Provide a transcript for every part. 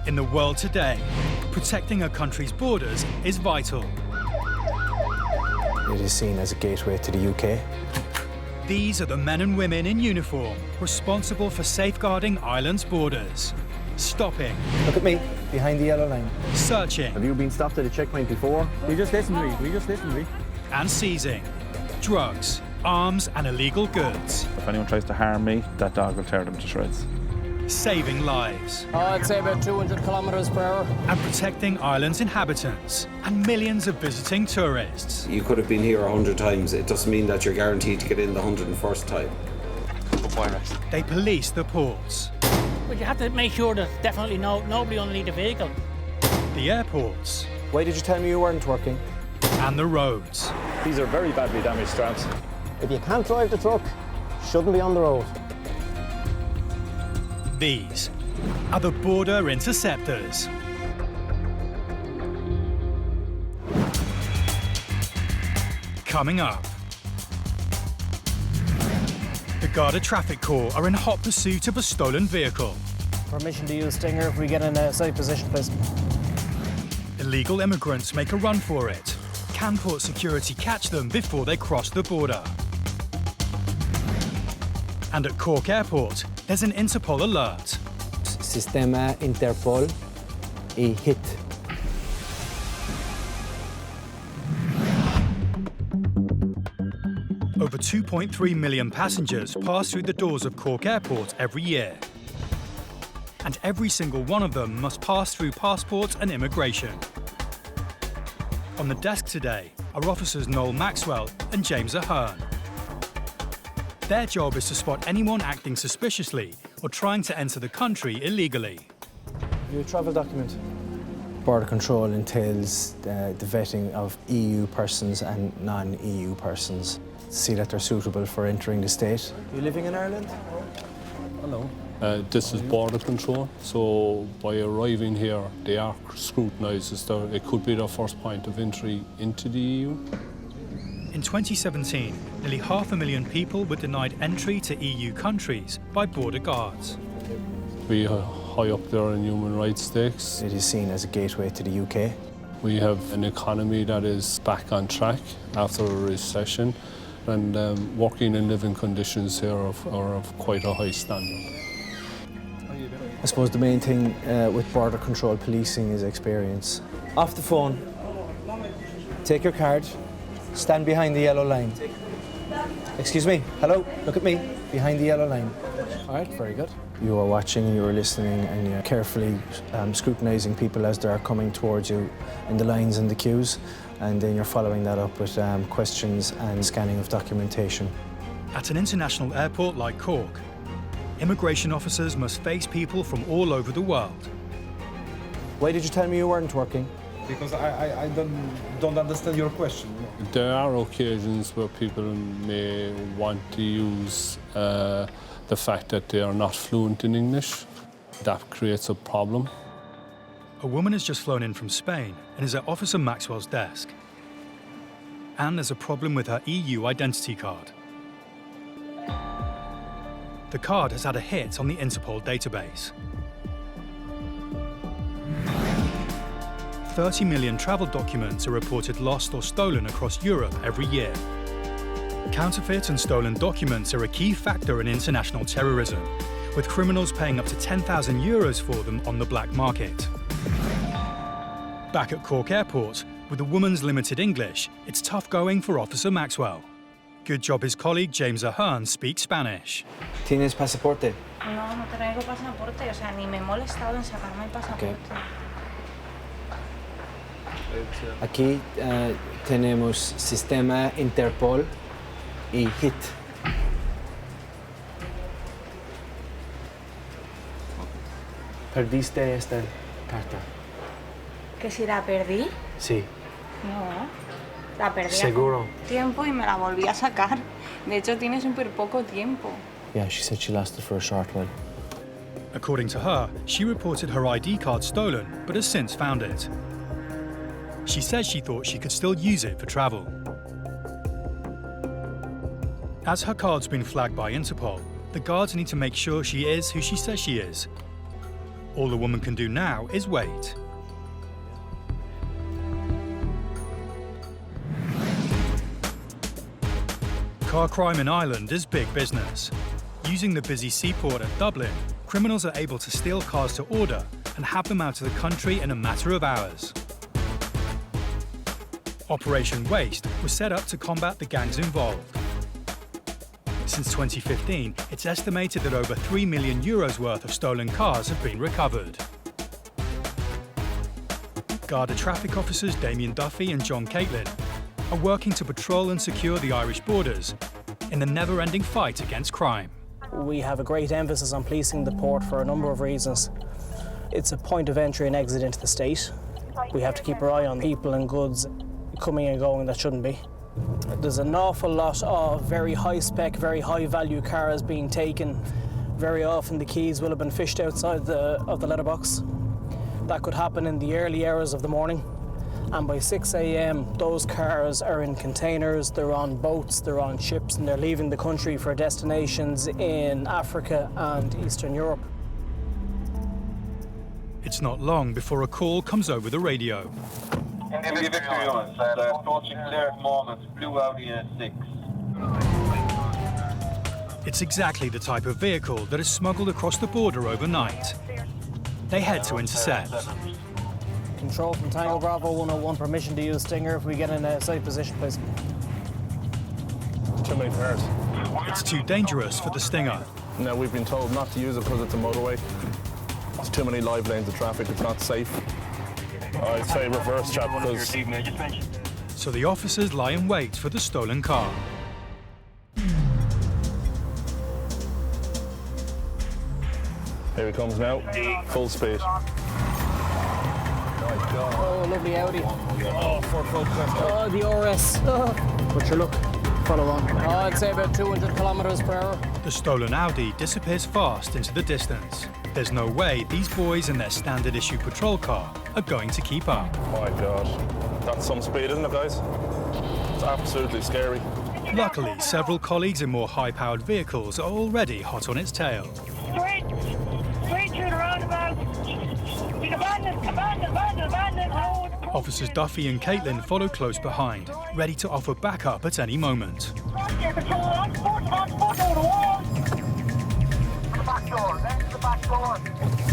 In the world today, protecting a country's borders is vital. It is seen as a gateway to the UK. These are the men and women in uniform responsible for safeguarding Ireland's borders. Stopping. Look at me, behind the yellow line. Searching. Have you been stopped at a checkpoint before? We just listen to me. And seizing drugs, arms and illegal goods. If anyone tries to harm me, that dog will tear them to shreds. Saving lives. I'd say about 200 kilometres per hour. And protecting Ireland's inhabitants and millions of visiting tourists. You could have been here 100 times. It doesn't mean that you're guaranteed to get in the 101st time. They police the ports. But you have to make sure there's definitely nobody underneath the vehicle. The airports. Why did you tell me you weren't working? And the roads. These are very badly damaged straps. If you can't drive the truck, shouldn't be on the road. These are the border interceptors. Coming up. The Garda Traffic Corps are in hot pursuit of a stolen vehicle. Permission to use Stinger if we get in a safe position, please. Illegal immigrants make a run for it. Can port security catch them before they cross the border? And at Cork Airport, there's an Interpol alert. Sistema Interpol y hit. Over 2.3 million passengers pass through the doors of Cork Airport every year. And every single one of them must pass through passport and immigration. On the desk today are officers Noel Maxwell and James Ahern. Their job is to spot anyone acting suspiciously or trying to enter the country illegally. Your travel document. Border control entails the vetting of EU persons and non-EU persons. See that they're suitable for entering the state. You living in Ireland? Hello. This is border control, so by arriving here, they are scrutinised as though it could be their first point of entry into the EU. In 2017, nearly 500,000 people were denied entry to EU countries by border guards. We are high up there in human rights stakes. It is seen as a gateway to the UK. We have an economy that is back on track after a recession, and working and living conditions here are of quite a high standard. I suppose the main thing with border control policing is experience. Off the phone. Take your card. Stand behind the yellow line. Excuse me. Hello. Look at me. Behind the yellow line. All right. Very good. You are watching, you are listening, and you're carefully scrutinising people as they're coming towards you in the lines and the queues, and then you're following that up with questions and scanning of documentation. At an international airport like Cork, immigration officers must face people from all over the world. Why did you tell me you weren't working? Because I don't understand your question. There are occasions where people may want to use the fact that they are not fluent in English. That creates a problem. A woman has just flown in from Spain and is at Officer Maxwell's desk. And there's a problem with her EU identity card. The card has had a hit on the Interpol database. 30 million travel documents are reported lost or stolen across Europe every year. Counterfeit and stolen documents are a key factor in international terrorism, with criminals paying up to 10,000 euros for them on the black market. Back at Cork Airport, with the woman's limited English, it's tough going for Officer Maxwell. Good job his colleague James Ahern speaks Spanish. ¿Tienes pasaporte? No, no traigo pasaporte, o sea, ni me he molestado en sacarme el pasaporte. Okay. Aquí tenemos sistema Interpol y HIT. Perdiste esta carta. ¿Que si la perdí? Sí. No, la perdí Seguro. hace tiempo y me la volví a sacar. De hecho, tiene súper poco tiempo. Yeah, she said she lost it for a short while. According to her, she reported her ID card stolen, but has since found it. She says she thought she could still use it for travel. As her card's been flagged by Interpol, the guards need to make sure she is who she says she is. All the woman can do now is wait. Car crime in Ireland is big business. Using the busy seaport at Dublin, criminals are able to steal cars to order and have them out of the country in a matter of hours. Operation Waste was set up to combat the gangs involved. Since 2015, it's estimated that over €3 million worth of stolen cars have been recovered. Garda traffic officers Damien Duffy and John Caitlin are working to patrol and secure the Irish borders in the never-ending fight against crime. We have a great emphasis on policing the port for a number of reasons. It's a point of entry and exit into the state. We have to keep our eye on people and goods coming and going that shouldn't be. There's an awful lot of very high-spec, very high-value cars being taken. Very often the keys will have been fished outside of the letterbox. That could happen in the early hours of the morning. And by 6 a.m, those cars are in containers, they're on boats, they're on ships, and they're leaving the country for destinations in Africa and Eastern Europe. It's not long before a call comes over the radio. Approaching clear at the moment, blue Audi RS. It's exactly the type of vehicle that is smuggled across the border overnight. They head to intercept. Control from Tango Bravo 101, permission to use Stinger if we get in a safe position, please. Too many cars. It's too dangerous for the Stinger. No, we've been told not to use it because it's a motorway. There's too many live lanes of traffic, it's not safe. I'd say reverse, chap, because... So the officers lie in wait for the stolen car. Here he comes now, full speed. Oh, lovely Audi. Oh, Ford Focus. Oh, the RS. Oh. What's your look? Follow on. Oh, I'd say about 200 kilometers per hour. The stolen Audi disappears fast into the distance. There's no way these boys in their standard issue patrol car are going to keep up. My God, that's some speed, isn't it, guys? It's absolutely scary. Luckily, several colleagues in more high-powered vehicles are already hot on its tail. Straight through the roundabout. Abandoned road. Officers Duffy and Caitlin follow close behind, ready to offer backup at any moment.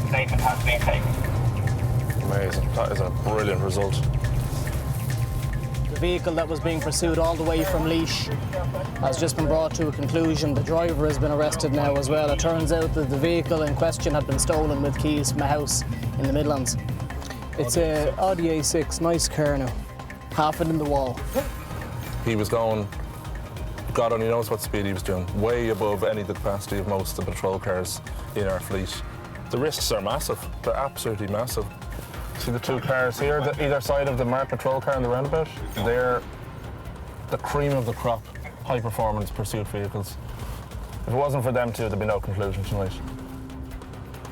Statement has been taken. Amazing. That is a brilliant result. The vehicle that was being pursued all the way from Laois has just been brought to a conclusion. The driver has been arrested now as well. It turns out that the vehicle in question had been stolen with keys from a house in the Midlands. It's a Audi A6, nice car now. Half it in the wall. He was going, God only knows what speed he was doing, way above any of the capacity of most of the patrol cars in our fleet. The risks are massive. They're absolutely massive. See the two cars here, either side of the marked patrol car in the roundabout? They're the cream of the crop, high-performance pursuit vehicles. If it wasn't for them two, there'd be no conclusion tonight.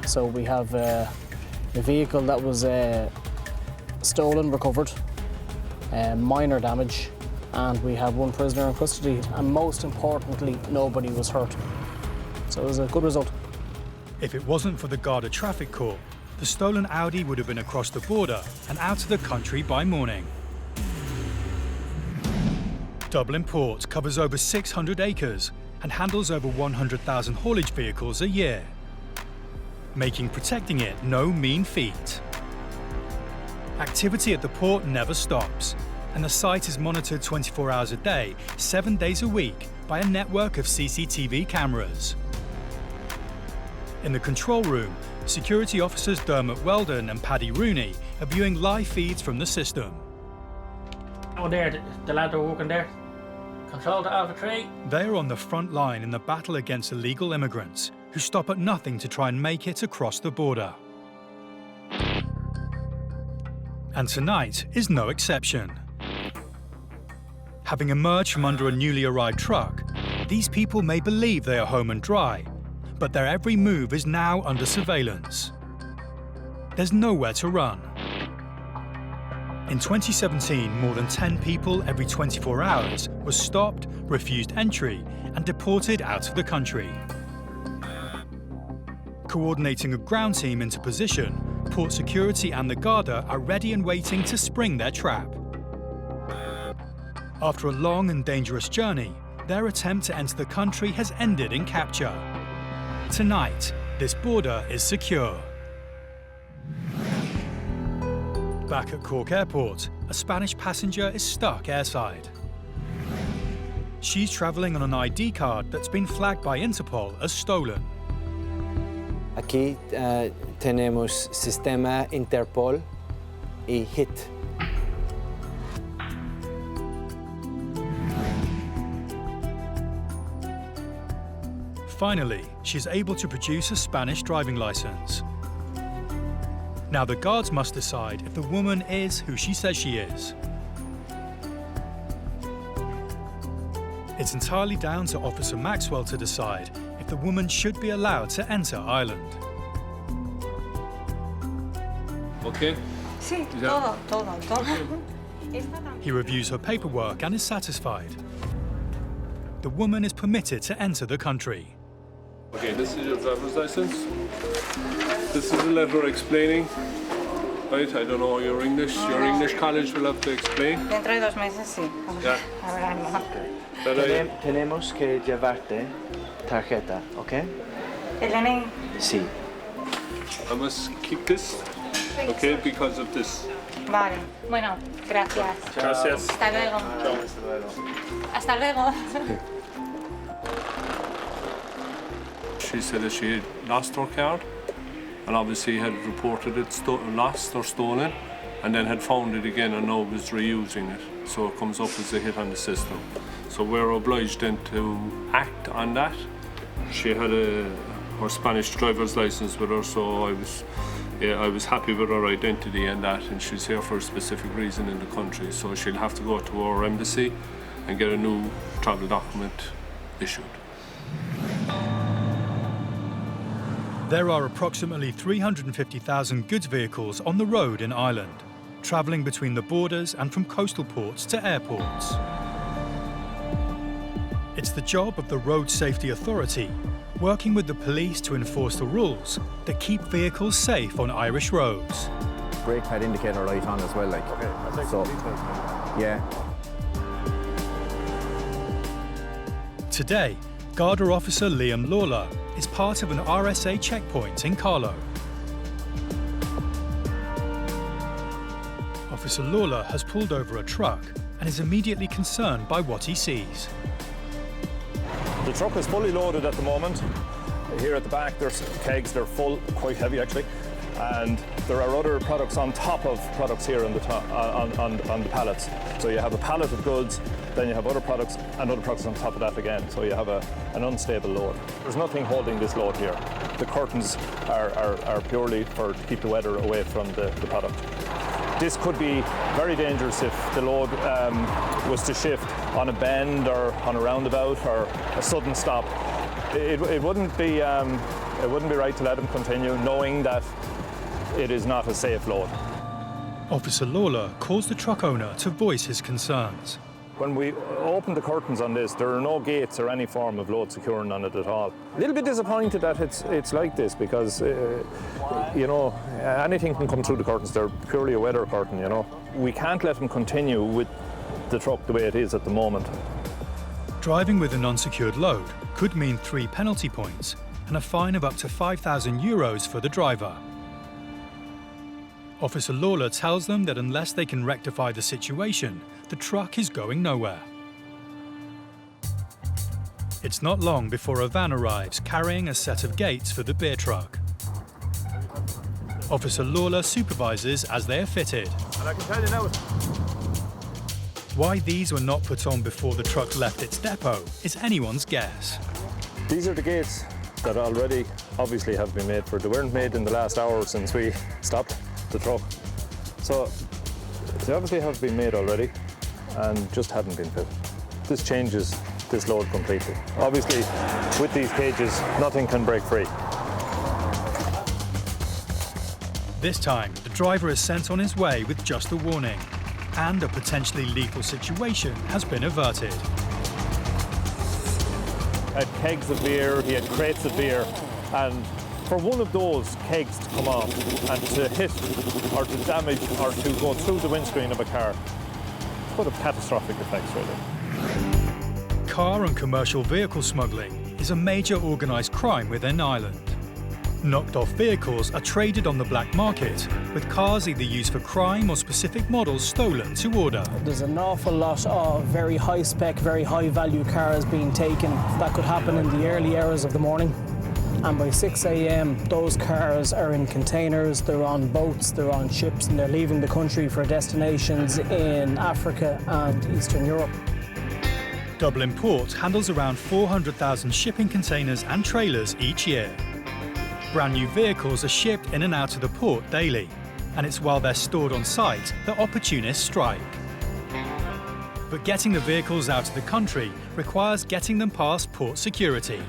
So we have a vehicle that was stolen, recovered, minor damage, and we have one prisoner in custody, and most importantly, nobody was hurt. So it was a good result. If it wasn't for the Garda traffic corps, the stolen Audi would have been across the border and out of the country by morning. Dublin Port covers over 600 acres and handles over 100,000 haulage vehicles a year, making protecting it no mean feat. Activity at the port never stops, and the site is monitored 24 hours a day, 7 days a week by a network of CCTV cameras. In the control room, security officers Dermot Weldon and Paddy Rooney are viewing live feeds from the system. Oh, there, the lad are working there. Control to Alpha 3. They are on the front line in the battle against illegal immigrants who stop at nothing to try and make it across the border. And tonight is no exception. Having emerged from under a newly arrived truck, these people may believe they are home and dry, but their every move is now under surveillance. There's nowhere to run. In 2017, more than 10 people every 24 hours were stopped, refused entry, and deported out of the country. Coordinating a ground team into position, port security and the Garda are ready and waiting to spring their trap. After a long and dangerous journey, their attempt to enter the country has ended in capture. Tonight, this border is secure. Back at Cork Airport, a Spanish passenger is stuck airside. She's travelling on an ID card that's been flagged by Interpol as stolen. Aquí tenemos sistema Interpol y HIT. Finally, she's able to produce a Spanish driving licence. Now the guards must decide if the woman is who she says she is. It's entirely down to Officer Maxwell to decide if the woman should be allowed to enter Ireland. Okay? Sí, Yeah. todo. He reviews her paperwork and is satisfied. The woman is permitted to enter the country. Okay, this is your driver's license. This is a letter explaining. Right, I don't know your English. Your English college will have to explain. Dentro de 2 meses sí. Yeah. Tenemos que llevarte tarjeta, ¿ok? El DNI. Sí. I must keep this, okay, because of this. Vale. Bueno, gracias. Gracias. Hasta luego. Hasta luego. She said that she had lost her card and obviously had reported it lost or stolen and then had found it again and now was reusing it. So it comes up as a hit on the system. So we're obliged then to act on that. She had her Spanish driver's license with her, so I was happy with her identity and that, and she's here for a specific reason in the country. So she'll have to go to our embassy and get a new travel document issued. There are approximately 350,000 goods vehicles on the road in Ireland, travelling between the borders and from coastal ports to airports. It's the job of the Road Safety Authority, working with the police to enforce the rules that keep vehicles safe on Irish roads. Brake pad indicator light on as well, like. Okay, so, yeah. Today, Garda officer Liam Lawler is part of an RSA checkpoint in Carlow. Officer Lawler has pulled over a truck and is immediately concerned by what he sees. The truck is fully loaded at the moment. Here at the back there's kegs, they're full, quite heavy actually, and there are other products on top of products here on the top, on the pallets. So you have a pallet of goods, then you have other products and other products on top of that again. So you have an unstable load. There's nothing holding this load here. The curtains are purely to keep the weather away from the product. This could be very dangerous if the load was to shift on a bend or on a roundabout or a sudden stop. It wouldn't be right to let them continue knowing that it is not a safe load. Officer Lawler calls the truck owner to voice his concerns. When we open the curtains on this, there are no gates or any form of load securing on it at all. A little bit disappointed that it's like this because, you know, anything can come through the curtains. They're purely a weather curtain, you know. We can't let them continue with the truck the way it is at the moment. Driving with an unsecured load could mean 3 penalty points and a fine of up to €5,000 for the driver. Officer Lawler tells them that unless they can rectify the situation, the truck is going nowhere. It's not long before a van arrives carrying a set of gates for the beer truck. Officer Lawler supervises as they are fitted. And I can tell you now. Why these were not put on before the truck left its depot is anyone's guess. These are the gates that already obviously have been made for. They weren't made in the last hour since we stopped the truck. So they obviously have been made already and just hadn't been fitted. This changes this load completely. Obviously, with these cages, nothing can break free. This time, the driver is sent on his way with just a warning, and a potentially lethal situation has been averted. He had kegs of beer, he had crates of beer, and For one of those kegs to come off and to hit or to damage or to go through the windscreen of a car could have catastrophic effects, really. Car and commercial vehicle smuggling is a major organised crime within Ireland. Knocked-off vehicles are traded on the black market, with cars either used for crime or specific models stolen to order. There's an awful lot of very high-spec, very high-value cars being taken. That could happen in the early hours of the morning. And by 6 a.m, those cars are in containers, they're on boats, they're on ships, and they're leaving the country for destinations in Africa and Eastern Europe. Dublin Port handles around 400,000 shipping containers and trailers each year. Brand new vehicles are shipped in and out of the port daily, and it's while they're stored on site that opportunists strike. But getting the vehicles out of the country requires getting them past port security.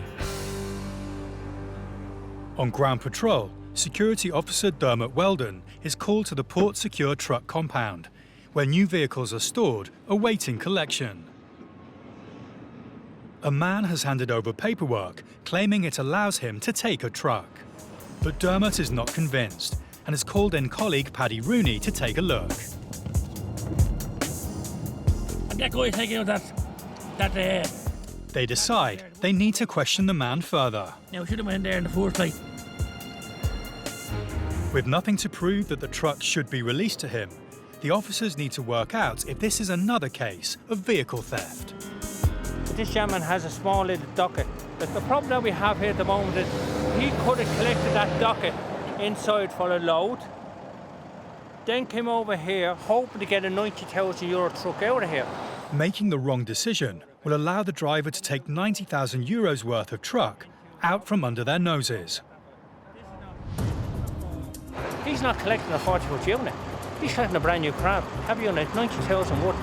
On ground patrol, Security Officer Dermot Weldon is called to the Port Secure Truck compound, where new vehicles are stored, awaiting collection. A man has handed over paperwork claiming it allows him to take a truck. But Dermot is not convinced and has called in colleague Paddy Rooney to take a look. And that guy taking out that They decide they need to question the man further. Now, should have been there in the first place. With nothing to prove that the truck should be released to him, the officers need to work out if this is another case of vehicle theft. This gentleman has a small little docket. But the problem that we have here at the moment is he could have collected that docket inside for a load, then came over here hoping to get a €90,000 truck out of here. Making the wrong decision will allow the driver to take €90,000 worth of truck out from under their noses. He's not collecting a 40-foot unit. He's collecting a brand new crab. Cab unit, 90,000 worth.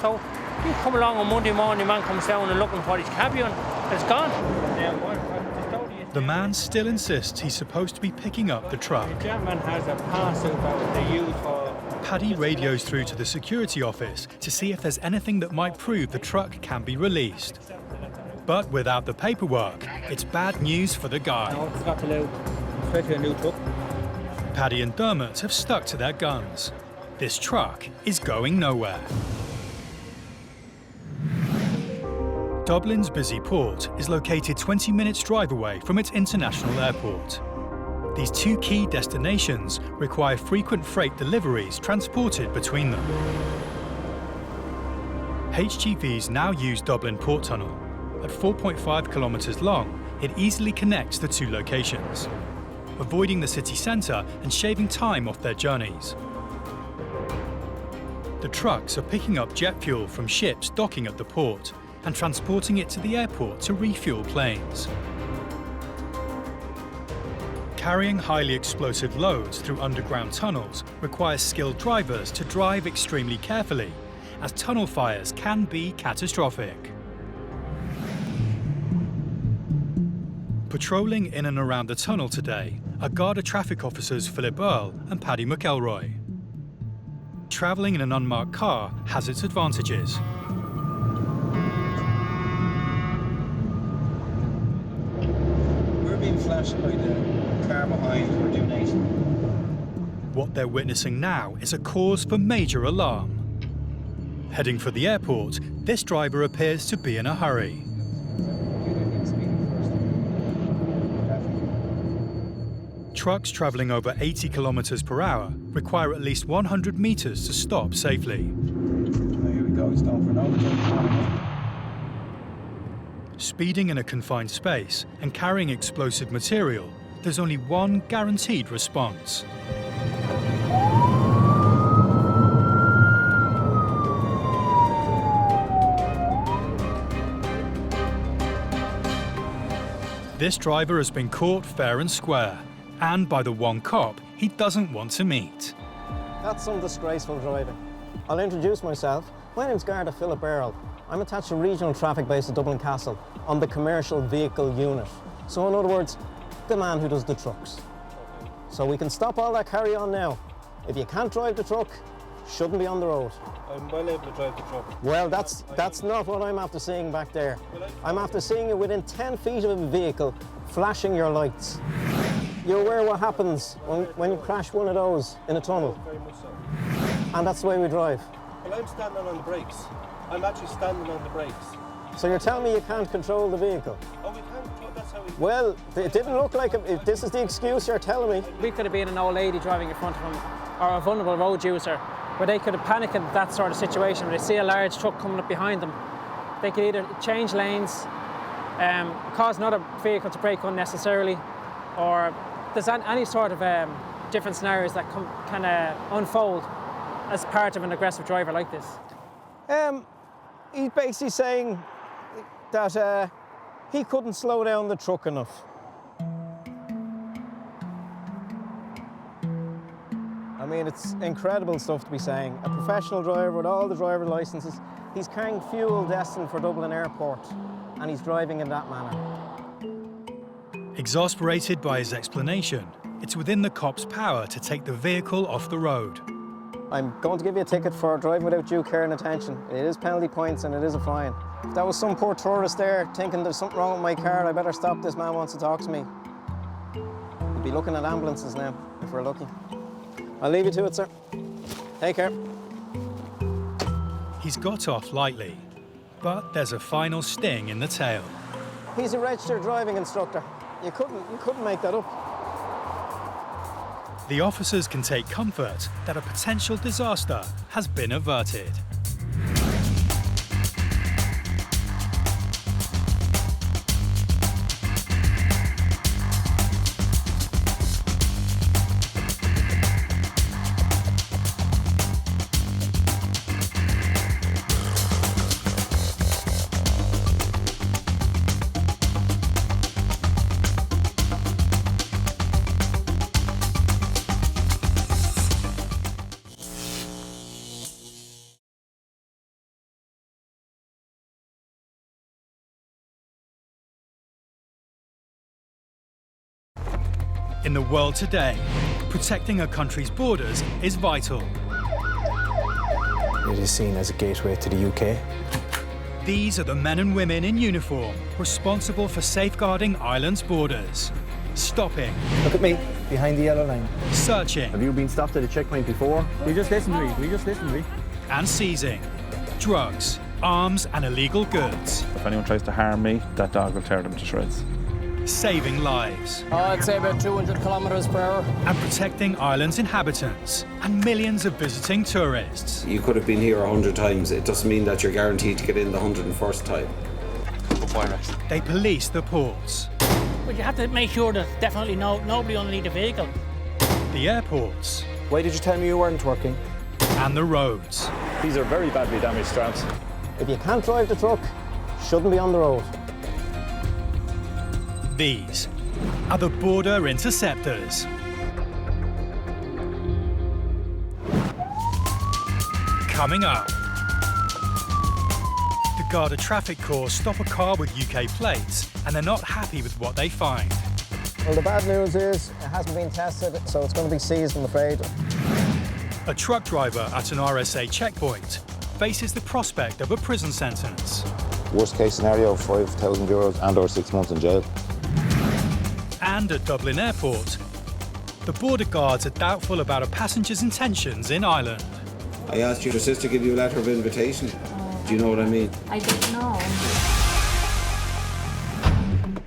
So you come along on Monday morning, man comes down and looking for his cab unit, it's gone. The man still insists he's supposed to be picking up the truck. The gentleman has a parcel that they use for... Paddy radios through to the security office to see if there's anything that might prove the truck can be released. But without the paperwork, it's bad news for the guy. No, it's not allowed, especially a new truck. Paddy and Dermot have stuck to their guns. This truck is going nowhere. Dublin's busy port is located 20 minutes drive away from its international airport. These two key destinations require frequent freight deliveries transported between them. HGVs now use Dublin Port Tunnel. At 4.5 kilometres long, it easily connects the two locations, avoiding the city centre and shaving time off their journeys. The trucks are picking up jet fuel from ships docking at the port and transporting it to the airport to refuel planes. Carrying highly explosive loads through underground tunnels requires skilled drivers to drive extremely carefully, as tunnel fires can be catastrophic. Patrolling in and around the tunnel today are Garda traffic officers Philip Earle and Paddy McElroy. Travelling in an unmarked car has its advantages. We're being flashed by the car behind. We're doing 8. What they're witnessing now is a cause for major alarm. Heading for the airport, this driver appears to be in a hurry. Trucks travelling over 80 kilometres per hour require at least 100 metres to stop safely. Here we go, it's down for now. Speeding in a confined space and carrying explosive material, there's only one guaranteed response. This driver has been caught fair and square, and by the one cop he doesn't want to meet. That's some disgraceful driving. I'll introduce myself. My name's Garda Philip Earle. I'm attached to regional traffic base at Dublin Castle on the commercial vehicle unit. So in other words, the man who does the trucks. So we can stop all that carry on now. If you can't drive the truck, shouldn't be on the road. I'm well able to drive the truck. Well, that's not what I'm after seeing back there. I'm after seeing you within 10 feet of a vehicle, flashing your lights. You're aware what happens when you crash one of those in a tunnel? Very much so. And that's the way we drive. Well, I'm standing on the brakes. I'm actually standing on the brakes. So you're telling me you can't control the vehicle? Oh, we can control, that's how we... Well, it didn't look like it. If this is the excuse you're telling me. We could have been an old lady driving in front of him, or a vulnerable road user, where they could have panicked at that sort of situation, where they see a large truck coming up behind them. They could either change lanes, cause another vehicle to brake unnecessarily, or there's any sort of different scenarios that can unfold as part of an aggressive driver like this. He's basically saying that he couldn't slow down the truck enough. I mean, it's incredible stuff to be saying. A professional driver with all the driver licenses, he's carrying fuel destined for Dublin Airport, and he's driving in that manner. Exasperated by his explanation, it's within the cop's power to take the vehicle off the road. I'm going to give you a ticket for driving without due care and attention. It is penalty points and it is a fine. If that was some poor tourist there thinking there's something wrong with my car, I better stop, this man wants to talk to me. We'll be looking at ambulances now, if we're lucky. I'll leave you to it, sir. Take care. He's got off lightly, but there's a final sting in the tail. He's a registered driving instructor. You couldn't make that up. The officers can take comfort that a potential disaster has been averted. In the world today, protecting a country's borders is vital. It is seen as a gateway to the UK. These are the men and women in uniform responsible for safeguarding Ireland's borders. Stopping. Look at me, behind the yellow line. Searching. Have you been stopped at a checkpoint before? You just listen to me, And seizing drugs, arms and illegal goods. If anyone tries to harm me, that dog will tear them to shreds. Saving lives. I'd say about 200 kilometres per hour. And protecting Ireland's inhabitants and millions of visiting tourists. You could have been here 100 times. It doesn't mean that you're guaranteed to get in the 101st time. They police the ports. But you have to make sure there's definitely nobody underneath the vehicle. The airports. Why did you tell me you weren't working? And the roads. These are very badly damaged straps. If you can't drive the truck, shouldn't be on the road. These are the border interceptors. Coming up, the Garda traffic corps stop a car with UK plates and they're not happy with what they find. Well, the bad news is it hasn't been tested, so it's going to be seized, I'm afraid. A truck driver at an RSA checkpoint faces the prospect of a prison sentence. Worst case scenario, €5,000 and or 6 months in jail. And at Dublin Airport, the border guards are doubtful about a passenger's intentions in Ireland. I asked your sister to give you a letter of invitation. Do you know what I mean? I don't know.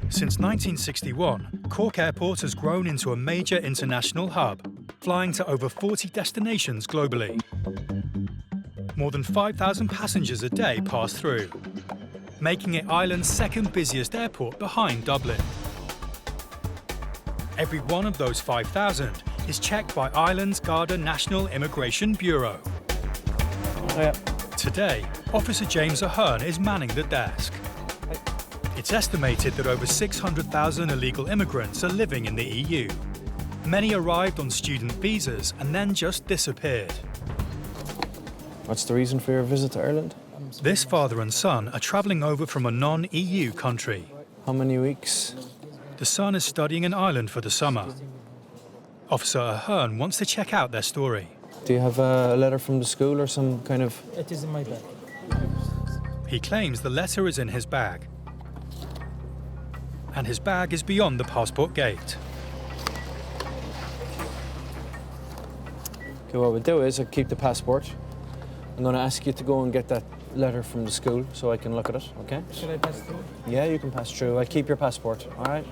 Since 1961, Cork Airport has grown into a major international hub, flying to over 40 destinations globally. More than 5,000 passengers a day pass through, making it Ireland's second busiest airport behind Dublin. Every one of those 5,000 is checked by Ireland's Garda National Immigration Bureau. Today, Officer James Ahern is manning the desk. It's estimated that over 600,000 illegal immigrants are living in the EU. Many arrived on student visas and then just disappeared. What's the reason for your visit to Ireland? This father and son are travelling over from a non-EU country. How many weeks? The son is studying in Ireland for the summer. Officer Ahern wants to check out their story. Do you have a letter from the school or some kind of... It is in my bag. He claims the letter is in his bag. And his bag is beyond the passport gate. Okay, what we'll do is I'll keep the passport. I'm going to ask you to go and get that letter from the school so I can look at it, okay? Should I pass through? Yeah, you can pass through. I'll keep your passport, all right?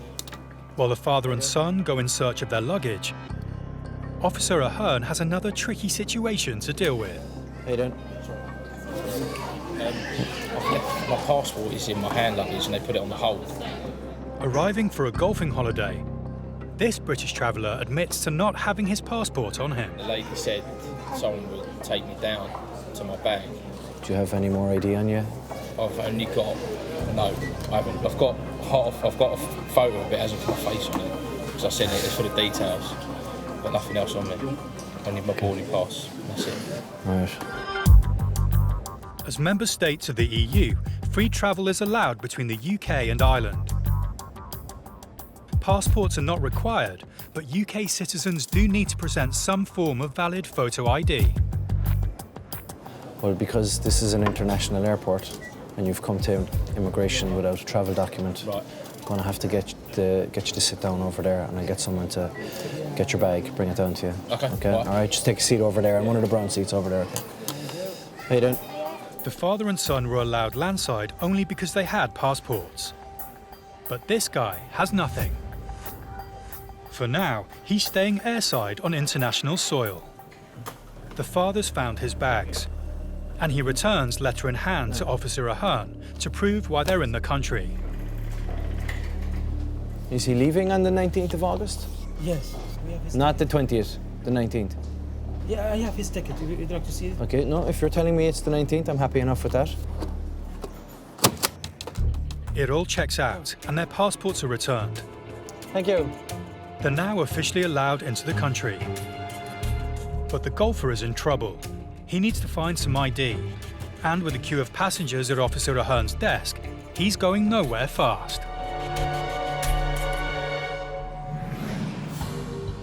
While the father and son go in search of their luggage, Officer Ahern has another tricky situation to deal with. Hey, Dan. My passport is in my hand luggage and they put it on the hold. Arriving for a golfing holiday, this British traveller admits to not having his passport on him. The lady said someone would take me down to my bag. Do you have any more ID on you? I've only got, no, I haven't. I've got a photo of it, hasn't got my face on it, because I sent it for the details, but nothing else on me. Only my boarding pass, that's it. Right. As member states of the EU, free travel is allowed between the UK and Ireland. Passports are not required, but UK citizens do need to present some form of valid photo ID. Well, because this is an international airport and you've come to immigration without a travel document, right. I'm going to have to get you to sit down over there and I'll get someone to get your bag, bring it down to you. Okay. Okay. All right, just take a seat over there and one of the brown seats over there. How you doing? The father and son were allowed landside only because they had passports. But this guy has nothing. For now, he's staying airside on international soil. The father's found his bags, and he returns letter in hand to Officer Ahern to prove why they're in the country. Is he leaving on the 19th of August? Yes. We have his Not the 20th, the 19th. Yeah, I have his ticket. Would you like to see it? Okay, no, if you're telling me it's the 19th, I'm happy enough with that. It all checks out, and their passports are returned. Thank you. They're now officially allowed into the country. But the golfer is in trouble. He needs to find some ID. And with a queue of passengers at Officer Ahern's desk, he's going nowhere fast.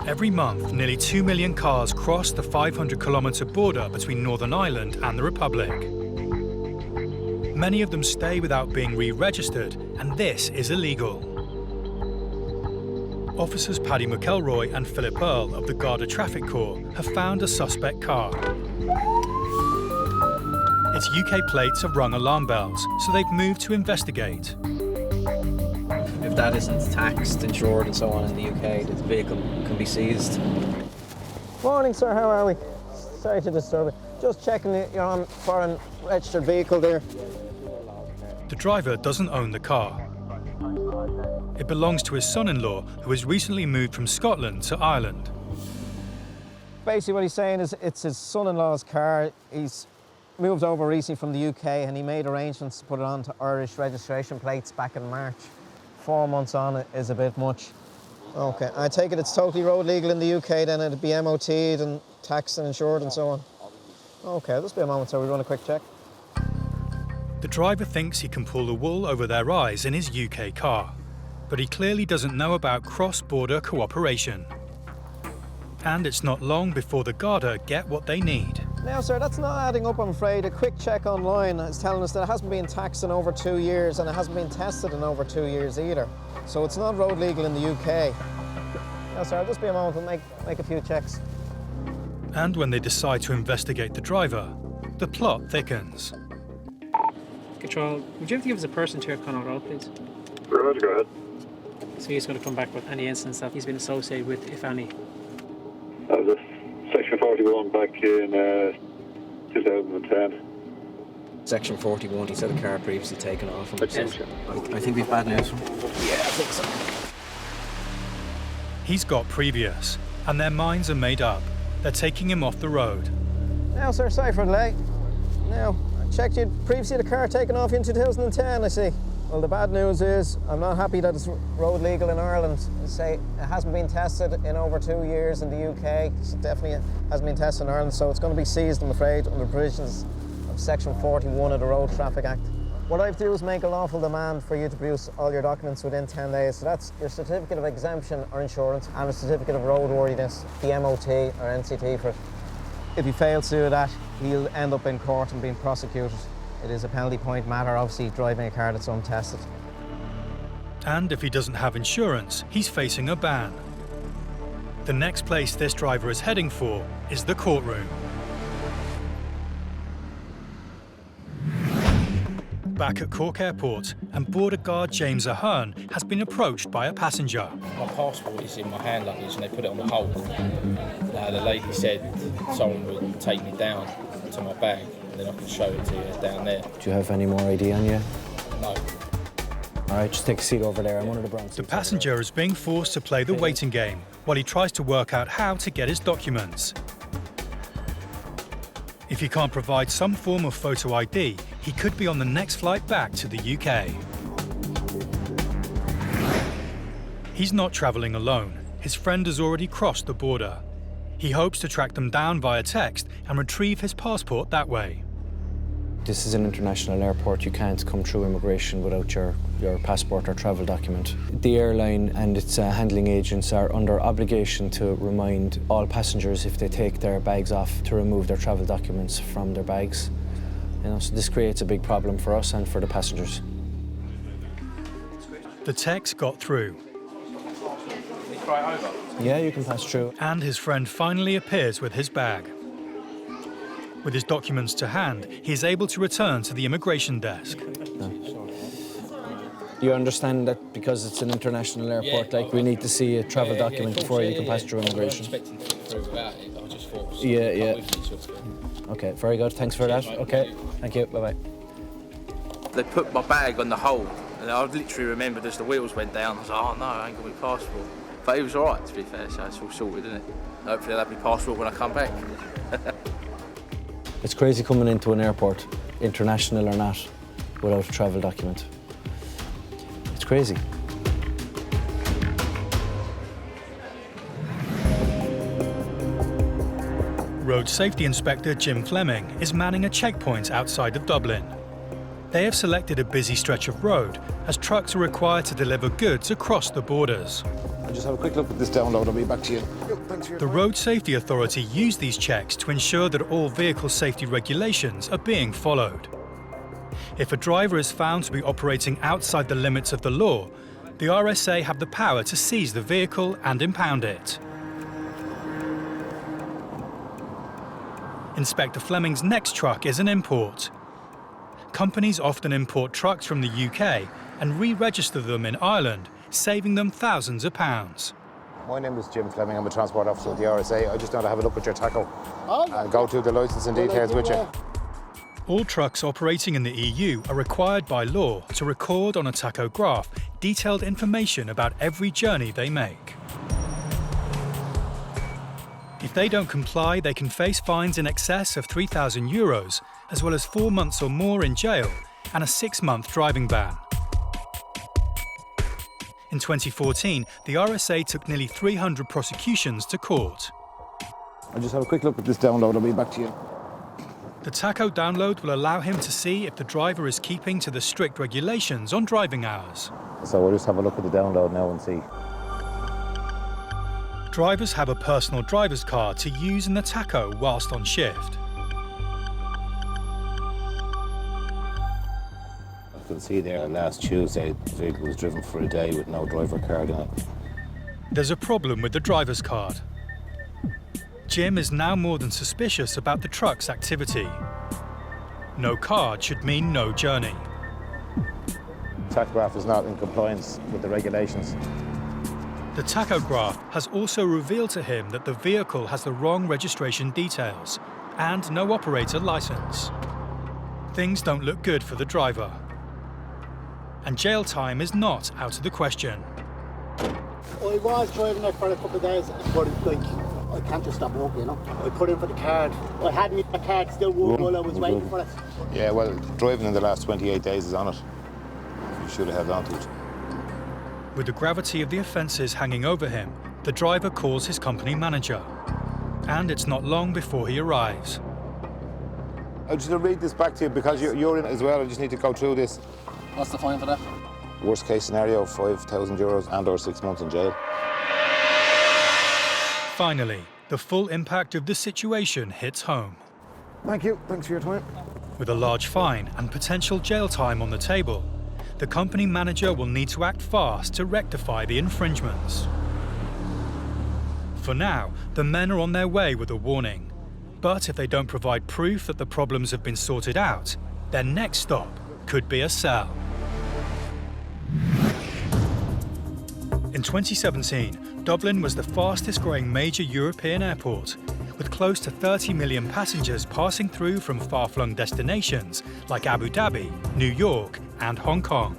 Every month, nearly 2 million cars cross the 500-kilometre border between Northern Ireland and the Republic. Many of them stay without being re-registered, and this is illegal. Officers Paddy McElroy and Philip Earl of the Garda Traffic Corps have found a suspect car. Its UK plates have rung alarm bells, so they've moved to investigate. If that isn't taxed, insured and so on in the UK, the vehicle can be seized. Morning, sir. How are we? Sorry to disturb you. Just checking that you're on foreign registered vehicle there. The driver doesn't own the car. It belongs to his son-in-law, who has recently moved from Scotland to Ireland. Basically what he's saying is it's his son-in-law's car. He's moved over recently from the UK and he made arrangements to put it onto Irish registration plates back in March. 4 months on it is a bit much. Okay, I take it it's totally road legal in the UK, then it'd be MOT'd and taxed and insured and so on. Okay, just be a moment, so we run a quick check. The driver thinks he can pull the wool over their eyes in his UK car, but he clearly doesn't know about cross-border cooperation. And it's not long before the Garda get what they need. Now, sir, that's not adding up, I'm afraid. A quick check online is telling us that it hasn't been taxed in over 2 years and it hasn't been tested in over 2 years either. So it's not road legal in the UK. Now, sir, just be a moment, we'll make a few checks. And when they decide to investigate the driver, the plot thickens. Control, would you have to give us a person to your Connaught Road, please? Right, go ahead. So he's going to come back with any incidents that he's been associated with, if any. That was Section 41 back in 2010. Section 41, he said the car previously taken off him. Attention. I think we've bad news from him. Yeah, I think so. He's got previous, and their minds are made up. They're taking him off the road. Now, sir, sorry for the delay. Now, I checked you previously the car taken off in 2010, I see. Well, the bad news is I'm not happy that it's road legal in Ireland. I say it hasn't been tested in over 2 years in the UK. So definitely hasn't been tested in Ireland, so it's going to be seized, I'm afraid, under provisions of Section 41 of the Road Traffic Act. What I have to do is make a lawful demand for you to produce all your documents within 10 days. So that's your certificate of exemption or insurance and a certificate of roadworthiness, the MOT or NCT for it. If he fails to do that, he'll end up in court and being prosecuted. It is a penalty point matter, obviously, driving a car that's untested. And if he doesn't have insurance, he's facing a ban. The next place this driver is heading for is the courtroom. Back at Cork Airport, and border guard James Ahern has been approached by a passenger. My passport is in my hand luggage and they put it on the hold. The lady said someone would take me down to my bag and then I can show it to you down there. Do you have any more ID on you? No. All right, just take a seat over there. I'm one of the brown seats. The passenger is being forced to play the waiting game while he tries to work out how to get his documents. If he can't provide some form of photo ID, he could be on the next flight back to the UK. He's not travelling alone. His friend has already crossed the border. He hopes to track them down via text and retrieve his passport that way. This is an international airport. You can't come through immigration without your passport or travel document. The airline and its handling agents are under obligation to remind all passengers if they take their bags off to remove their travel documents from their bags. So this creates a big problem for us and for the passengers. The text got through. Yeah, you can pass through. And his friend finally appears with his bag. With his documents to hand, he is able to return to the immigration desk. You understand that because it's an international airport, we need to see a travel document before you can pass through immigration? I wasn't expecting to get through without it. I just thought... Yeah. Okay, very good. Thanks for that. Okay, thank you. Bye-bye. They put my bag on the hold, and I literally remembered as the wheels went down, I was like, oh no, I ain't got my passport. But it was all right, to be fair, so it's all sorted, isn't it? Hopefully I'll have my passport when I come back. It's crazy coming into an airport, international or not, without a travel document. It's crazy. Road Safety Inspector Jim Fleming is manning a checkpoint outside of Dublin. They have selected a busy stretch of road as trucks are required to deliver goods across the borders. I'll just have a quick look at this download. I'll be back to you. Thanks for your The time. Road Safety Authority use these checks to ensure that all vehicle safety regulations are being followed. If a driver is found to be operating outside the limits of the law, the RSA have the power to seize the vehicle and impound it. Inspector Fleming's next truck is an import. Companies often import trucks from the UK and re-register them in Ireland, saving them thousands of pounds. My name is Jim Fleming. I'm a transport officer at the RSA. I just want to have a look at your tacho and go through the licensing details with you. All trucks operating in the EU are required by law to record on a tachograph detailed information about every journey they make. If they don't comply, they can face fines in excess of €3,000, as well as 4 months or more in jail and a 6-month driving ban. In 2014, the RSA took nearly 300 prosecutions to court. I'll just have a quick look at this download. I'll be back to you. The tacho download will allow him to see if the driver is keeping to the strict regulations on driving hours. So we'll just have a look at the download now and see. Drivers have a personal driver's card to use in the tacho whilst on shift. You can see there last Tuesday, the vehicle was driven for a day with no driver card in it. There's a problem with the driver's card. Jim is now more than suspicious about the truck's activity. No card should mean no journey. Tachograph is not in compliance with the regulations. The tachograph has also revealed to him that the vehicle has the wrong registration details and no operator license. Things don't look good for the driver. And jail time is not out of the question. I was driving it for a couple of days, but I can't just stop walking, you know. I put in for the card. I had my card still working while I was waiting for it. Yeah, well, driving in the last 28 days is on it. You should have held on to it. With the gravity of the offences hanging over him, the driver calls his company manager. And it's not long before he arrives. I'm just going to read this back to you because you're in it as well. I just need to go through this. What's the fine for that? Worst case scenario, €5,000 and or 6 months in jail. Finally, the full impact of the situation hits home. Thank you. Thanks for your time. With a large fine and potential jail time on the table, the company manager will need to act fast to rectify the infringements. For now, the men are on their way with a warning. But if they don't provide proof that the problems have been sorted out, their next stop could be a cell. In 2017, Dublin was the fastest growing major European airport, with close to 30 million passengers passing through from far-flung destinations like Abu Dhabi, New York, and Hong Kong.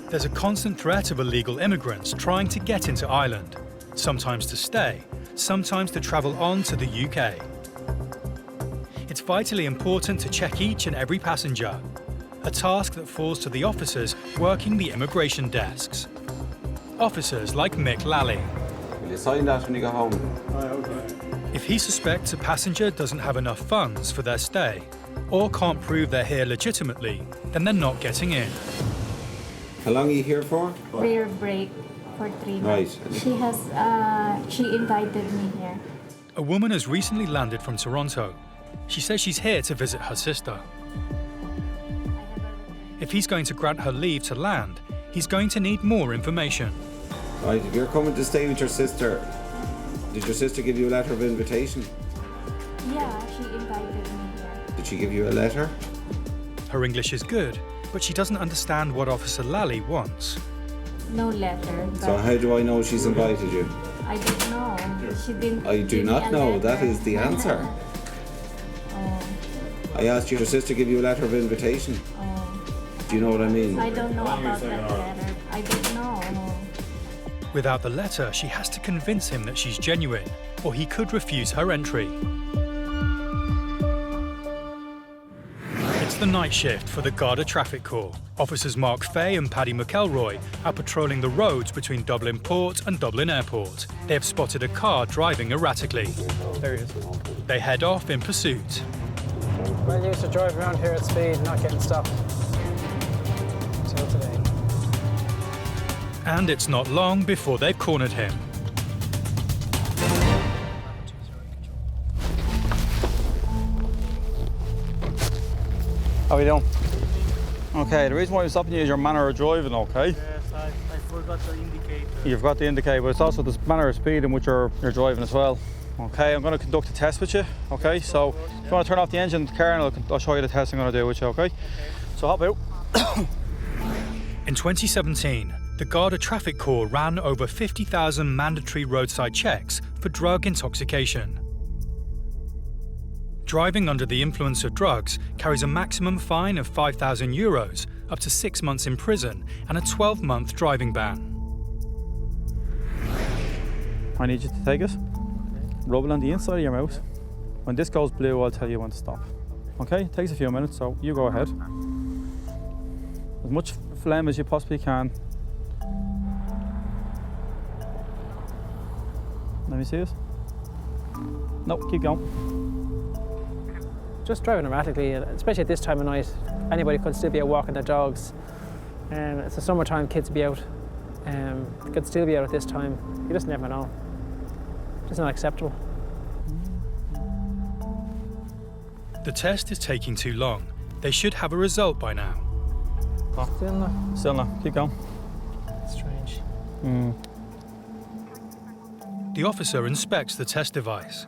There's a constant threat of illegal immigrants trying to get into Ireland, sometimes to stay, sometimes to travel on to the UK. It's vitally important to check each and every passenger, a task that falls to the officers working the immigration desks. Officers like Mick Lally. Will you sign that when you go home? If he suspects a passenger doesn't have enough funds for their stay, or can't prove they're here legitimately, then they're not getting in. How long are you here for? Career break for 3 months. Right. She invited me here. A woman has recently landed from Toronto. She says she's here to visit her sister. If he's going to grant her leave to land, he's going to need more information. Right, if you're coming to stay with your sister, did your sister give you a letter of invitation? Yeah, she invited me here. Did she give you a letter? Her English is good, but she doesn't understand what Officer Lally wants. No letter. So how do I know she's invited you? I don't know. She didn't. I do not know. That is the answer. I asked your sister give you a letter of invitation. Do you know what I mean? I don't know about that letter. I don't know. Without the letter, she has to convince him that she's genuine, or he could refuse her entry. It's the night shift for the Garda Traffic Corps. Officers Mark Fay and Paddy McElroy are patrolling the roads between Dublin Port and Dublin Airport. They have spotted a car driving erratically. There he is. They head off in pursuit. Well used to drive around here at speed, not getting stopped. Until today. And it's not long before they've cornered him. How are you doing? Okay, the reason why I'm stopping you is your manner of driving, okay? Yes, I forgot to indicate. You've got to indicate, but it's also the manner of speed in which you're driving as well. Okay, I'm going to conduct a test with you, okay? So if you want to turn off the engine of the car and I'll show you the test I'm going to do with you, okay? So hop out. In 2017, the Garda Traffic Corps ran over 50,000 mandatory roadside checks for drug intoxication. Driving under the influence of drugs carries a maximum fine of €5,000, up to 6 months in prison, and a 12-month driving ban. I need you to take it, rub it on the inside of your mouth. When this goes blue, I'll tell you when to stop. Okay, it takes a few minutes, so you go ahead. As much phlegm as you possibly can. Let me see it. No, keep going. Just driving erratically, especially at this time of night. Anybody could still be out walking their dogs. It's the summertime, kids be out. They could still be out at this time. You just never know. It's not acceptable. The test is taking too long. They should have a result by now. Still no. Keep going. Strange. The officer inspects the test device.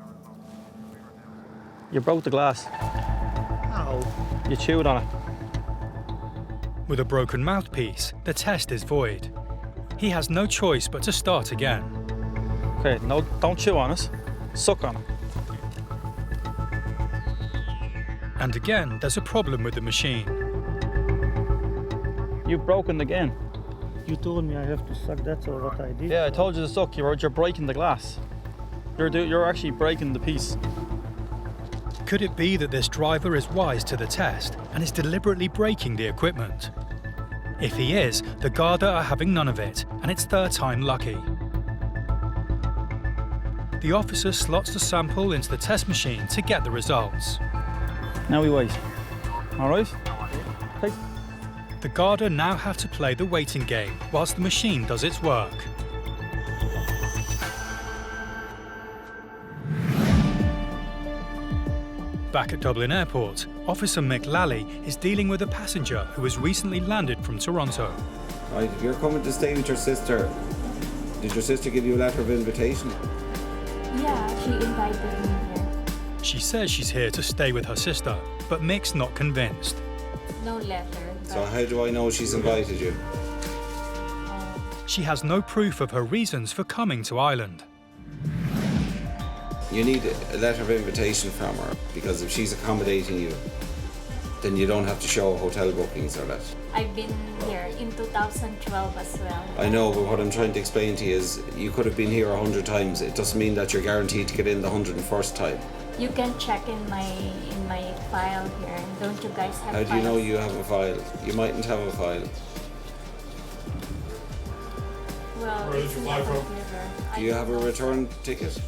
You broke the glass. Ow. You chewed on it. With a broken mouthpiece, the test is void. He has no choice but to start again. Okay, no, don't chew on it. Suck on it. And again, there's a problem with the machine. You've broken again. You told me I have to suck, that's all what I did. Yeah, I told you to suck. You're breaking the glass. You're actually breaking the piece. Could it be that this driver is wise to the test and is deliberately breaking the equipment? If he is, the Garda are having none of it, and it's their time lucky. The officer slots the sample into the test machine to get the results. Now we wait. All right? Hey. The Garda now have to play the waiting game whilst the machine does its work. Back at Dublin Airport, Officer Mick Lally is dealing with a passenger who has recently landed from Toronto. Right, if you're coming to stay with your sister, Did your sister give you a letter of invitation? Yeah, she invited me here. She says she's here to stay with her sister, but Mick's not convinced. No letter. So how do I know she's invited you? She has no proof of her reasons for coming to Ireland. You need a letter of invitation from her, because if she's accommodating you, then you don't have to show hotel bookings or that. I've been here in 2012 as well. I know, but what I'm trying to explain to you is you could have been here 100 times. It doesn't mean that you're guaranteed to get in the 101st time. You can check in my file here. Don't you guys have How do you know files? you have a file? You mightn't have a file. Well, Where did it's you in fly the from? computer. Do you have a return ticket?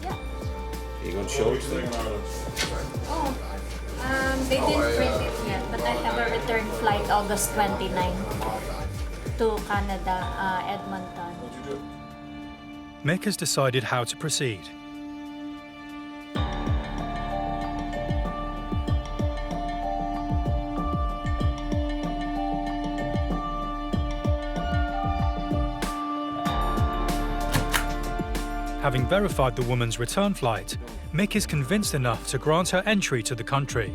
Yeah. Are you going to show it to them? Oh, they didn't print it yet, but I have a return flight August 29 to Canada, Edmonton. Mick has decided how to proceed. Having verified the woman's return flight, Mick is convinced enough to grant her entry to the country.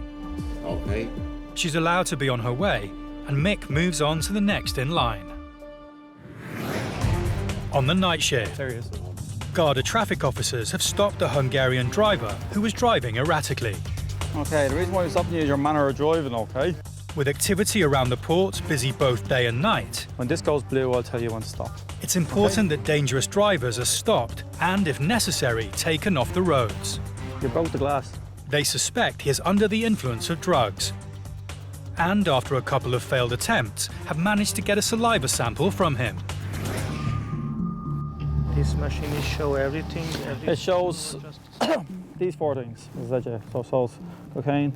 Okay. She's allowed to be on her way, and Mick moves on to the next in line. On the night shift, There he is. Garda traffic officers have stopped a Hungarian driver who was driving erratically. Okay, the reason why I'm stopping you is your manner of driving, okay? With activity around the port busy both day and night, When this goes blue, I'll tell you when to stop. it's important that dangerous drivers are stopped and, if necessary, taken off the roads. You broke the glass. They suspect he is under the influence of drugs, and after a couple of failed attempts, have managed to get a saliva sample from him. This machine is show everything. It shows these four things. So it shows cocaine,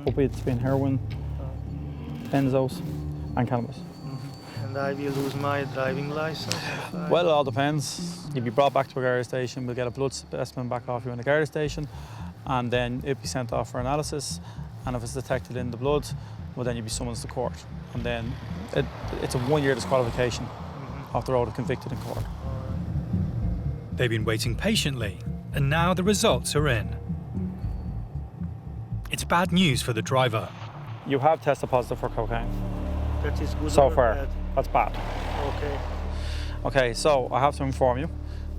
opiates being heroin, benzos, and cannabis. And I will lose my driving license. Well, it all depends. You'll be brought back to a Garda station, we'll get a blood specimen back off you in the Garda station, and then it'll be sent off for analysis, and if it's detected in the blood, well then you'll be summoned to court. And then it's a 1-year disqualification off the road if convicted in court. They've been waiting patiently, and now the results are in. It's bad news for the driver. You have tested positive for cocaine. That is good So or far, bad? that's bad. Okay. Okay, so I have to inform you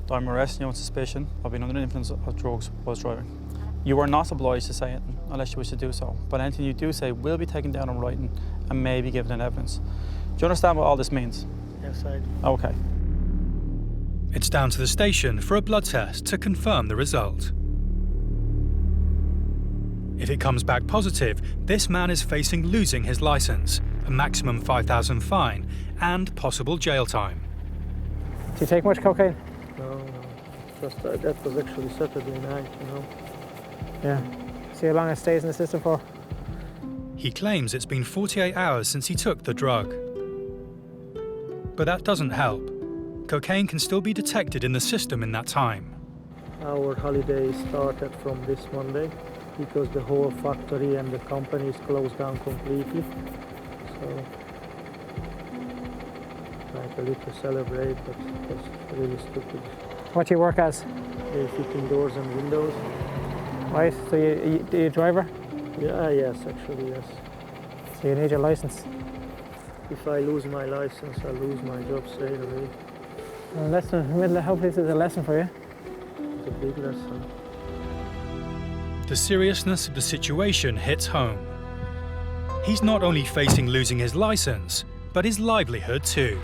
that I'm arresting you on suspicion of being under the influence of drugs whilst driving. You are not obliged to say anything unless you wish to do so, but anything you do say will be taken down in writing and may be given in evidence. Do you understand what all this means? Yes, I do. Okay. It's down to the station for a blood test to confirm the result. If it comes back positive, this man is facing losing his license, a maximum £5,000 fine, and possible jail time. Do you take much cocaine? No. Just, that was actually Saturday night, you know. Yeah. See how long it stays in the system for? He claims it's been 48 hours since he took the drug. But that doesn't help. Cocaine can still be detected in the system in that time. Our holiday started from this Monday because the whole factory and the company is closed down completely. So, like a little celebrate, but it was really stupid. What do you work as? Fitting doors and windows. Right, so you a driver? Yeah, yes, actually, yes. So you need your license? If I lose my license, I lose my job straight away. A lesson, hopefully this is a lesson for you. It's a big lesson. The seriousness of the situation hits home. He's not only facing losing his license, but his livelihood too.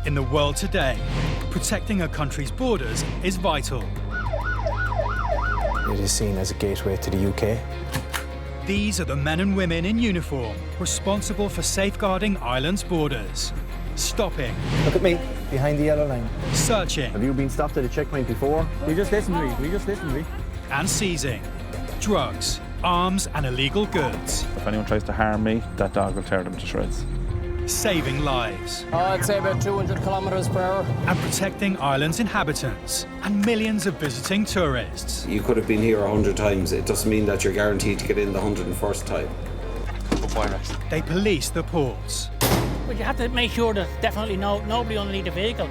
In the world today, protecting a country's borders is vital. It is seen as a gateway to the UK. These are the men and women in uniform responsible for safeguarding Ireland's borders. Stopping. Look at me, behind the yellow line. Searching. Have you been stopped at a checkpoint before? We just listened to me. And seizing. Drugs, arms and illegal goods. If anyone tries to harm me, that dog will tear them to shreds. Saving lives. I'd say about 200 kilometres per hour. And protecting Ireland's inhabitants and millions of visiting tourists. You could have been here 100 times. It doesn't mean that you're guaranteed to get in the 101st time. They police the ports. But you have to make sure there's definitely nobody underneath the vehicle.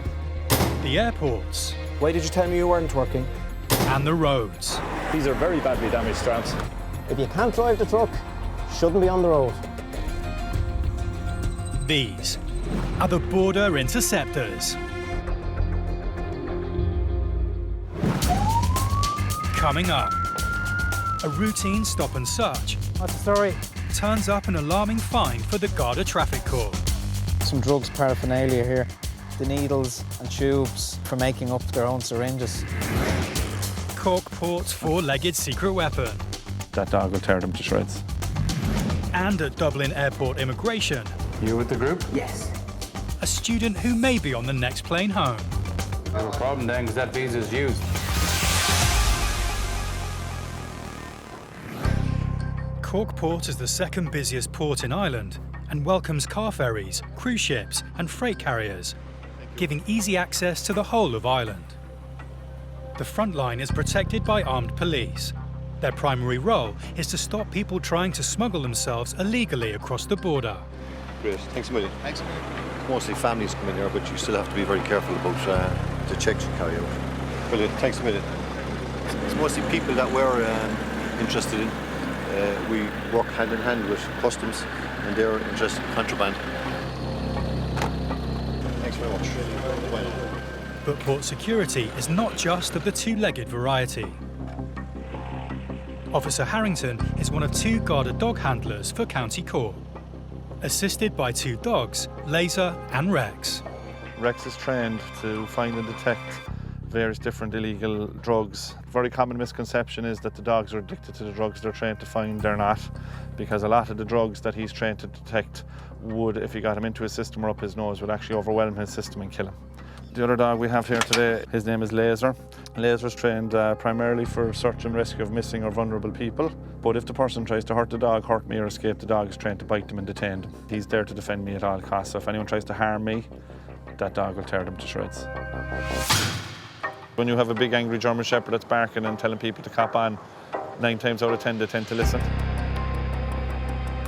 The airports. Why did you tell me you weren't working? And the roads. These are very badly damaged straps. If you can't drive the truck, shouldn't be on the road. These are the border interceptors. Coming up, a routine stop and search. What's the story? Turns up an alarming find for the Garda traffic court. Some drugs paraphernalia here. The needles and tubes for making up their own syringes. Cork Port's four-legged secret weapon. That dog will tear them to shreds. And at Dublin Airport Immigration. You with the group? Yes. A student who may be on the next plane home. No problem then, because that visa's used. Cork Port is the second busiest port in Ireland and welcomes car ferries, cruise ships and freight carriers, giving easy access to the whole of Ireland. The front line is protected by armed police. Their primary role is to stop people trying to smuggle themselves illegally across the border. Great, thanks a million. Thanks a million. Mostly families come in here, but you still have to be very careful about the checks you carry out. Brilliant, thanks a million. It's mostly people that we're interested in. We work hand in hand with customs and they're interested in contraband. Thanks very much. Bye. But port security is not just of the two-legged variety. Officer Harrington is one of two Garda dog handlers for County Cork, assisted by two dogs, Laser and Rex. Rex is trained to find and detect various different illegal drugs. A very common misconception is that the dogs are addicted to the drugs they're trained to find. They're not, because a lot of the drugs that he's trained to detect would, if you got him into his system or up his nose, would actually overwhelm his system and kill him. The other dog we have here today, his name is Laser. Laser's trained primarily for search and rescue of missing or vulnerable people. But if the person tries to hurt the dog, hurt me or escape, the dog is trained to bite them and detain them. He's there to defend me at all costs, so if anyone tries to harm me, that dog will tear them to shreds. When you have a big angry German Shepherd that's barking and telling people to cop on, 9 times out of 10 they tend to listen.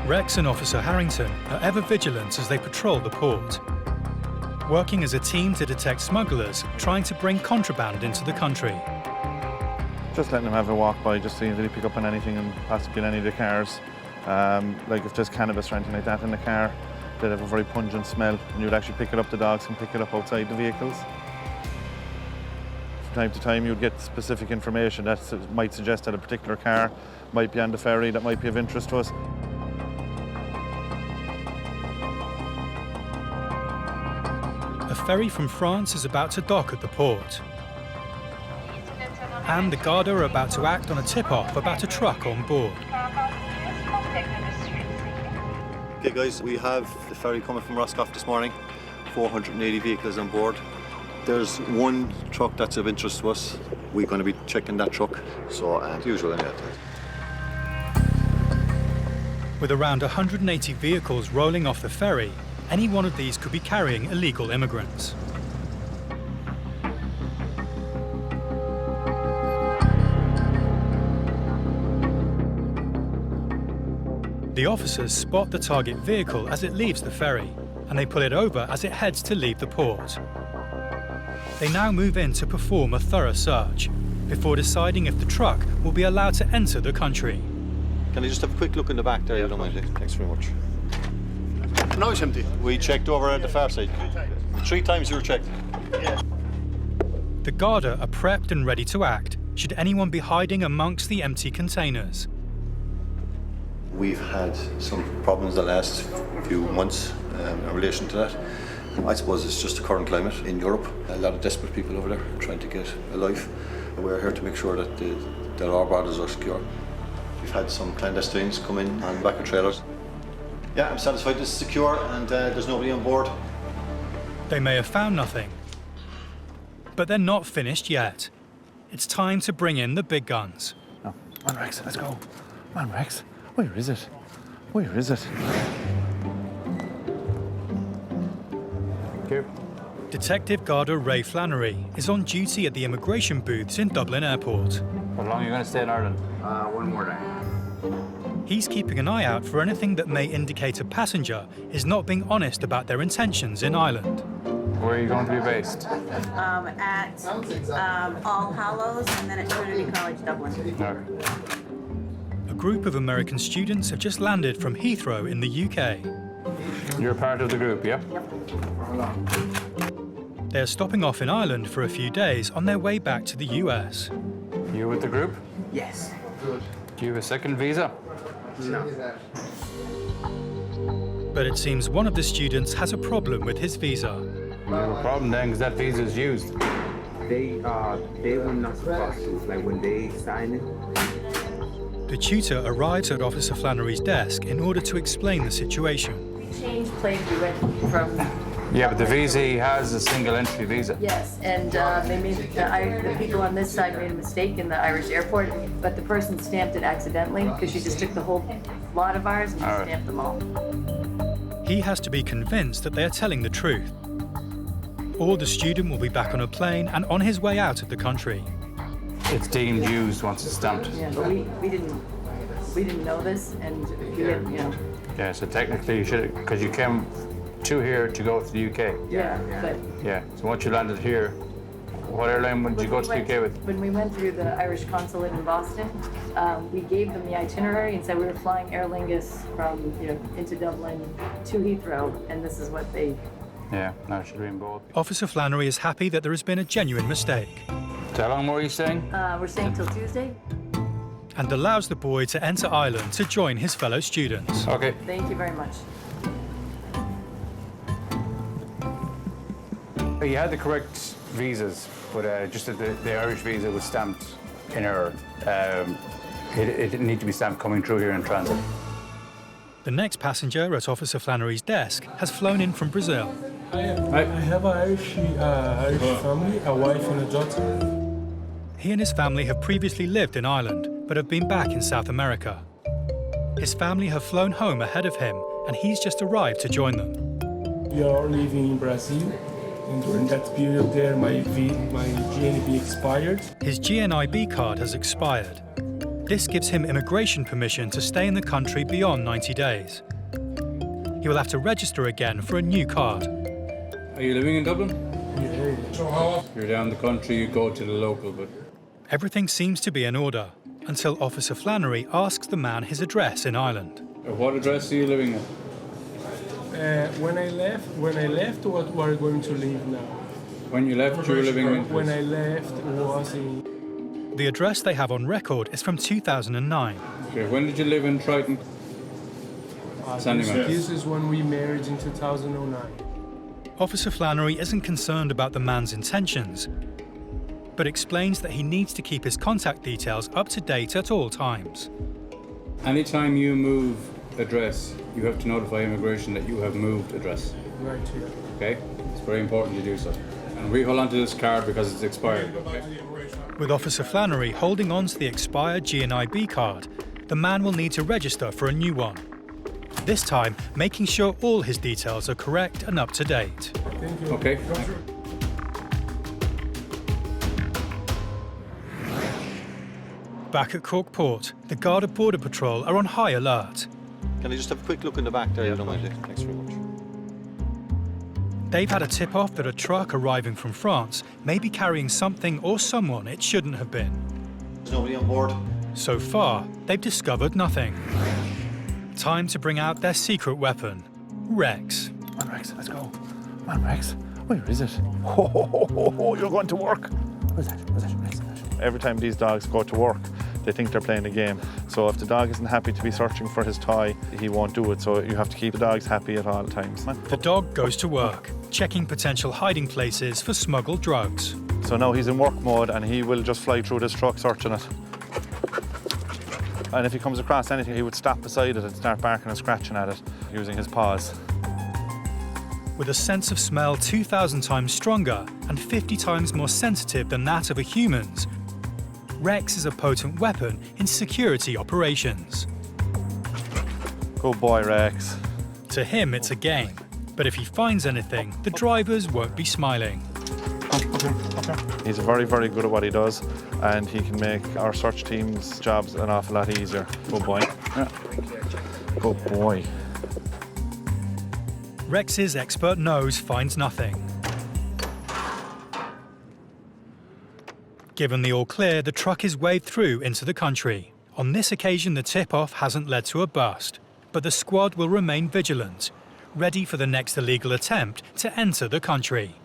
Rex and Officer Harrington are ever vigilant as they patrol the port, working as a team to detect smugglers trying to bring contraband into the country. Just letting them have a walk by, just seeing if they pick up on anything and possibly in any of the cars. Like if there's cannabis or anything like that in the car, they'd have a very pungent smell and you'd actually pick it up, the dogs can pick it up outside the vehicles. From time to time you'd get specific information that might suggest that a particular car might be on the ferry that might be of interest to us. A ferry from France is about to dock at the port. And the Garda are about to act on a tip-off about a truck on board. Okay guys, we have the ferry coming from Roscoff this morning, 480 vehicles on board. There's one truck that's of interest to us. We're going to be checking that truck, so as usual anyway. With around 180 vehicles rolling off the ferry, any one of these could be carrying illegal immigrants. The officers spot the target vehicle as it leaves the ferry, and they pull it over as it heads to leave the port. They now move in to perform a thorough search, before deciding if the truck will be allowed to enter the country. Can I just have a quick look in the back there? You don't mind? Thanks very much. No, it's empty. We checked over at the far side. 3 times you were checked. Yeah. The Garda are prepped and ready to act, should anyone be hiding amongst the empty containers. We've had some problems the last few months in relation to that. I suppose it's just the current climate in Europe. A lot of desperate people over there trying to get a life. We're here to make sure that the that our borders are secure. We've had some clandestines come in on the back of trailers. Yeah, I'm satisfied this is secure and there's nobody on board. They may have found nothing, but they're not finished yet. It's time to bring in the big guns. Oh. Come on, Rex, let's go. Come on, Rex. Where is it? Where is it? Thank you. Detective Garda Ray Flannery is on duty at the immigration booths in Dublin Airport. How long are you going to stay in Ireland? One more day. He's keeping an eye out for anything that may indicate a passenger is not being honest about their intentions in Ireland. Where are you going to be based? At All Hallows and then at Trinity College, Dublin. A group of American students have just landed from Heathrow in the UK. You're part of the group, yeah? They're stopping off in Ireland for a few days on their way back to the US. You with the group? Yes. Do you have a second visa? No. But it seems one of the students has a problem with his visa. You have a problem then, because that visa is used. They were not supposed to, like when they sign it. The tutor arrives at Officer Flannery's desk in order to explain the situation. We changed planes, we went from... Yeah, but the visa he has is a single entry visa. Yes, and they made the people on this side made a mistake in the Irish airport, but the person stamped it accidentally because she just took the whole lot of ours and just stamped them all. He has to be convinced that they are telling the truth, or the student will be back on a plane and on his way out of the country. It's deemed used once it's stamped. Yeah, but we didn't know this, and we had, you know. Yeah, so technically you should, because you came to here to go to the UK. Yeah, but yeah. So once you landed here, what airline would you go to the UK with? when we went through the Irish consulate in Boston, we gave them the itinerary and said we were flying Aer Lingus from into Dublin to Heathrow, and this is what they. Yeah, no, it should be in both. Officer Flannery is happy that there has been a genuine mistake. So how long more are you staying? We're staying till Tuesday. And allows the boy to enter Ireland to join his fellow students. Okay. Thank you very much. You had the correct visas, but just that the Irish visa was stamped in error. It didn't need to be stamped coming through here in transit. The next passenger at Officer Flannery's desk has flown in from Brazil. I have an Irish family, a wife and a daughter. He and his family have previously lived in Ireland, but have been back in South America. His family have flown home ahead of him, and he's just arrived to join them. We are living in Brazil, and during that period there, my GNB expired. His GNIB card has expired. This gives him immigration permission to stay in the country beyond 90 days. He will have to register again for a new card. Are you living in Dublin? Yeah. You're down the country, you go to the local, but... Everything seems to be in order, until Officer Flannery asks the man his address in Ireland. What address are you living at? When I left, what we're going to live now. When you left, you were living in... When I left, was in... The address they have on record is from 2009. Okay, when did you live in Triton? This is when we married in 2009. Officer Flannery isn't concerned about the man's intentions, but explains that he needs to keep his contact details up to date at all times. Anytime you move address, you have to notify immigration that you have moved address. Right here. Okay? It's very important you do so. And we hold on to this card because it's expired. Okay? With Officer Flannery holding on to the expired GNIB card, the man will need to register for a new one. This time, making sure all his details are correct and up to date. Thank you. Okay. Back at Cork Port, the Garda Border Patrol are on high alert. Can I just have a quick look in the back there? Thanks very much. They've had a tip-off that a truck arriving from France may be carrying something or someone it shouldn't have been. There's nobody on board. So far, they've discovered nothing. Time to bring out their secret weapon, Rex. Come on, Rex, let's go. Come on, Rex. Where is it? Oh, you're going to work. Where's that? Rex? Every time these dogs go to work, they think they're playing a game. So if the dog isn't happy to be searching for his toy, he won't do it. So you have to keep the dogs happy at all times. The dog goes to work, checking potential hiding places for smuggled drugs. So now he's in work mode and he will just fly through this truck searching it. And if he comes across anything, he would stop beside it and start barking and scratching at it using his paws. With a sense of smell 2,000 times stronger and 50 times more sensitive than that of a human's, Rex is a potent weapon in security operations. Good boy, Rex. To him, it's a game. But if he finds anything, the drivers won't be smiling. He's very, very good at what he does, and he can make our search team's jobs an awful lot easier. Good boy. Yeah. Good boy. Rex's expert nose finds nothing. Given the all clear, the truck is waved through into the country. On this occasion, the tip-off hasn't led to a bust, but the squad will remain vigilant, ready for the next illegal attempt to enter the country.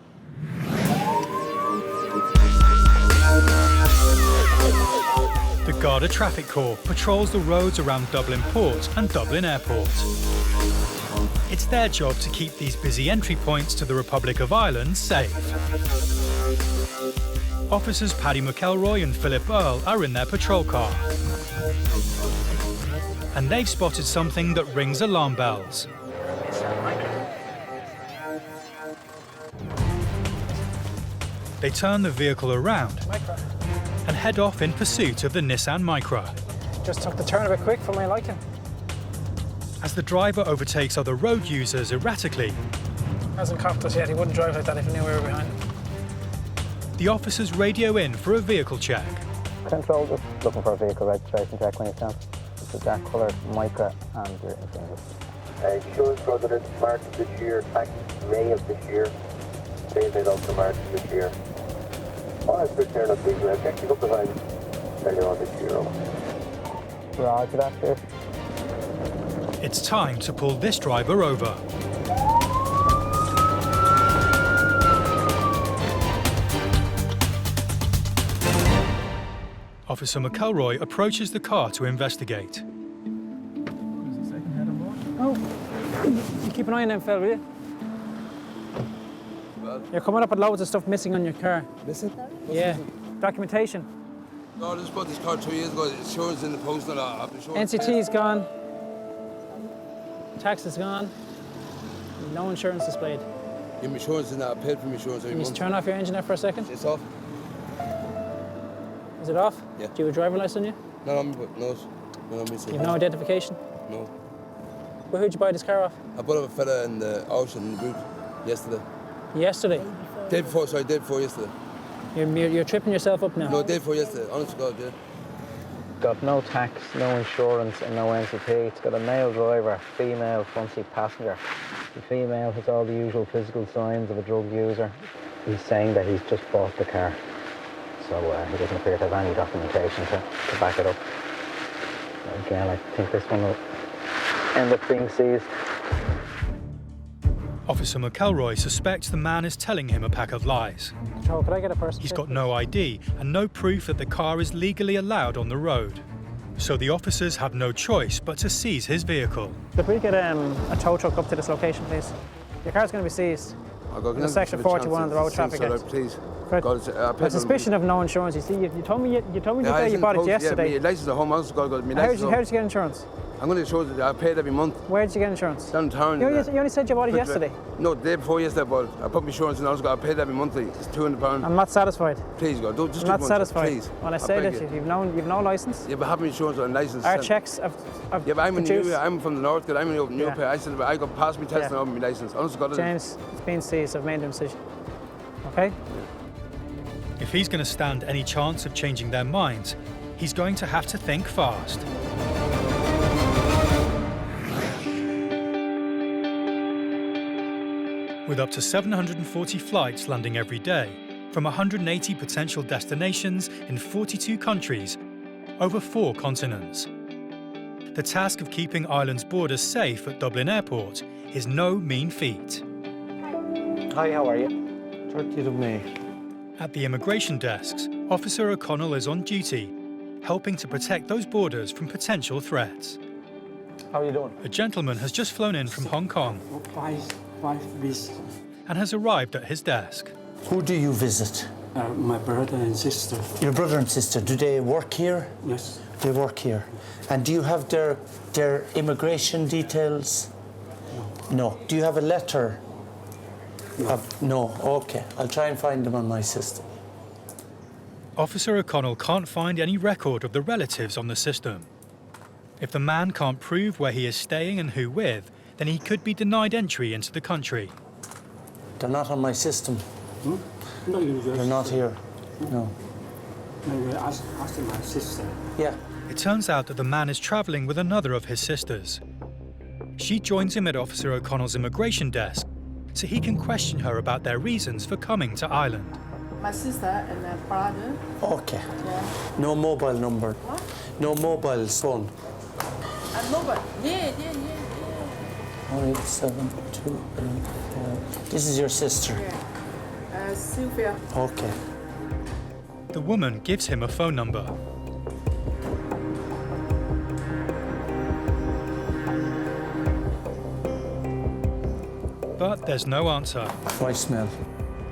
The Garda Traffic Corps patrols the roads around Dublin Port and Dublin Airport. It's their job to keep these busy entry points to the Republic of Ireland safe. Officers Paddy McElroy and Philip Earle are in their patrol car. And they've spotted something that rings alarm bells. They turn the vehicle around and head off in pursuit of the Nissan Micra. Just took the turn a bit quick for my liking. As the driver overtakes other road users erratically, Hasn't copped us yet. He wouldn't drive like that if he knew we were behind him. the officers radio in for a vehicle check. Control, just looking for a vehicle registration check when you can. It's a dark coloured Micra and your Seizures. Insurance brother, this is March of this year, tax May of this year, dated up to March of this year. All I put there, not legal, I checked it up the line earlier on this year. Roger that, sir. It's time to pull this driver over. Officer McElroy approaches the car to investigate. Oh, you keep an eye on them, fella, will you? You're coming up with loads of stuff missing on your car. Missing? Yeah. Documentation. No, I just bought this car 2 years ago. Insurance in the post and I have insurance. NCT's gone. Tax is gone. No insurance displayed. Your insurance in that. I paid for my insurance every Can you month. turn off your engine there for a second? It's off. Is it off? Yeah. Do you have a driver license on you? No, no, I'm missing. You have no identification? No. Well, who'd you buy this car off? I bought it a fella in the ocean in the boot yesterday. Yesterday? Day before yesterday. You're tripping yourself up now. No, day before yesterday. Honest to God, yeah. Got no tax, no insurance and no NCT. It's got a male driver, female front seat passenger. The female has all the usual physical signs of a drug user. He's saying that he's just bought the car. So he doesn't appear to have any documentation to back it up. Again, I think this one will end up being seized. Officer McElroy suspects the man is telling him a pack of lies. Control, could I get a person? He's got no ID and no proof that the car is legally allowed on the road. So the officers have no choice but to seize his vehicle. Could we get a tow truck up to this location, please? Your car's going to be seized. Under Section 41 of the Road Traffic Act. Please. A suspicion of no insurance. You see, you told me you bought it yesterday. Yeah, my license at home. I also got my How license. did you get insurance? I'm going to show you. I paid every month. Where did you get insurance? Downtown. You only said you bought it yesterday. No, the day before yesterday, but I put my insurance in. I paid every monthly. It's £200. I'm not satisfied. Please, God, don't just. I'm not satisfied. Please. When I say that you've no license. Yeah, but have my insurance and license. Our checks have yeah, but I'm produced. I'm from the north. I'm in New York. I got past my test and all my license. Honestly, God. James, it's been seized. I've made a decision. Okay. If he's going to stand any chance of changing their minds, he's going to have to think fast. With up to 740 flights landing every day, from 180 potential destinations in 42 countries, over 4 continents. The task of keeping Ireland's borders safe at Dublin Airport is no mean feat. Hi, how are you? 30th of May. At the immigration desks, Officer O'Connell is on duty, helping to protect those borders from potential threats. How are you doing? A gentleman has just flown in from Hong Kong and has arrived at his desk. Who do you visit? My brother and sister. Your brother and sister, do they work here? Yes. They work here. And do you have their immigration details? No. Do you have a letter? No. No. Okay. I'll try and find them on my system. Officer O'Connell can't find any record of the relatives on the system. If the man can't prove where he is staying and who with, then he could be denied entry into the country. They're not on my system. Hmm? No, you just... They're not here. No. Maybe ask my sister. Yeah. It turns out that the man is travelling with another of his sisters. She joins him at Officer O'Connell's immigration desk so he can question her about their reasons for coming to Ireland. My sister and my brother. Okay. Yeah. No mobile number. What? No mobile phone. Nobody. Yeah. 087284. This is your sister. Yeah. Sylvia. Okay. The woman gives him a phone number. But there's no answer. Voicemail.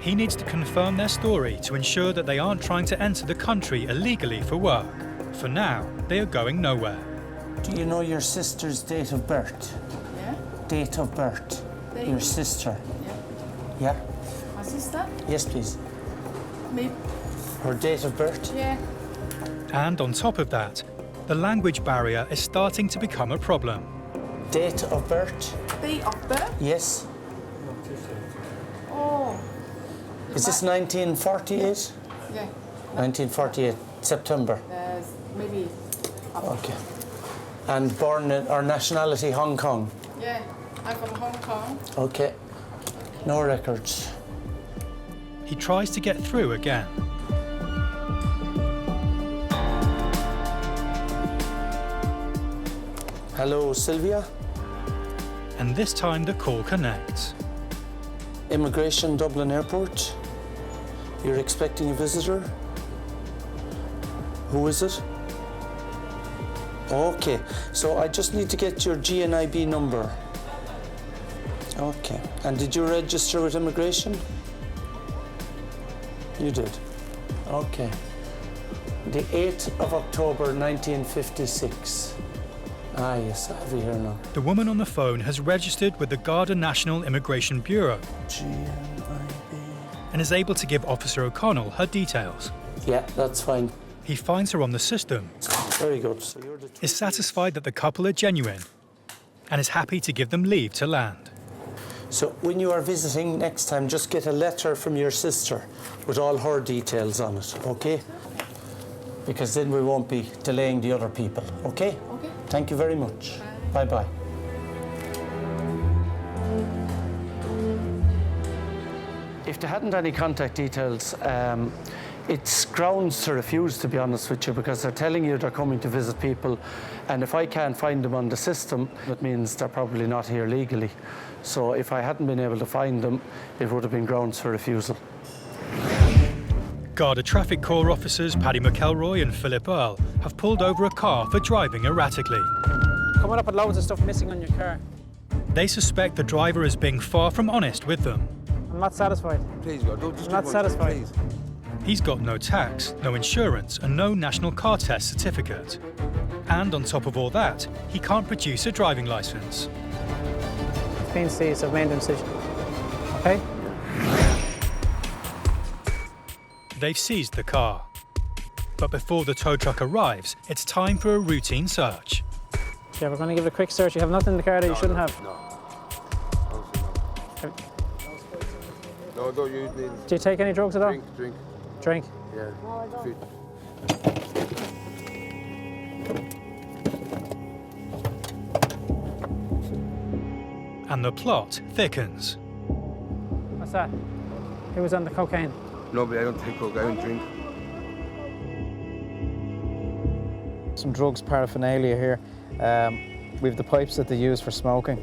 He needs to confirm their story to ensure that they aren't trying to enter the country illegally for work. For now, they are going nowhere. Do you know your sister's date of birth? Yeah. Date of birth. Your sister. Yeah. Yeah? My sister? Yes, please. Me. Her date of birth? Yeah. And on top of that, the language barrier is starting to become a problem. Date of birth? Date of birth? Yes. Oh. Is this 1948? Yeah. 1948, September. Maybe. Okay. And born in, or nationality Hong Kong? Yeah. I'm from Hong Kong. Okay. No records. He tries to get through again. Hello, Sylvia? And this time the call connects. Immigration, Dublin Airport. You're expecting a visitor? Who is it? Okay, so I just need to get your GNIB number. Okay, and did you register with immigration? You did. Okay. The 8th of October 1956. Ah, yes, I have you here now. The woman on the phone has registered with the Garda National Immigration Bureau and is able to give Officer O'Connell her details. Yeah, that's fine. He finds her on the system, Very good. So you're the is satisfied that the couple are genuine, and is happy to give them leave to land. So when you are visiting next time, just get a letter from your sister with all her details on it, okay? Because then we won't be delaying the other people, okay? Okay. Thank you very much. Bye-bye. If they hadn't any contact details, it's grounds to refuse, to be honest with you, because they're telling you they're coming to visit people, and if I can't find them on the system, it means they're probably not here legally. So if I hadn't been able to find them, it would have been grounds for refusal. Garda Traffic Corps officers Paddy McElroy and Philip Earle have pulled over a car for driving erratically. Coming up with loads of stuff missing on your car. They suspect the driver is being far from honest with them. I'm not satisfied. Please, God, don't just I'm not satisfied. Please. He's got no tax, no insurance, and no national car test certificate. And on top of all that, he can't produce a driving licence. It's been seized, I've made a decision. Okay? They've seized the car. But before the tow truck arrives, it's time for a routine search. Yeah, we're going to give it a quick search. You have nothing in the car that you shouldn't have. No, don't use needles. Do you take any drugs at all? Drink. Drink? Yeah. Fit. And the plot thickens. What's that? Who was on the cocaine? Nobody, I don't take coke, I don't drink. Some drugs paraphernalia here. We've the pipes that they use for smoking.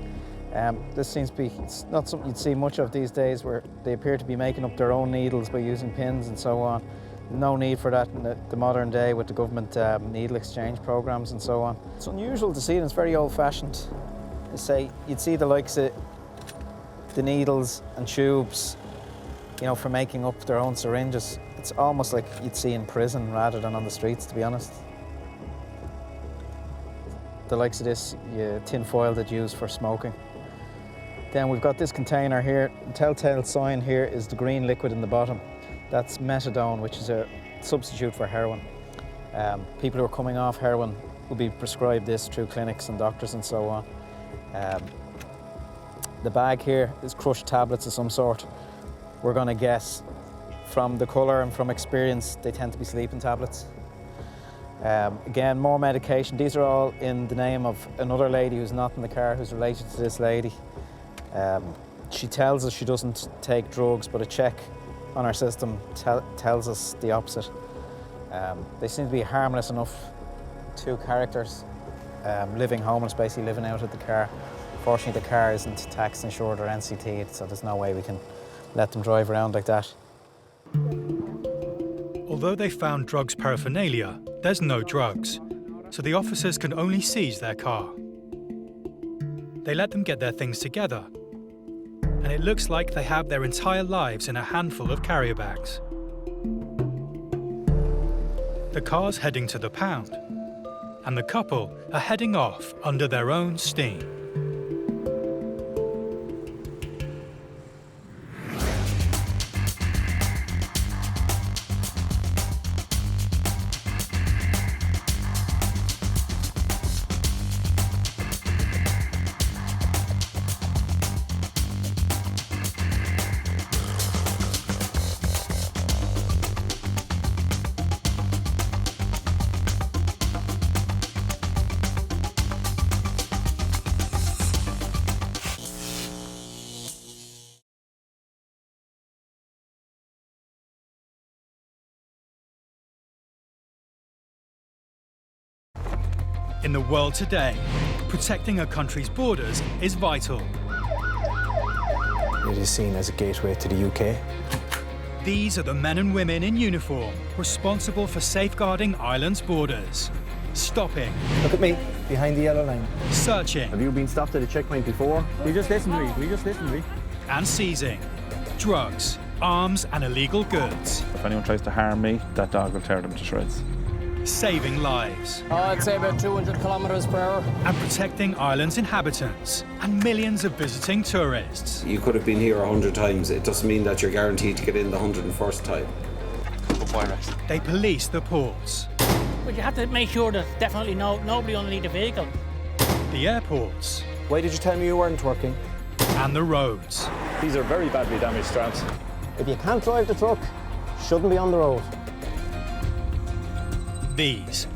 This seems to be, it's not something you'd see much of these days, where they appear to be making up their own needles by using pins and so on. No need for that in the modern day with the government needle exchange programs and so on. It's unusual to see, and it's very old-fashioned. You'd see the likes of the needles and tubes, you know, for making up their own syringes. It's almost like you'd see in prison rather than on the streets, to be honest. The likes of this tin foil that's used for smoking. Then we've got this container here. The telltale sign here is the green liquid in the bottom. That's methadone, which is a substitute for heroin. People who are coming off heroin will be prescribed this through clinics and doctors and so on. The bag here is crushed tablets of some sort. We're going to guess from the colour and from experience, they tend to be sleeping tablets. Again, more medication. These are all in the name of another lady who's not in the car, who's related to this lady. She tells us she doesn't take drugs, but a check on our system tells us the opposite. They seem to be harmless enough. Two characters living homeless, basically living out of the car. Fortunately, the car isn't tax insured or NCT'd, so there's no way we can let them drive around like that. Although they found drugs paraphernalia, there's no drugs, so the officers can only seize their car. They let them get their things together, and it looks like they have their entire lives in a handful of carrier bags. The car's heading to the pound, and the couple are heading off under their own steam. In the world today, protecting a country's borders is vital. It is seen as a gateway to the UK. These are the men and women in uniform responsible for safeguarding Ireland's borders. Stopping. Look at me, behind the yellow line. Searching. Have you been stopped at a checkpoint before? We just listened to me. And seizing. Drugs, arms and illegal goods. If anyone tries to harm me, that dog will tear them to shreds. Saving lives. I'd say about 200 kilometres per hour. And protecting Ireland's inhabitants and millions of visiting tourists. You could have been here 100 times. It doesn't mean that you're guaranteed to get in the 101st time. They police the ports. But you have to make sure that definitely nobody underneath the vehicle. The airports. Why did you tell me you weren't working? And the roads. These are very badly damaged trams. If you can't drive the truck, shouldn't be on the road. These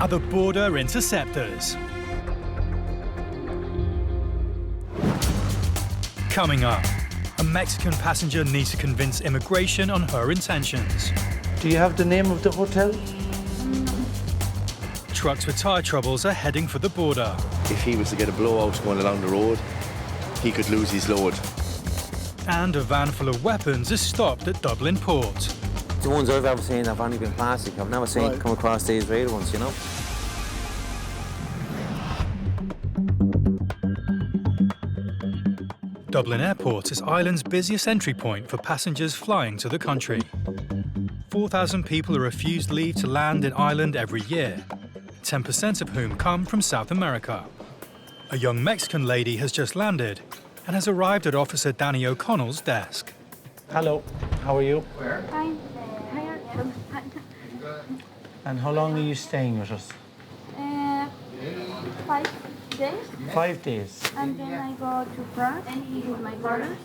are the border interceptors. Coming up, a Mexican passenger needs to convince immigration on her intentions. Do you have the name of the hotel? Trucks with tyre troubles are heading for the border. If he was to get a blowout going along the road, he could lose his load. And a van full of weapons is stopped at Dublin port. The ones I've ever seen have only been plastic. I've never seen come across these real ones, you know. Dublin Airport is Ireland's busiest entry point for passengers flying to the country. 4,000 people are refused leave to land in Ireland every year, 10% of whom come from South America. A young Mexican lady has just landed and has arrived at Officer Danny O'Connell's desk. Hello, how are you? Hi. And how long are you staying with us? 5 days. 5 days. And then I go to Prague with my brothers.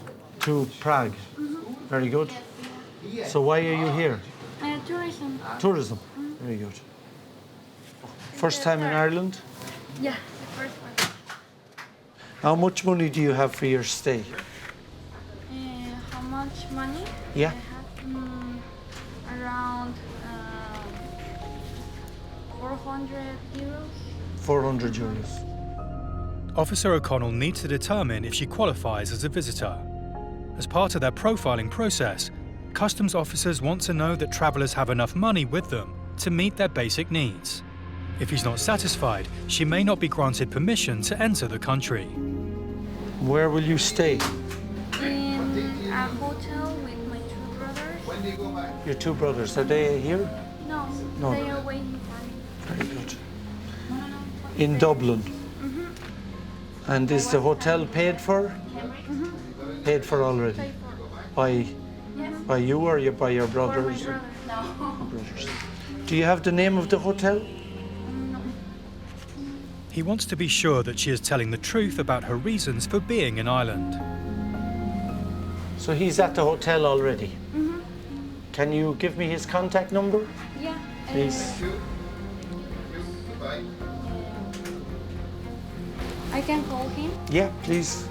To Prague. Very good. So why are you here? Tourism. Tourism. Very good. First time in Ireland? Yeah, the first one. How much money do you have for your stay? How much money? Yeah. I have around 400 euros. 400 euros. Officer O'Connell needs to determine if she qualifies as a visitor. As part of their profiling process, customs officers want to know that travellers have enough money with them to meet their basic needs. If he's not satisfied, she may not be granted permission to enter the country. Where will you stay? In a hotel with my two brothers. Your two brothers, are they here? No, No. they are waiting for me. Very good. In Dublin. And is the hotel paid for? Paid for already? By you or by your brothers? For my brother. Brothers. Do you have the name of the hotel? He wants to be sure that she is telling the truth about her reasons for being in Ireland. So he's at the hotel already? Can you give me his contact number? Yeah. Please. I can call him. Yeah, please.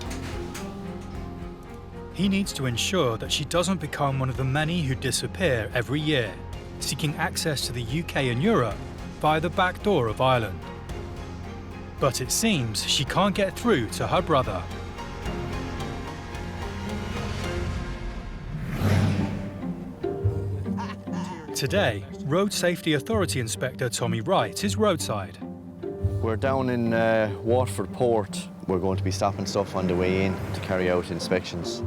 He needs to ensure that she doesn't become one of the many who disappear every year, seeking access to the UK and Europe via the back door of Ireland. But it seems she can't get through to her brother. Today, Road Safety Authority Inspector Tommy Wright is roadside. We're down in Waterford Port. We're going to be stopping stuff on the way in to carry out inspections.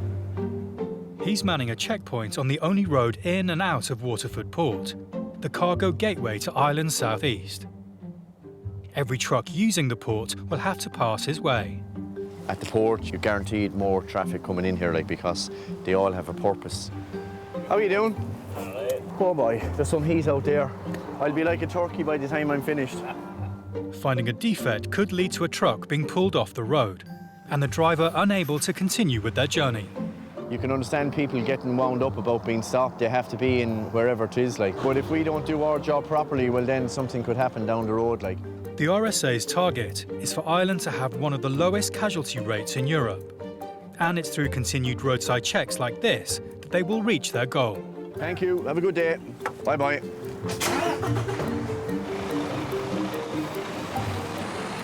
He's manning a checkpoint on the only road in and out of Waterford Port, the cargo gateway to Ireland's southeast. Every truck using the port will have to pass his way. At the port, you're guaranteed more traffic coming in here, because they all have a purpose. How are you doing? Oh boy, there's some heat out there. I'll be like a turkey by the time I'm finished. Finding a defect could lead to a truck being pulled off the road and the driver unable to continue with their journey. You can understand people getting wound up about being stopped. They have to be in wherever it is, But if we don't do our job properly, well then something could happen down the road, The RSA's target is for Ireland to have one of the lowest casualty rates in Europe. And it's through continued roadside checks like this that they will reach their goal. Thank you. Have a good day. Bye-bye.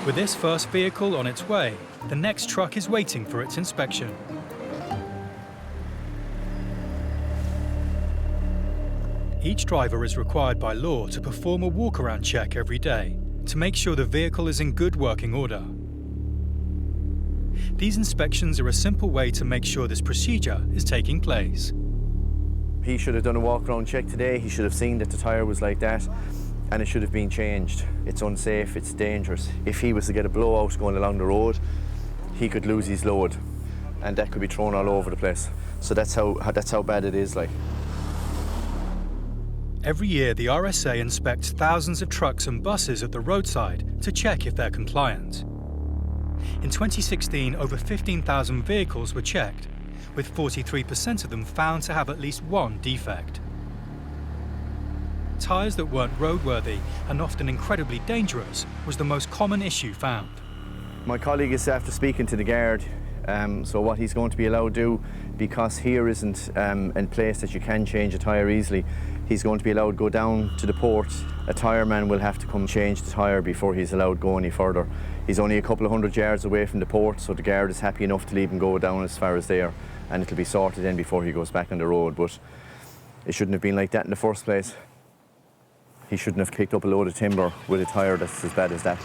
With this first vehicle on its way, the next truck is waiting for its inspection. Each driver is required by law to perform a walk-around check every day to make sure the vehicle is in good working order. These inspections are a simple way to make sure this procedure is taking place. He should have done a walk-around check today. He should have seen that the tyre was like that, and it should have been changed. It's unsafe, it's dangerous. If he was to get a blowout going along the road, he could lose his load, and that could be thrown all over the place. So that's how bad it is, Every year, the RSA inspects thousands of trucks and buses at the roadside to check if they're compliant. In 2016, over 15,000 vehicles were checked, with 43% of them found to have at least one defect. Tyres that weren't roadworthy and often incredibly dangerous was the most common issue found. My colleague is after speaking to the guard, so what he's going to be allowed to do, because here isn't in place that you can change a tyre easily, he's going to be allowed to go down to the port. A tyre man will have to come change the tyre before he's allowed to go any further. He's only a couple of 100 yards away from the port, so the guard is happy enough to leave him go down as far as there, and it'll be sorted in before he goes back on the road. But it shouldn't have been like that in the first place. He shouldn't have picked up a load of timber with a tyre that's as bad as that.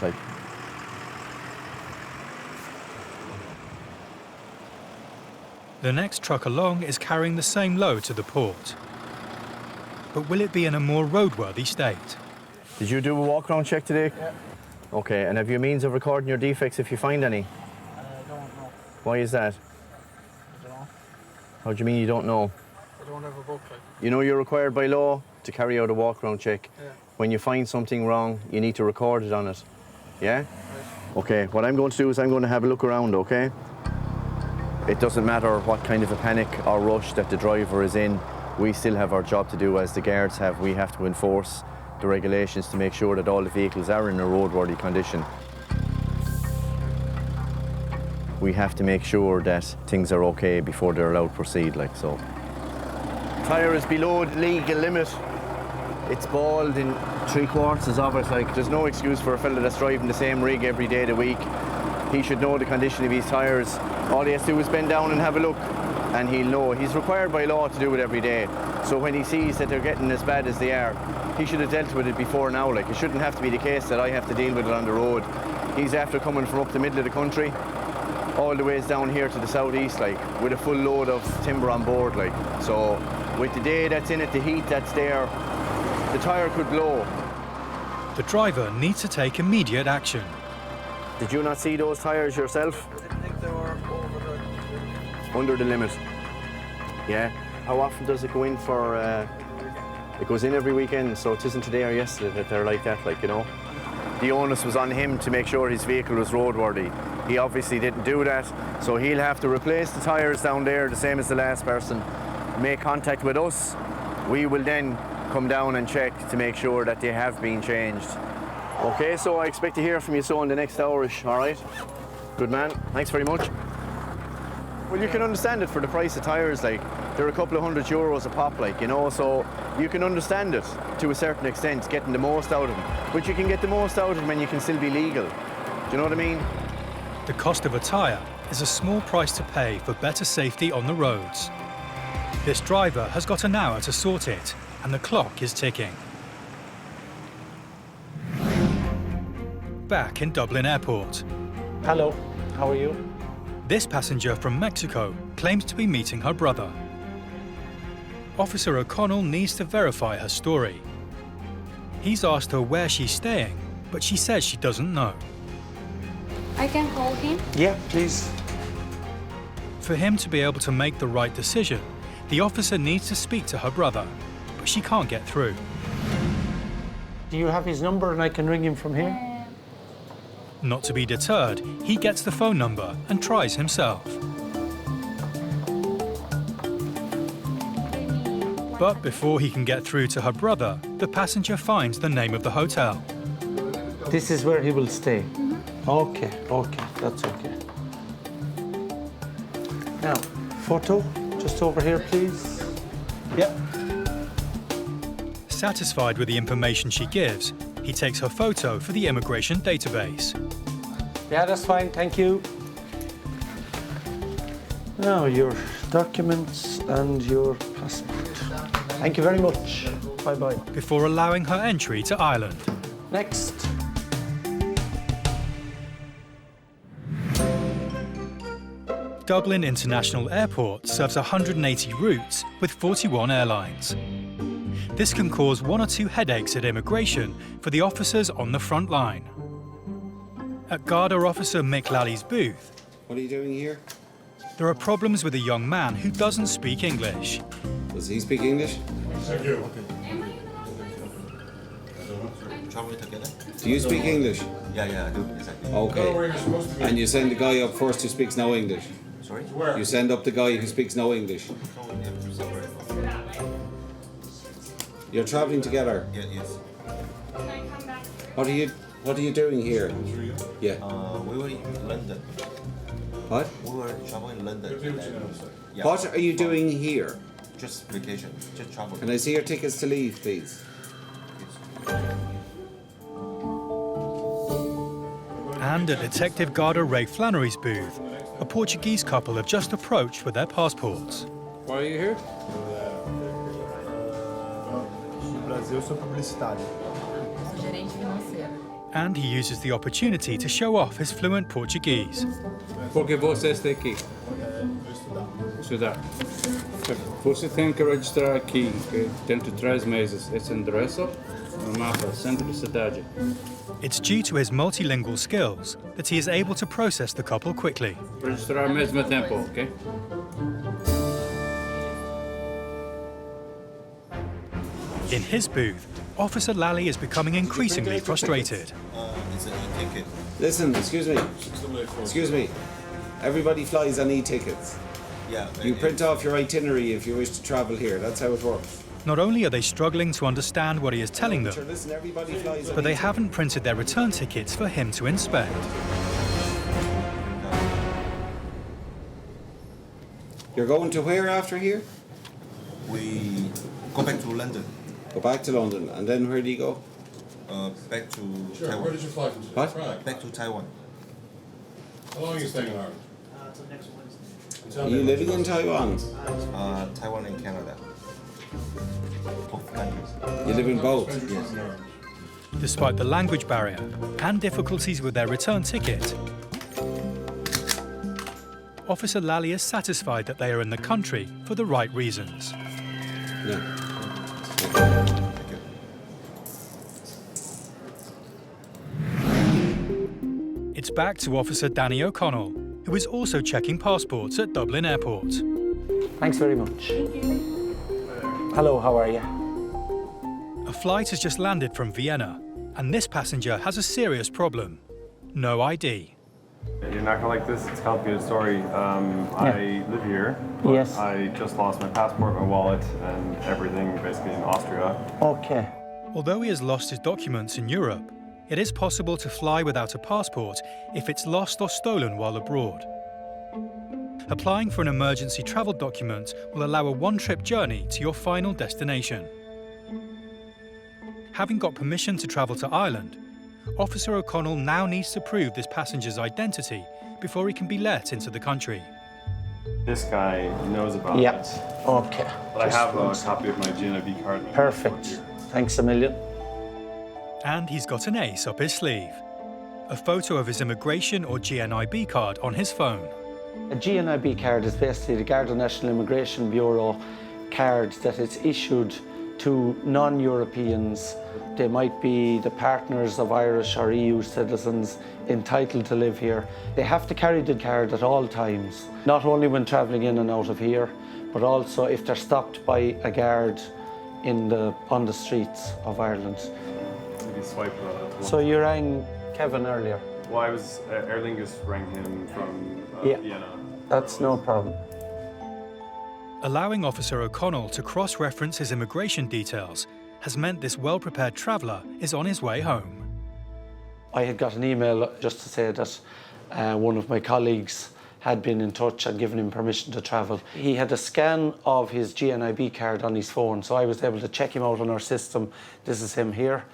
The next truck along is carrying the same load to the port. But will it be in a more roadworthy state? Did you do a walk-around check today? Yeah. Okay, and have you means of recording your defects if you find any? I don't know. Why is that? I don't know. How do you mean you don't know? I don't have a book. You know you're required by law to carry out a walk-around check. Yeah. When you find something wrong, you need to record it on it. Yeah? Right. Okay, what I'm going to do is I'm going to have a look around, okay? It doesn't matter what kind of a panic or rush that the driver is in, we still have our job to do as the guards have. We have to enforce the regulations to make sure that all the vehicles are in a roadworthy condition. We have to make sure that things are okay before they're allowed to proceed, so. Tyre is below the legal limit. It's bald in 3/4 of it, there's no excuse for a fella that's driving the same rig every day of the week. He should know the condition of his tyres. All he has to do is bend down and have a look, and he'll know. He's required by law to do it every day. So when he sees that they're getting as bad as they are, he should have dealt with it before now. It shouldn't have to be the case that I have to deal with it on the road. He's after coming from up the middle of the country, all the ways down here to the southeast, with a full load of timber on board, So with the day that's in it, the heat that's there, the tyre could blow. The driver needs to take immediate action. Did you not see those tyres yourself? I didn't think they were Under the limit. Yeah. How often does it go in for? It goes in every weekend, so it isn't today or yesterday that they're like that, like, you know. The onus was on him to make sure his vehicle was roadworthy. He obviously didn't do that, so he'll have to replace the tyres down there, the same as the last person. Make contact with us. We will then come down and check to make sure that they have been changed. Okay, so I expect to hear from you so in the next hour-ish, all right? Good man, thanks very much. Well, you can understand it for the price of tyres, like, they're a couple of €100 a pop, like, you know, so you can understand it to a certain extent, getting the most out of them. But you can get the most out of them and you can still be legal. Do you know what I mean? The cost of a tyre is a small price to pay for better safety on the roads. This driver has got an hour to sort it, and the clock is ticking. Back in Dublin Airport. Hello, how are you? This passenger from Mexico claims to be meeting her brother. Officer O'Connell needs to verify her story. He's asked her where she's staying, but she says she doesn't know. I can call him? Yeah, please. For him to be able to make the right decision, the officer needs to speak to her brother, but she can't get through. Do you have his number and I can ring him from here? Not to be deterred, he gets the phone number and tries himself. But before he can get through to her brother, the passenger finds the name of the hotel. This is where he will stay? Okay, that's okay. Now, photo, just over here, please. Yeah. Satisfied with the information she gives, he takes her photo for the immigration database. Yeah, that's fine, thank you. Now, your documents and your passport. Thank you very much. Bye-bye. Before allowing her entry to Ireland. Next. Dublin International Airport serves 180 routes with 41 airlines. This can cause 1 or 2 headaches at immigration for the officers on the front line. At Garda officer Mick Lally's booth, What are you doing here? there are problems with a young man who doesn't speak English. Does he speak English? Thank you. Traveling together? Do you speak English? Yeah, I do, exactly. Okay. And you send the guy up first who speaks no English? Sorry? You send up the guy who speaks no English? You're travelling together? Yeah, yes. What are you doing here? Yeah. We were in London. What? We were traveling in London. Yeah. What are you doing here? Just vacation, just travel. Can I see your tickets to leave, please? And at Detective Garda Ray Flannery's booth, a Portuguese couple have just approached with their passports. Why are you here? And he uses the opportunity to show off his fluent Portuguese. Porque você está aqui? Estudar. Você tem que registrar aqui, dentro de 3 meses. Esse endereço no mapa, centro da cidade. It's due to his multilingual skills that he is able to process the couple quickly. Registrar ao mesmo tempo, ok? In his booth, Officer Lally is becoming increasingly frustrated. It's an e-ticket. Listen, excuse me. Everybody flies on e-tickets. Yeah. You print off your itinerary if you wish to travel here. That's how it works. Not only are they struggling to understand what he is telling them, Listen, everybody flies on but they haven't printed their return tickets for him to inspect. You're going to where after here? We go back to London. Go back to London, and then where do you go? Back to Where Taiwan. did you fly from? What? Prague. Back to Taiwan. How long are you staying in Ireland? Are you living in Taiwan? Taiwan and Canada. Both countries. You live in both? Yes. Despite the language barrier and difficulties with their return ticket, Officer Lally is satisfied that they are in the country for the right reasons. Yeah. It's back to Officer Danny O'Connell, who is also checking passports at Dublin Airport. Thanks very much. Hello, how are you? A flight has just landed from Vienna, and this passenger has a serious problem. No ID. You're not gonna like this, it's a complicated story. I live here, but Yes. I just lost my passport, my wallet, and everything basically in Austria. Okay. Although he has lost his documents in Europe, it is possible to fly without a passport if it's lost or stolen while abroad. Applying for an emergency travel document will allow a one-trip journey to your final destination. Having got permission to travel to Ireland, Officer O'Connell now needs to prove this passenger's identity before he can be let into the country. This guy knows about Yep. it. Okay. But I have a copy of my GNIB card. Perfect. Thanks a million. And he's got an ace up his sleeve. A photo of his immigration or GNIB card on his phone. A GNIB card is basically the Garda National Immigration Bureau card that is issued to non-Europeans. They might be the partners of Irish or EU citizens entitled to live here. They have to carry the card at all times, not only when travelling in and out of here, but also if they're stopped by a guard on the streets of Ireland. Maybe swipe it. So you rang Kevin earlier? Well, I was, Aer Lingus rang him from Vienna. That's no problem. Allowing Officer O'Connell to cross-reference his immigration details has meant this well-prepared traveller is on his way home. I had got an email just to say that one of my colleagues had been in touch and given him permission to travel. He had a scan of his GNIB card on his phone, so I was able to check him out on our system. This is him here,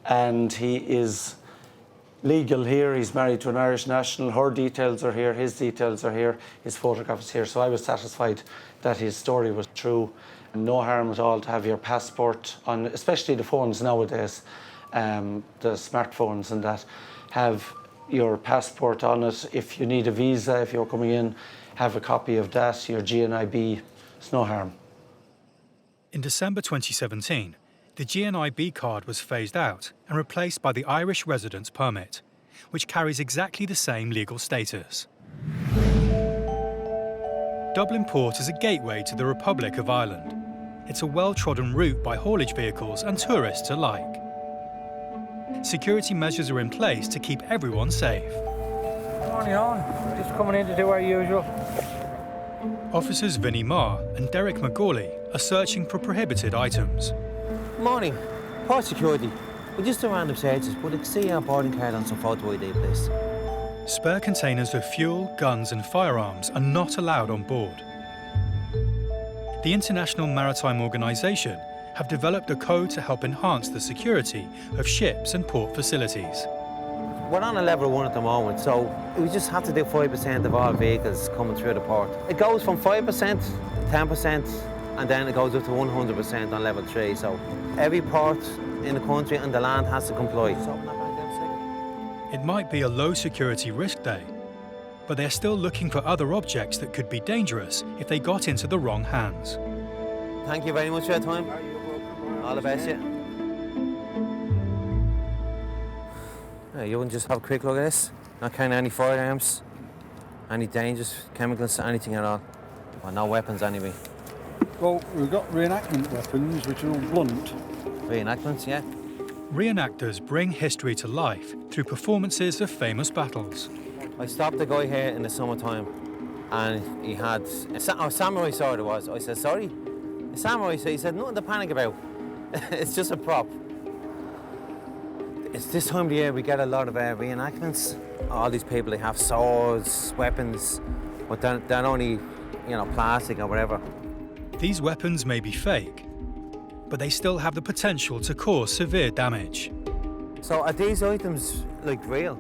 and he is legal here. He's married to an Irish national. Her details are here, his details are here, his photograph is here. So I was satisfied that his story was true. No harm at all to have your passport on, especially the phones nowadays, the smartphones and that, have your passport on it. If you need a visa, if you're coming in, have a copy of that, your GNIB, it's no harm. In December 2017, the GNIB card was phased out and replaced by the Irish residence permit, which carries exactly the same legal status. Dublin Port is a gateway to the Republic of Ireland. It's a well-trodden route by haulage vehicles and tourists alike. Security measures are in place to keep everyone safe. Morning, on. Just coming in to do our usual. Officers Vinnie Marr and Derek McGawley are searching for prohibited items. Morning. Port security. We just do random searches, but I can see our boarding card on some photo ID, please. Spare containers of fuel, guns and firearms are not allowed on board. The International Maritime Organization have developed a code to help enhance the security of ships and port facilities. We're on a level 1 at the moment, so we just have to do 5% of all vehicles coming through the port. It goes from 5%, 10%, and then it goes up to 100% on level 3. So every port in the country and the land has to comply. It might be a low security risk day, but they're still looking for other objects that could be dangerous if they got into the wrong hands. Thank you very much for your time. All the best, yeah. You wouldn't just have a quick look at this? Not carrying any firearms, any dangerous chemicals, anything at all? Well, no weapons anyway. Well, we've got reenactment weapons, which are all blunt. Reenactments, yeah. Reenactors bring history to life through performances of famous battles. I stopped a guy here in the summertime and he had a samurai sword it was. I said, sorry? A samurai sword? He said, nothing to panic about. It's just a prop. It's this time of the year we get a lot of reenactments. All these people, they have swords, weapons, but they're only, plastic or whatever. These weapons may be fake, but they still have the potential to cause severe damage. So are these items, real?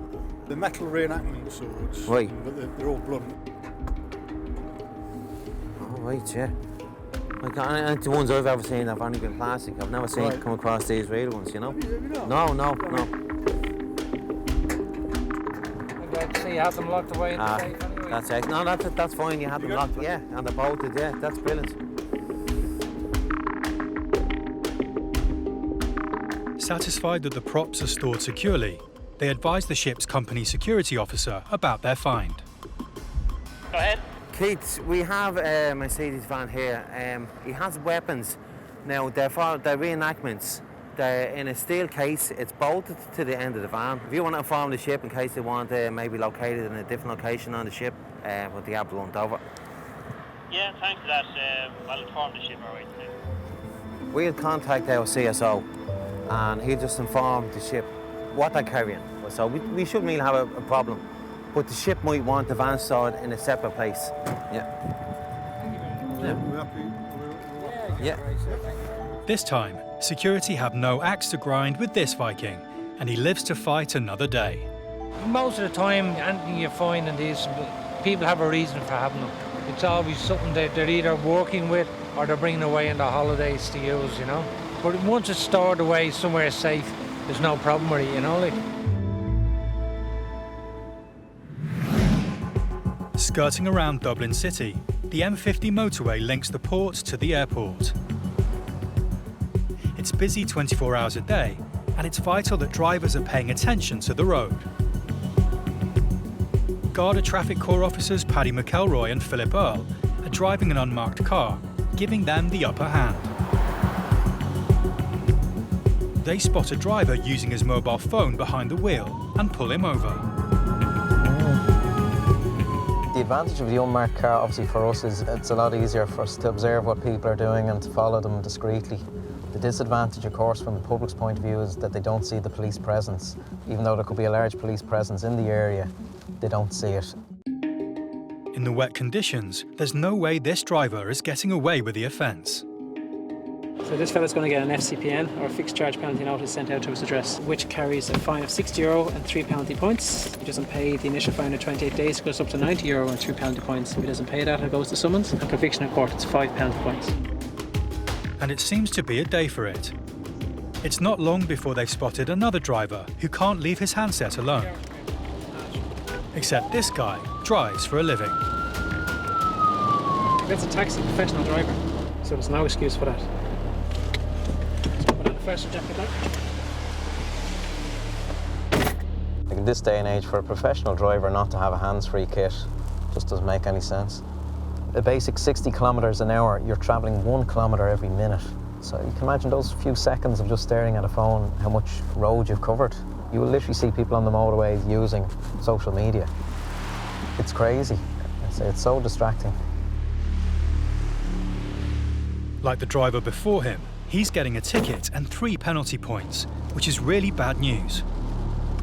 The metal reenactment swords, right. But they're all blunt. Oh, right, yeah. The ones I've ever seen have only been plastic. I've never seen come across these real ones, No. So you have them locked away in the safe anyway? That's it. No, that's fine. You have them locked, yeah, and they're bolted, yeah. That's brilliant. Satisfied that the props are stored securely, they advise the ship's company security officer about their find. Go ahead. Keith, we have a Mercedes van here. He has weapons. Now, they're reenactments. They're in a steel case. It's bolted to the end of the van. If you want to inform the ship in case they want to maybe locate it in a different location on the ship, with the app blunt over. Yeah, thanks for that. I'll inform the ship, all right. We'll contact our CSO and he'll just inform the ship what they're carrying. So we shouldn't really have a problem. But the ship might want the van stored in a separate place. Yeah. Yeah. This time, security have no axe to grind with this Viking, and he lives to fight another day. Most of the time, anything you find in these, people have a reason for having them. It's always something that they're either working with or they're bringing away on the holidays to use, you know. But once it's stored away somewhere safe, there's no problem with it, you know. Skirting around Dublin City, the M50 motorway links the port to the airport. It's busy 24 hours a day, and it's vital that drivers are paying attention to the road. Garda Traffic Corps officers Paddy McElroy and Philip Earl are driving an unmarked car, giving them the upper hand. They spot a driver using his mobile phone behind the wheel and pull him over. The advantage of the unmarked car, obviously for us, is it's a lot easier for us to observe what people are doing and to follow them discreetly. The disadvantage, of course, from the public's point of view is that they don't see the police presence. Even though there could be a large police presence in the area, they don't see it. In the wet conditions, there's no way this driver is getting away with the offence. So this fella's going to get an FCPN, or a fixed charge penalty notice, sent out to his address, which carries a fine of €60 and 3 penalty points. If he doesn't pay the initial fine of 28 days, it goes up to €90 and 2 penalty points. If he doesn't pay that, it goes to summons. And conviction in court, it's 5 penalty points. And it seems to be a day for it. It's not long before they've spotted another driver who can't leave his handset alone. Except this guy drives for a living. That's a taxi professional driver, so there's no excuse for that. First jacket back. Like in this day and age, for a professional driver not to have a hands-free kit just doesn't make any sense. A basic 60 kilometres an hour, you're travelling 1 kilometre every minute. So you can imagine those few seconds of just staring at a phone, how much road you've covered. You will literally see people on the motorways using social media. It's crazy. It's so distracting. Like the driver before him, he's getting a ticket and 3 penalty points, which is really bad news.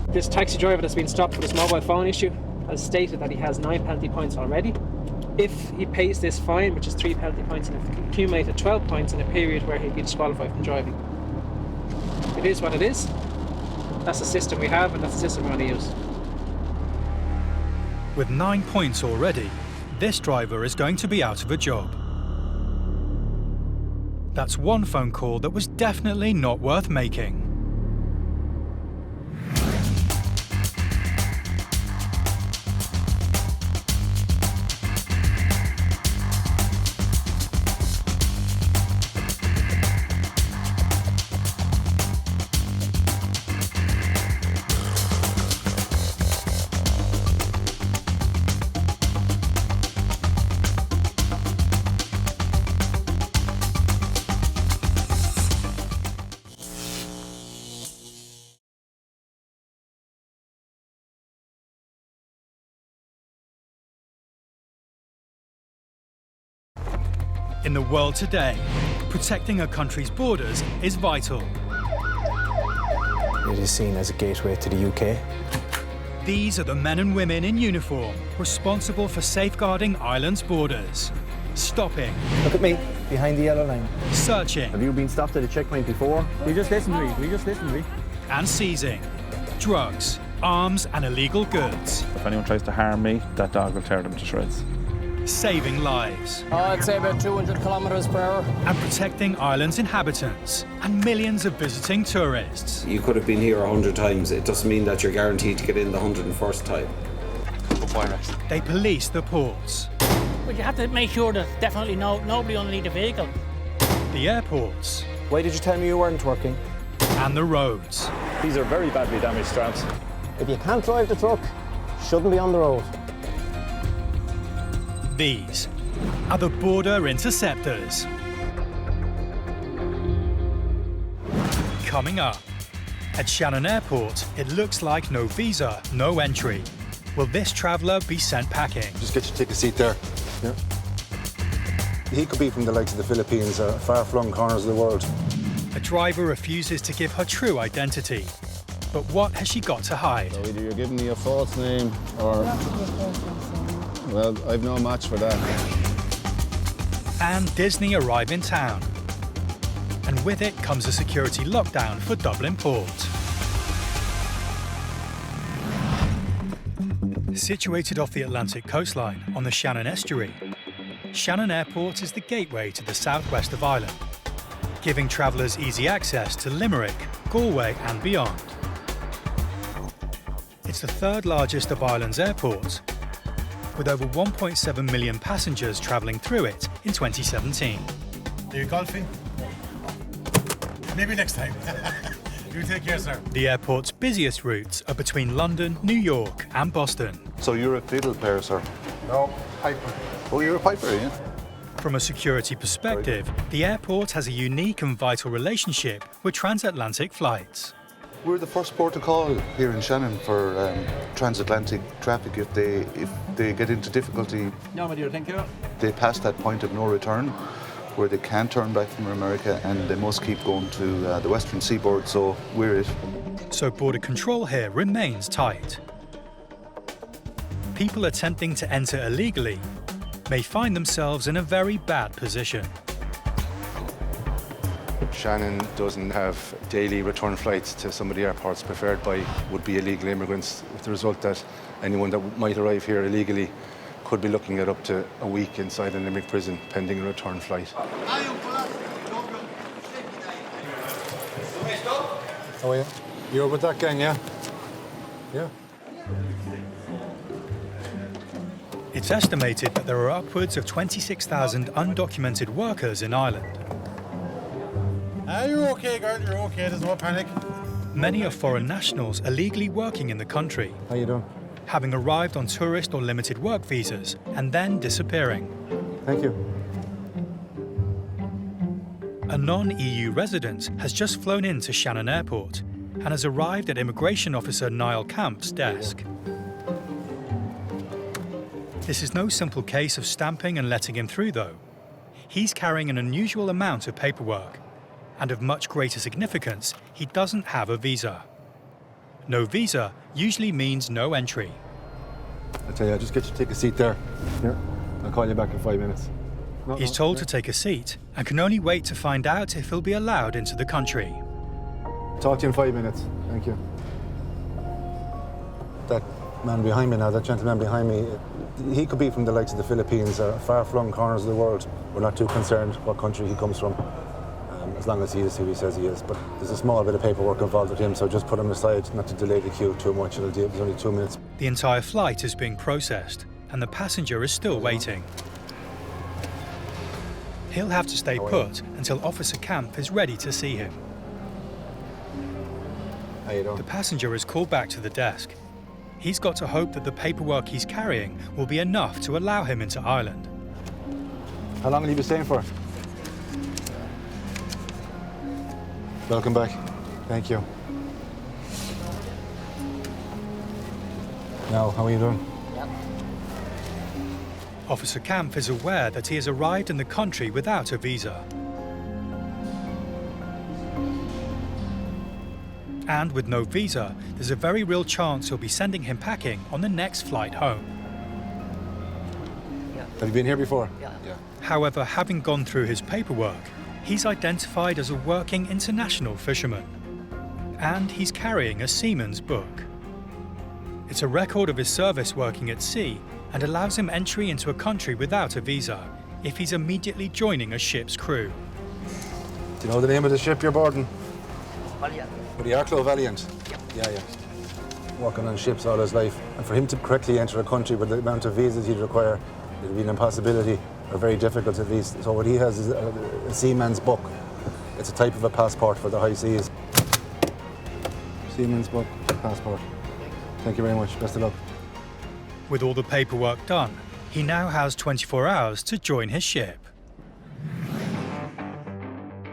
This taxi driver that's been stopped for this mobile phone issue has stated that he has 9 penalty points already. If he pays this fine, which is 3 penalty points, and accumulated 12 points in a period where he'd be disqualified from driving. It is what it is. That's the system we have, and that's the system we're going to use. With 9 points already, this driver is going to be out of a job. That's one phone call that was definitely not worth making. In the world today, protecting a country's borders is vital. It is seen as a gateway to the UK. These are the men and women in uniform responsible for safeguarding Ireland's borders. Stopping. Look at me, behind the yellow line. Searching. Have you been stopped at a checkpoint before? We just listened to me. And seizing. Drugs, arms and illegal goods. If anyone tries to harm me, that dog will tear them to shreds. Saving lives. I'd say about 200 kilometres per hour. And protecting Ireland's inhabitants and millions of visiting tourists. You could have been here 100 times. It doesn't mean that you're guaranteed to get in the 101st time. They police the ports. But you have to make sure that definitely nobody underneath the vehicle. The airports. Why did you tell me you weren't working? and the roads. These are very badly damaged straps. If you can't drive the truck, shouldn't be on the road. These are the border interceptors. Coming up, at Shannon Airport, it looks like no visa, no entry. Will this traveller be sent packing? Just get you to take a seat there. Yeah. He could be from the likes of the Philippines, far-flung corners of the world. A driver refuses to give her true identity. But what has she got to hide? So either you're giving me a false name or... Well, I've no match for that. And Disney arrive in town. And with it comes a security lockdown for Dublin Port. Situated off the Atlantic coastline on the Shannon estuary, Shannon Airport is the gateway to the southwest of Ireland, giving travellers easy access to Limerick, Galway and beyond. It's the third largest of Ireland's airports, with over 1.7 million passengers travelling through it in 2017. Are you golfing? Maybe next time. You take care, sir. The airport's busiest routes are between London, New York and Boston. So you're a fiddle player, sir? No, piper. Oh, you're a piper, yeah? From a security perspective, the airport has a unique and vital relationship with transatlantic flights. We're the first port of call here in Shannon for transatlantic traffic. If they get into difficulty, No, my dear, thank you. they pass that point of no return, where they can't turn back from America and they must keep going to the western seaboard, so we're it. So border control here remains tight. People attempting to enter illegally may find themselves in a very bad position. Shannon doesn't have daily return flights to some of the airports preferred by would-be illegal immigrants, with the result that anyone that might arrive here illegally could be looking at up to a week inside an Limerick prison pending a return flight. Oh, yeah. You're with that gang, yeah? Yeah. It's estimated that there are upwards of 26,000 undocumented workers in Ireland. You're okay, girl, you're okay, there's no panic. Many are foreign nationals illegally working in the country, How you doing? having arrived on tourist or limited work visas and then disappearing. Thank you. A non-EU resident has just flown into Shannon Airport and has arrived at Immigration Officer Niall Camp's desk. This is no simple case of stamping and letting him through, though. He's carrying an unusual amount of paperwork, and of much greater significance, he doesn't have a visa. No visa usually means no entry. I tell you, just get you to take a seat there. Here, I'll call you back in 5 minutes. He's told to take a seat and can only wait to find out if he'll be allowed into the country. Talk to you in 5 minutes. Thank you. That man behind me now, that gentleman behind me, he could be from the likes of the Philippines, far-flung corners of the world. We're not too concerned what country he comes from, as long as he is who he says he is. But there's a small bit of paperwork involved with him, so just put him aside, not to delay the queue too much. There's only 2 minutes. The entire flight is being processed, and the passenger is still waiting. He'll have to stay put until Officer Camp is ready to see him. How you doing? The passenger is called back to the desk. He's got to hope that the paperwork he's carrying will be enough to allow him into Ireland. How long will you be staying for? Welcome back. Thank you. Now, how are you doing? Officer Camp is aware that he has arrived in the country without a visa. And with no visa, there's a very real chance he'll be sending him packing on the next flight home. Have you been here before? Yeah. However, having gone through his paperwork, he's identified as a working international fisherman. And he's carrying a seaman's book. It's a record of his service working at sea and allows him entry into a country without a visa if he's immediately joining a ship's crew. Do you know the name of the ship you're boarding? Valiant. The Arklow Valiant? Yeah. Working on ships all his life. And for him to correctly enter a country with the amount of visas he'd require, it would be an impossibility, or very difficult at least. So what he has is a seaman's book. It's a type of a passport for the high seas. Seaman's book, passport. Thank you very much. Best of luck. With all the paperwork done, he now has 24 hours to join his ship.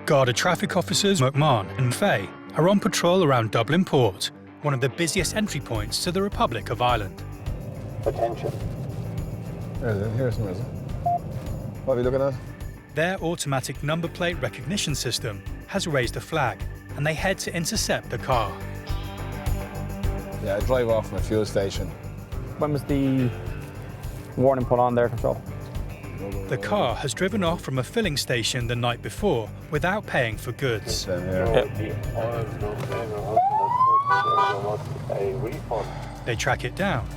Garda traffic officers McMahon and Fay are on patrol around Dublin Port, one of the busiest entry points to the Republic of Ireland. Attention. Here's some reason. What are we looking at? Their automatic number plate recognition system has raised a flag, and they head to intercept the car. Yeah, I drive off from a fuel station. When was the warning put on there, Control? The car has driven off from a filling station the night before without paying for goods. They track it down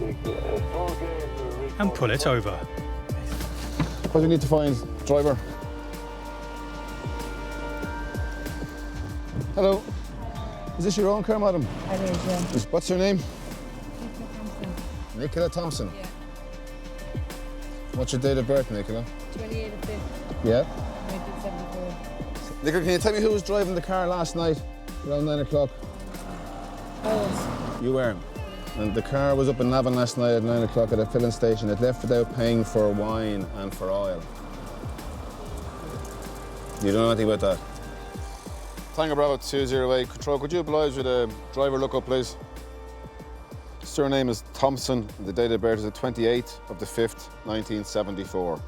and pull it over. What do you need to find, driver? Hello. Is this your own car, madam? It is, yeah. What's your name? Nicola Thompson. Yeah. What's your date of birth, Nicola? 28th of 5th, Yeah. 1974. Nicola, can you tell me who was driving the car last night around 9 o'clock? I was. You were. And the car was up in Navan last night at 9 o'clock at a filling station. It left without paying for wine and for oil. You don't know anything about that? Tango Bravo 208. Control, could you oblige with a driver lookup, please? Surname is Thompson, and the date of birth is the 28th of the 5th, 1974.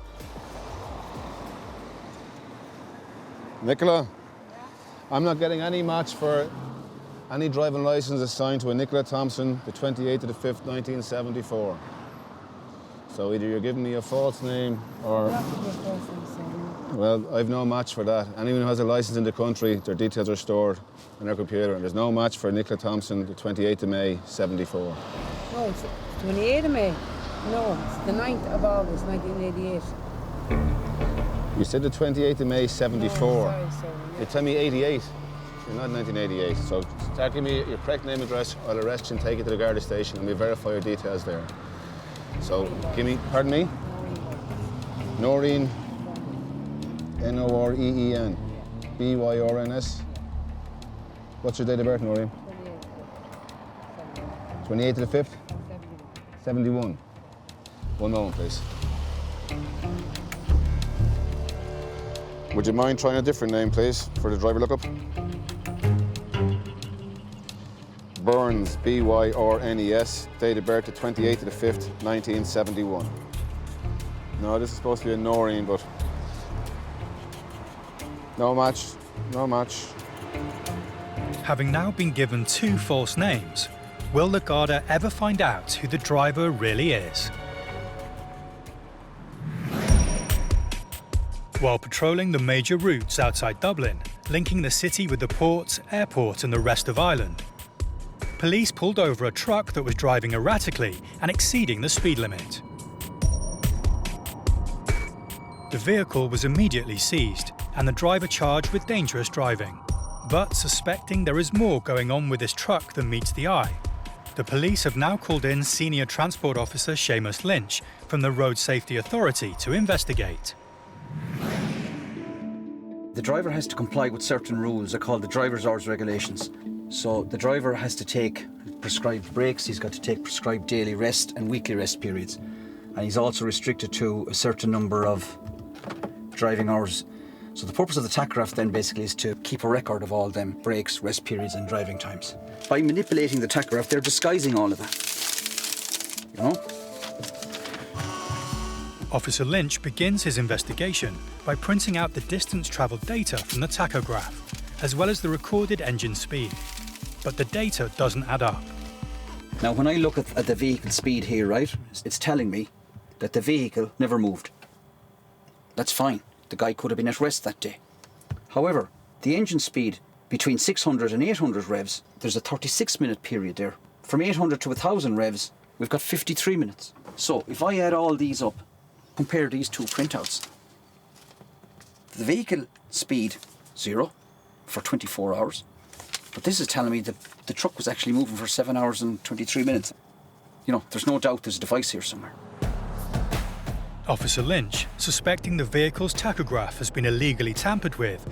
Nicola, I'm not getting any match for any driving licence assigned to a Nicola Thompson, the 28th of the 5th, 1974. So either you're giving me a false name or... Well, I've no match for that. Anyone who has a licence in the country, their details are stored on their computer, and there's no match for Nicola Thompson, the 28th of May, 74. No, it's 28th of May. No, it's the 9th of August, 1988. You said the 28th of May, 74. Sorry. You tell me 88. You're not 1988. So start giving me your correct name, address. I'll arrest you and take you to the Garda station, and we'll verify your details there. So give me, pardon me? Noreen. Noreen. Byrns. What's your date of birth, Noreen? 28th of the 5th? 71. One moment, please. Would you mind trying a different name, please, for the driver lookup? Burns, Byrnes, date of birth the 28th of the 5th, 1971. No, this is supposed to be a Noreen, but no match, no match. Having now been given two false names, will the Garda ever find out who the driver really is? While patrolling the major routes outside Dublin, linking the city with the ports, airport and the rest of Ireland, police pulled over a truck that was driving erratically and exceeding the speed limit. The vehicle was immediately seized and the driver charged with dangerous driving. But suspecting there is more going on with this truck than meets the eye, the police have now called in Senior Transport Officer Seamus Lynch from the Road Safety Authority to investigate. The driver has to comply with certain rules. They're called the driver's hours regulations. So the driver has to take prescribed breaks, he's got to take prescribed daily rest and weekly rest periods. And he's also restricted to a certain number of driving hours. So the purpose of the tachograph then basically is to keep a record of all them breaks, rest periods and driving times. By manipulating the tachograph, they're disguising all of that. You know? Officer Lynch begins his investigation by printing out the distance travelled data from the tachograph, as well as the recorded engine speed. But the data doesn't add up. Now, when I look at the vehicle speed here, right, it's telling me that the vehicle never moved. That's fine. The guy could have been at rest that day. However, the engine speed between 600 and 800 revs, there's a 36-minute period there. From 800 to 1,000 revs, we've got 53 minutes. So if I add all these up, compare these two printouts, the vehicle speed, 0 for 24 hours. But this is telling me that the truck was actually moving for 7 hours and 23 minutes. You know, there's no doubt there's a device here somewhere. Officer Lynch, suspecting the vehicle's tachograph has been illegally tampered with,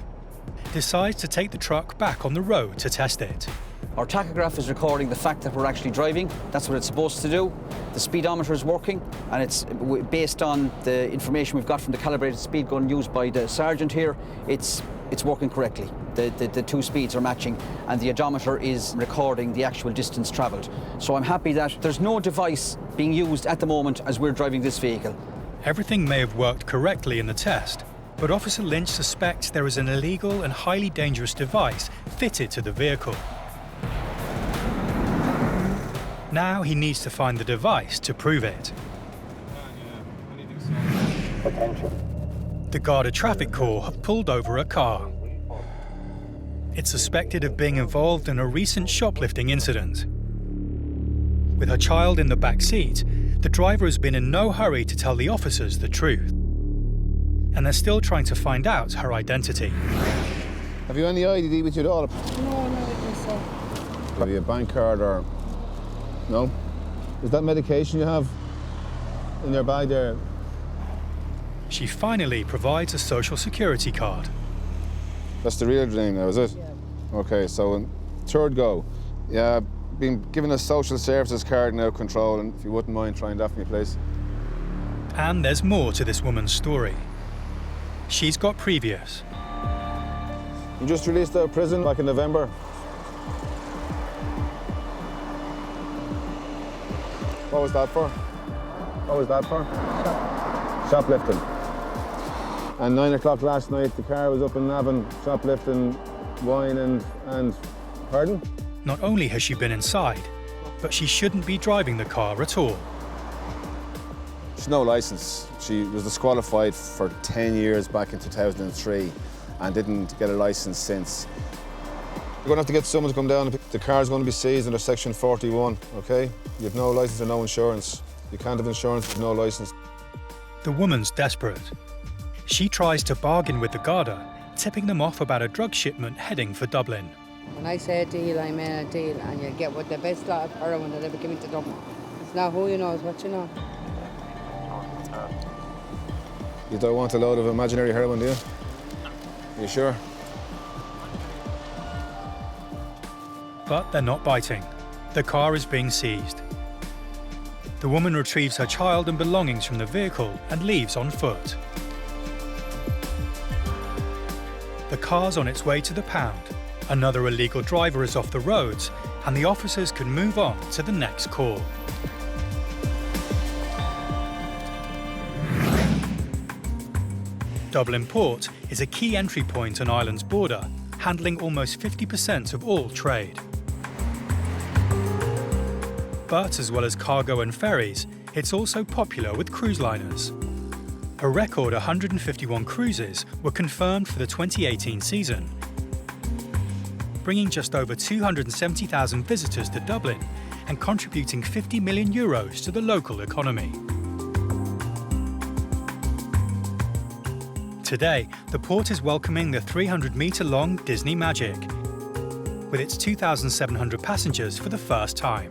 decides to take the truck back on the road to test it. Our tachograph is recording the fact that we're actually driving. That's what it's supposed to do. The speedometer is working, and it's based on the information we've got from the calibrated speed gun used by the sergeant here. It's working correctly. The two speeds are matching, and the odometer is recording the actual distance travelled. So I'm happy that there's no device being used at the moment as we're driving this vehicle. Everything may have worked correctly in the test, but Officer Lynch suspects there is an illegal and highly dangerous device fitted to the vehicle. Now he needs to find the device to prove it. The Garda Traffic Corps have pulled over a car. It's suspected of being involved in a recent shoplifting incident. With her child in the back seat, the driver has been in no hurry to tell the officers the truth. And they're still trying to find out her identity. Have you any ID with you at all? No, not with myself. Have you a bank card or... No? Is that medication you have in your bag there? She finally provides a social security card. That's the real thing now, is it? Yeah. Okay, so in third go. Yeah, been given a social services card now, control, and if you wouldn't mind trying that for me, please. And there's more to this woman's story. She's got previous. You just released out of prison back in November. What was that for? What was that for? Shoplifting. And 9 o'clock last night, the car was up in Navan, shoplifting, wine and... Pardon? Not only has she been inside, but she shouldn't be driving the car at all. She's no licence. She was disqualified for 10 years back in 2003 and didn't get a licence since. You're going to have to get someone to come down. The car's going to be seized under Section 41, OK? You have no licence or no insurance. You can't have insurance with no licence. The woman's desperate. She tries to bargain with the Garda, tipping them off about a drug shipment heading for Dublin. When I say a deal, I mean a deal, and you'll get what the best lot of heroin that ever came into Dublin. It's not who you know, it's what you know. You don't want a load of imaginary heroin, do you? Are you sure? But they're not biting. The car is being seized. The woman retrieves her child and belongings from the vehicle and leaves on foot. The car's on its way to the pound. Another illegal driver is off the roads, and the officers can move on to the next call. Dublin Port is a key entry point on Ireland's border, handling almost 50% of all trade. But as well as cargo and ferries, it's also popular with cruise liners. A record 151 cruises were confirmed for the 2018 season, bringing just over 270,000 visitors to Dublin and contributing €50 million to the local economy. Today, the port is welcoming the 300-metre-long Disney Magic, with its 2,700 passengers for the first time.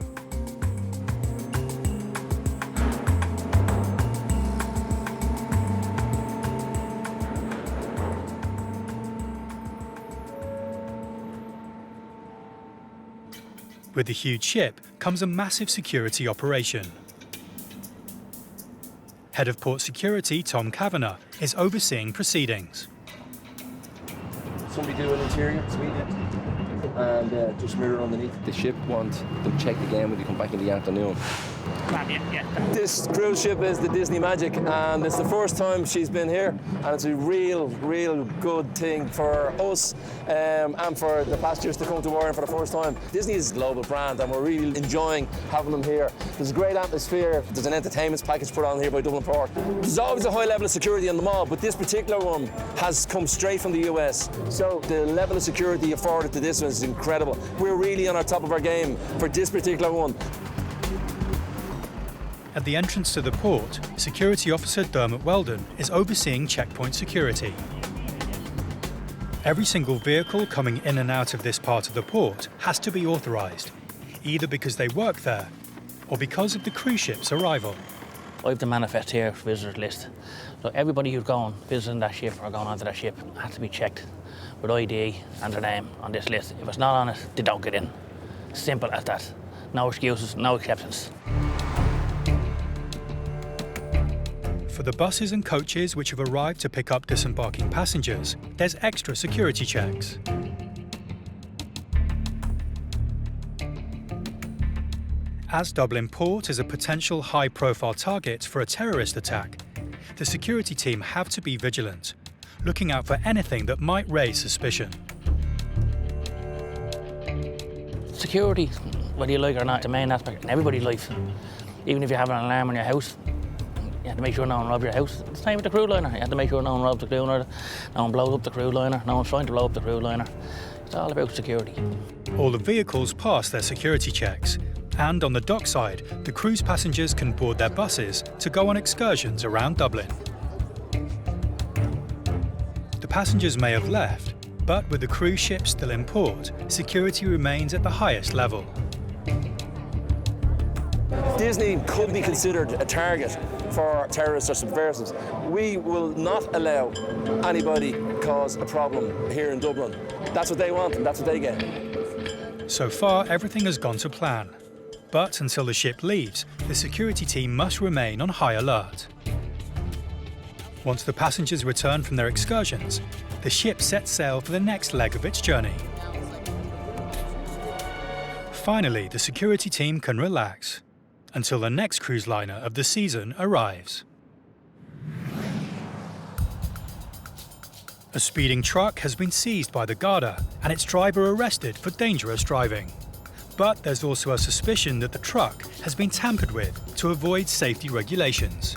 With the huge ship comes a massive security operation. Head of Port Security, Tom Kavanagh, is overseeing proceedings. Somebody do an interior, and just mirror underneath. The ship want them checked again when they come back in the afternoon. This cruise ship is the Disney Magic, and it's the first time she's been here, and it's a real good thing for us and for the passengers to come to Ireland for the first time. Disney is a global brand, and we're really enjoying having them here. There's a great atmosphere. There's an entertainment package put on here by Dublin Port. There's always a high level of security on the mall, but this particular one has come straight from the US. So the level of security afforded to this one is incredible. We're really on our top of our game for this particular one. At the entrance to the port, Security Officer Dermot Weldon is overseeing checkpoint security. Every single vehicle coming in and out of this part of the port has to be authorised, either because they work there or because of the cruise ship's arrival. I have the manifest here, visitors list. So everybody who's going visiting that ship or going onto that ship has to be checked with ID and their name on this list. If it's not on it, they don't get in. Simple as that. No excuses, no acceptance. For the buses and coaches which have arrived to pick up disembarking passengers, there's extra security checks. As Dublin Port is a potential high-profile target for a terrorist attack, the security team have to be vigilant, looking out for anything that might raise suspicion. Security, whether you like it or not, is the main aspect in everybody's life. Even if you have an alarm in your house, you have to make sure no one robs your house. It's the same with the crew liner. You have to make sure no one robs the crew liner, no one blows up the crew liner, no one's trying to blow up the crew liner. It's all about security. All the vehicles pass their security checks, and on the dockside, the cruise passengers can board their buses to go on excursions around Dublin. The passengers may have left, but with the cruise ship still in port, security remains at the highest level. Disney could be considered a target for terrorists or subversives. We will not allow anybody cause a problem here in Dublin. That's what they want and that's what they get. So far, everything has gone to plan. But until the ship leaves, the security team must remain on high alert. Once the passengers return from their excursions, the ship sets sail for the next leg of its journey. Finally, the security team can relax until the next cruise liner of the season arrives. A speeding truck has been seized by the Garda and its driver arrested for dangerous driving. But there's also a suspicion that the truck has been tampered with to avoid safety regulations.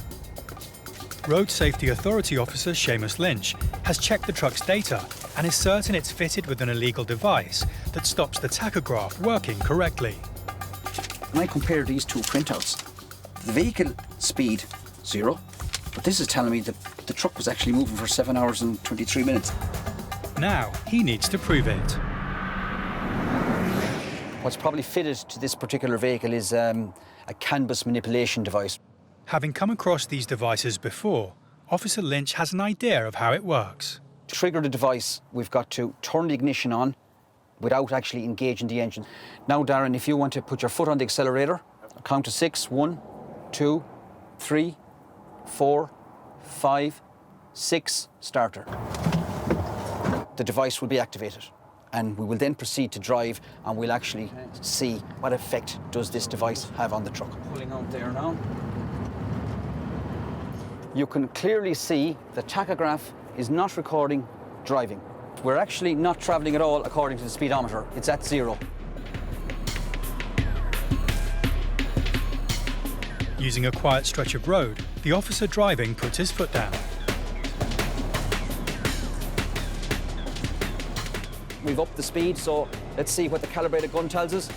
Road Safety Authority officer Seamus Lynch has checked the truck's data and is certain it's fitted with an illegal device that stops the tachograph working correctly. When I compare these two printouts, the vehicle speed 0, but this is telling me that the truck was actually moving for 7 hours and 23 minutes. Now he needs to prove it. What's probably fitted to this particular vehicle is a canvas manipulation device. Having come across these devices before, Officer Lynch has an idea of how it works. To trigger the device, we've got to turn the ignition on without actually engaging the engine. Now, Darren, if you want to put your foot on the accelerator, I'll count to 6, 1, 2, 3, 4, 5, 6, starter. The device will be activated. And we will then proceed to drive and we'll actually see what effect does this device have on the truck. Pulling out there now. You can clearly see the tachograph is not recording driving. We're actually not travelling at all according to the speedometer. It's at 0. Using a quiet stretch of road, the officer driving puts his foot down. We've upped the speed, so let's see what the calibrated gun tells us.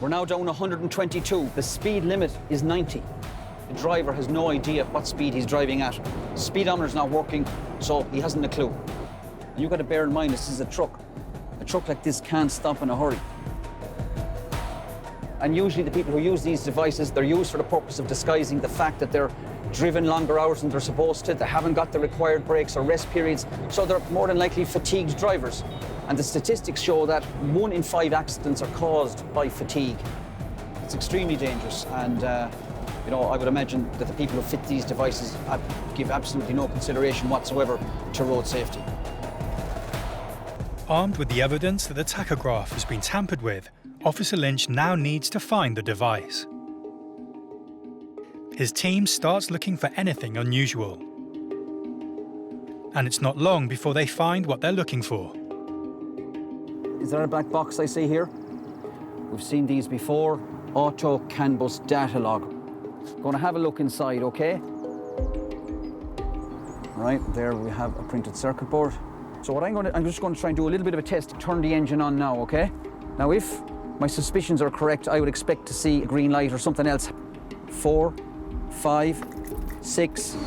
We're now down 122. The speed limit is 90. The driver has no idea what speed he's driving at. Speedometer's not working, so he hasn't a clue. You've got to bear in mind this is a truck. A truck like this can't stop in a hurry. And usually the people who use these devices, they're used for the purpose of disguising the fact that they're driven longer hours than they're supposed to. They haven't got the required breaks or rest periods, so they're more than likely fatigued drivers. And the statistics show that 1 in 5 accidents are caused by fatigue. It's extremely dangerous, and I would imagine that the people who fit these devices give absolutely no consideration whatsoever to road safety. Armed with the evidence that the tachograph has been tampered with, Officer Lynch now needs to find the device. His team starts looking for anything unusual. And it's not long before they find what they're looking for. Is there a black box I see here? We've seen these before. Auto CAN bus data log. Going to have a look inside, okay? Right, there we have a printed circuit board. So I'm just going to try and do a little bit of a test to turn the engine on now, okay? Now, if my suspicions are correct, I would expect to see a green light or something else. 4, 5, 6.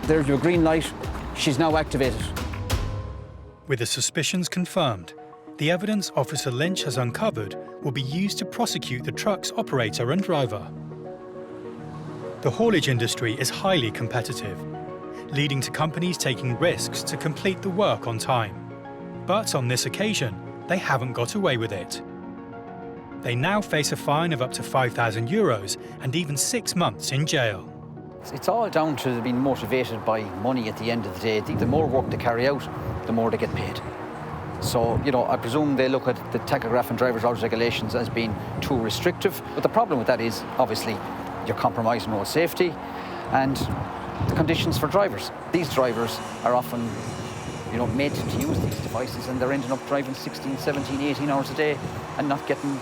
There's your green light. She's now activated. With the suspicions confirmed, the evidence Officer Lynch has uncovered will be used to prosecute the truck's operator and driver. The haulage industry is highly competitive, leading to companies taking risks to complete the work on time. But on this occasion, they haven't got away with it. They now face a fine of up to €5,000 and even 6 months in jail. It's all down to being motivated by money at the end of the day. The more work they carry out, the more they get paid. So, you know, I presume they look at the tachograph and driver's hours regulations as being too restrictive. But the problem with that is, obviously, you're compromising road safety and the conditions for drivers. These drivers are often, you know, made to use these devices, and they're ending up driving 16, 17, 18 hours a day and not getting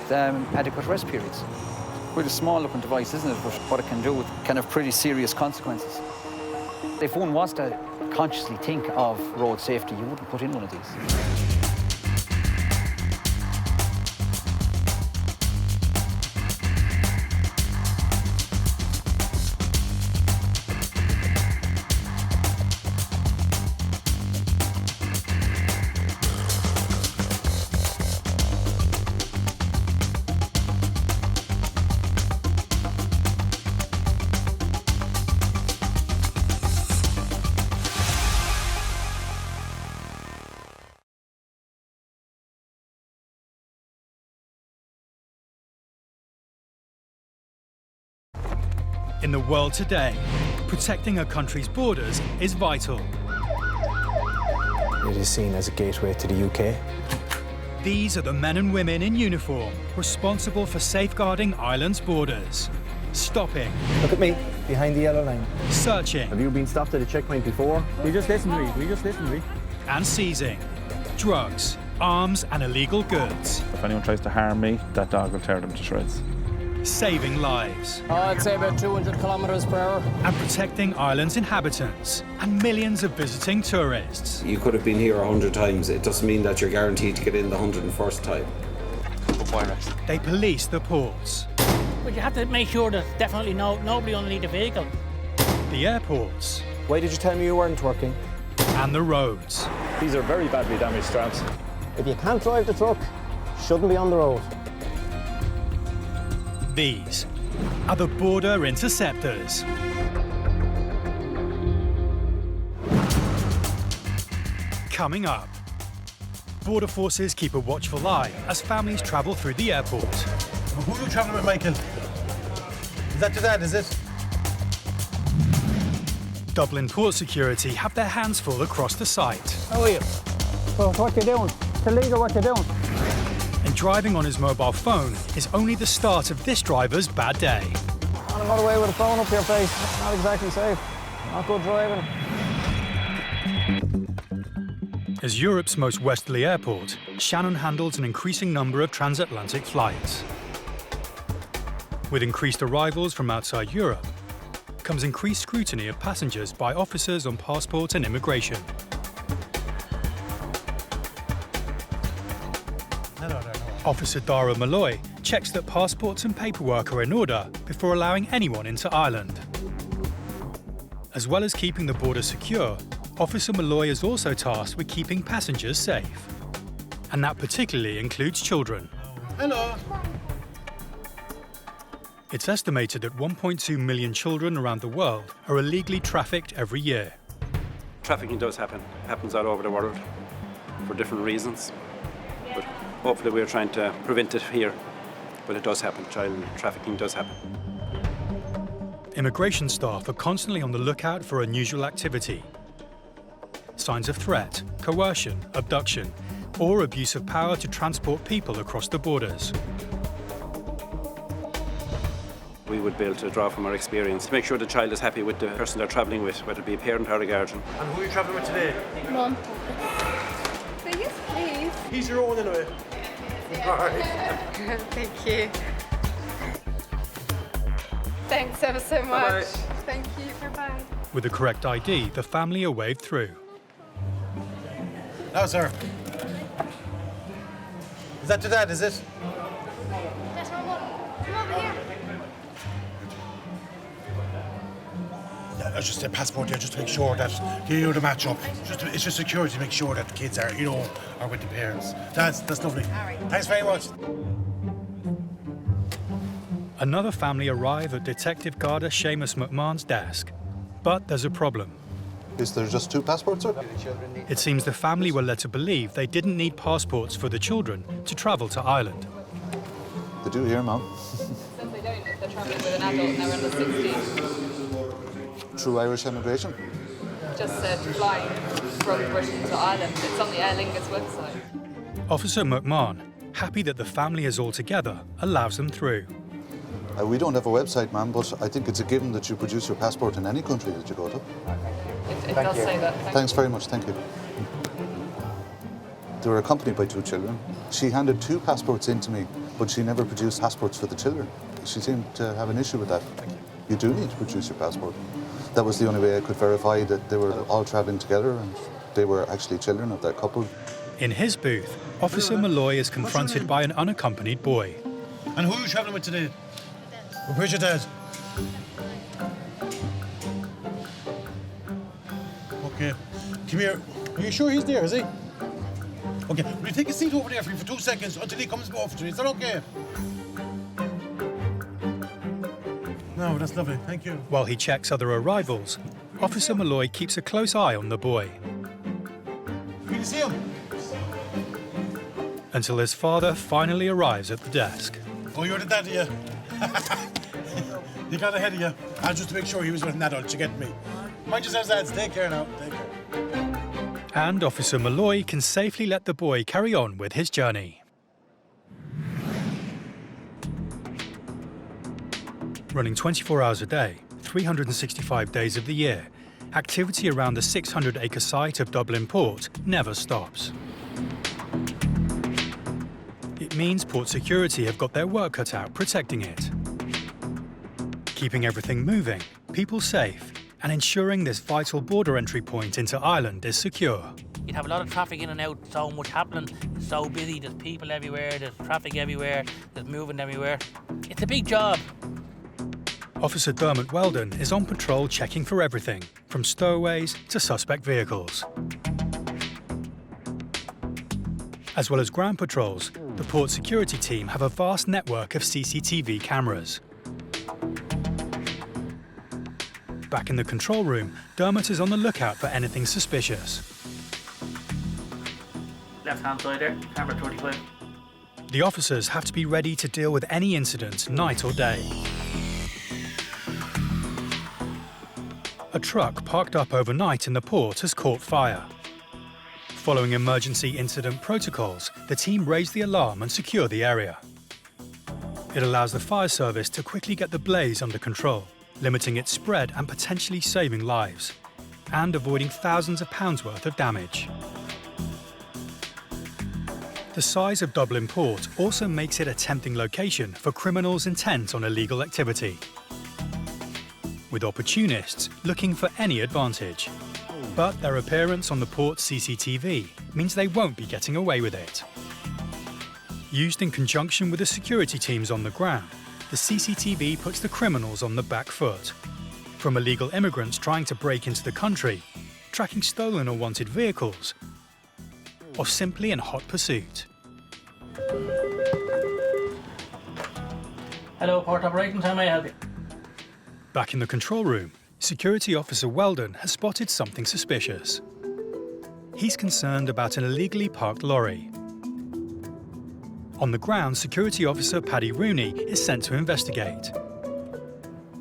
adequate rest periods. Quite a small-looking device, isn't it? But what it can do with kind of pretty serious consequences. If one was to consciously think of road safety, you wouldn't put in one of these. In the world today, protecting a country's borders is vital. It is seen as a gateway to the UK. These are the men and women in uniform responsible for safeguarding Ireland's borders. Stopping. Look at me, behind the yellow line. Searching. Have you been stopped at a checkpoint before? We just listened to me. And seizing. Drugs, arms and illegal goods. If anyone tries to harm me, that dog will tear them to shreds. Saving lives. I'd say about 200 kilometres per hour. And protecting Ireland's inhabitants and millions of visiting tourists. You could have been here 100 times. It doesn't mean that you're guaranteed to get in the 101st time. They police the ports. But you have to make sure there's definitely nobody underneath the vehicle. The airports. Why did you tell me you weren't working? And the roads. These are very badly damaged straps. If you can't drive the truck, shouldn't be on the road. These are the border interceptors. Coming up, border forces keep a watchful eye as families travel through the airport. Who are you travelling with, Michael? Is that your dad, is it? Dublin port security have their hands full across the site. How are you? Well, what you doing? Tell Liga what you're doing. And driving on his mobile phone is only the start of this driver's bad day. I got away with a phone up your face. Not exactly safe. Not good driving. As Europe's most westerly airport, Shannon handles an increasing number of transatlantic flights. With increased arrivals from outside Europe, comes increased scrutiny of passengers by officers on passport and immigration. Officer Dara Malloy checks that passports and paperwork are in order before allowing anyone into Ireland. As well as keeping the border secure, Officer Malloy is also tasked with keeping passengers safe. And that particularly includes children. Hello. It's estimated that 1.2 million children around the world are illegally trafficked every year. Trafficking does happen. It happens all over the world for different reasons. But hopefully we're trying to prevent it here. But it does happen. Child trafficking does happen. Immigration staff are constantly on the lookout for unusual activity. Signs of threat, coercion, abduction, or abuse of power to transport people across the borders. We would be able to draw from our experience to make sure the child is happy with the person they're travelling with, whether it be a parent or a guardian. And who are you travelling with today? Mum. Say yes, please. He's your own anyway. All right. Thank you. Thanks ever so much. Bye-bye. Thank you. Bye-bye. With the correct ID, the family are waved through. No, sir. Is that your dad, is it? That's my mum. Come over here. Yeah, that's just a passport there, just to make sure that you know the match up. It's just security to make sure that the kids are, are with the parents. That's lovely. All right. Thanks very much. Another family arrive at Detective Garda Seamus McMahon's desk. But there's a problem. Is there just 2 passports, sir? It seems the family were led to believe they didn't need passports for the children to travel to Ireland. They do here, Mum. Since they don't, if they're travelling with an adult and they're under 16. Through Irish immigration? Just said flying from Britain to Ireland. It's on the Aer Lingus website. Officer McMahon, happy that the family is all together, allows them through. We don't have a website, ma'am, but I think it's a given that you produce your passport in any country that you go to. It does say that. Thanks very much, thank you. They were accompanied by 2 children. She handed 2 passports in to me, but she never produced passports for the children. She seemed to have an issue with that. You do need to produce your passport. That was the only way I could verify that they were all travelling together and they were actually children of that couple. In his booth, Officer Malloy is confronted by an unaccompanied boy. And who are you travelling with today? Where's your dad? Okay. Come here. Are you sure he's there, is he? Okay, will you take a seat over there for you for 2 seconds until he comes over to you? Is that okay? No, that's lovely. Thank you. While he checks other arrivals, Officer Malloy keeps a close eye on the boy. Can you see him? Until his father finally arrives at the desk. Oh, you're the daddy, yeah? He got ahead of you. I just to make sure he was with an adult, you get me. Mind yourselves, lads. Take care now. Take care. And Officer Malloy can safely let the boy carry on with his journey. Running 24 hours a day, 365 days of the year, activity around the 600-acre site of Dublin Port never stops. It means port security have got their work cut out protecting it, keeping everything moving, people safe, and ensuring this vital border entry point into Ireland is secure. You'd have a lot of traffic in and out, so much happening, it's so busy, there's people everywhere, there's traffic everywhere, there's moving everywhere. It's a big job. Officer Dermot Weldon is on patrol checking for everything, from stowaways to suspect vehicles. As well as ground patrols, the port security team have a vast network of CCTV cameras. Back in the control room, Dermot is on the lookout for anything suspicious. Left-hand side there, camera 35. The officers have to be ready to deal with any incident, night or day. A truck parked up overnight in the port has caught fire. Following emergency incident protocols, the team raise the alarm and secure the area. It allows the fire service to quickly get the blaze under control, limiting its spread and potentially saving lives, and avoiding thousands of pounds worth of damage. The size of Dublin Port also makes it a tempting location for criminals intent on illegal activity, with opportunists looking for any advantage. But their appearance on the port's CCTV means they won't be getting away with it. Used in conjunction with the security teams on the ground, the CCTV puts the criminals on the back foot. From illegal immigrants trying to break into the country, tracking stolen or wanted vehicles, or simply in hot pursuit. Hello, Port Operations, how may I help you? Back in the control room, Security Officer Weldon has spotted something suspicious. He's concerned about an illegally parked lorry. On the ground, Security Officer Paddy Rooney is sent to investigate.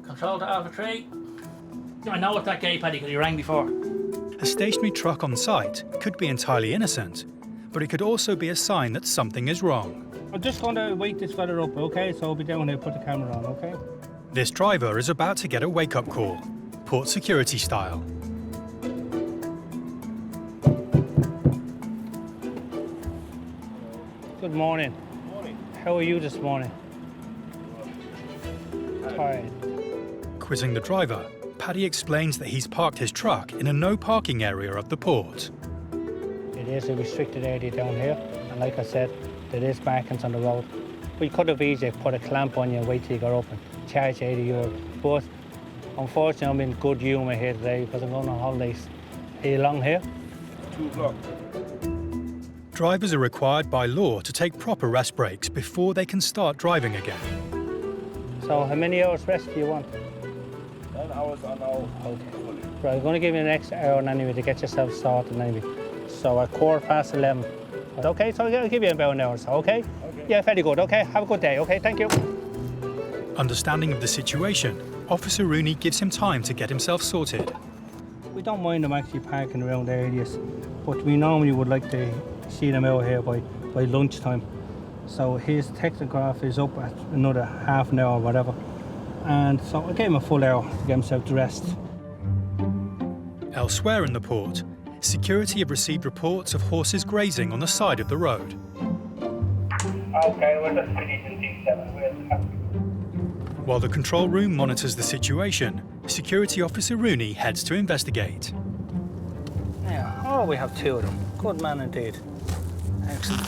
Control to Alpha 3. I know it's that gay, Paddy, because you rang before. A stationary truck on site could be entirely innocent, but it could also be a sign that something is wrong. I'm just going to wake this fella up, okay? So I'll be down here, put the camera on, okay? This driver is about to get a wake-up call, port security style. Good morning. Morning. How are you this morning? Tired. Quizzing the driver, Paddy explains that he's parked his truck in a no-parking area of the port. It is a restricted area down here, and like I said, there is markings on the road. We could have easily put a clamp on you and wait till you got up and charge €80. But unfortunately, I'm in good humour here today because I'm going on holidays. Are you along here? 2 o'clock. Drivers are required by law to take proper rest breaks before they can start driving again. So how many hours rest do you want? 10 hours on now. Okay. Right, I'm going to give you an extra hour anyway to get yourself sorted anyway. So at 11:15. Okay, so I'll give you about an hour, so okay? Yeah, very good. Okay, have a good day. Okay, thank you. Understanding of the situation, Officer Rooney gives him time to get himself sorted. We don't mind them actually parking around areas, but we normally would like to see them out here by lunchtime. So his tachograph is up at another half an hour or whatever. And so I gave him a full hour to get himself dressed. Elsewhere in the port, security have received reports of horses grazing on the side of the road. Okay, we're just finishing D7. While the control room monitors the situation, Security Officer Rooney heads to investigate. Yeah, oh, we have two of them. Good man indeed. Excellent.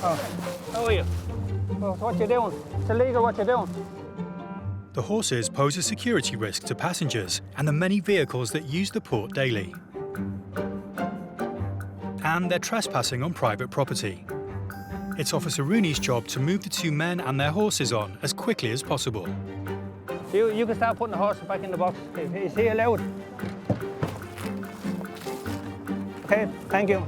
Oh, how are you? Oh, what you doing? It's illegal what you're doing. The horses pose a security risk to passengers and the many vehicles that use the port daily. And they're trespassing on private property. It's Officer Rooney's job to move the two men and their horses on as quickly as possible. You can start putting the horses back in the box. Is he allowed? Okay, thank you.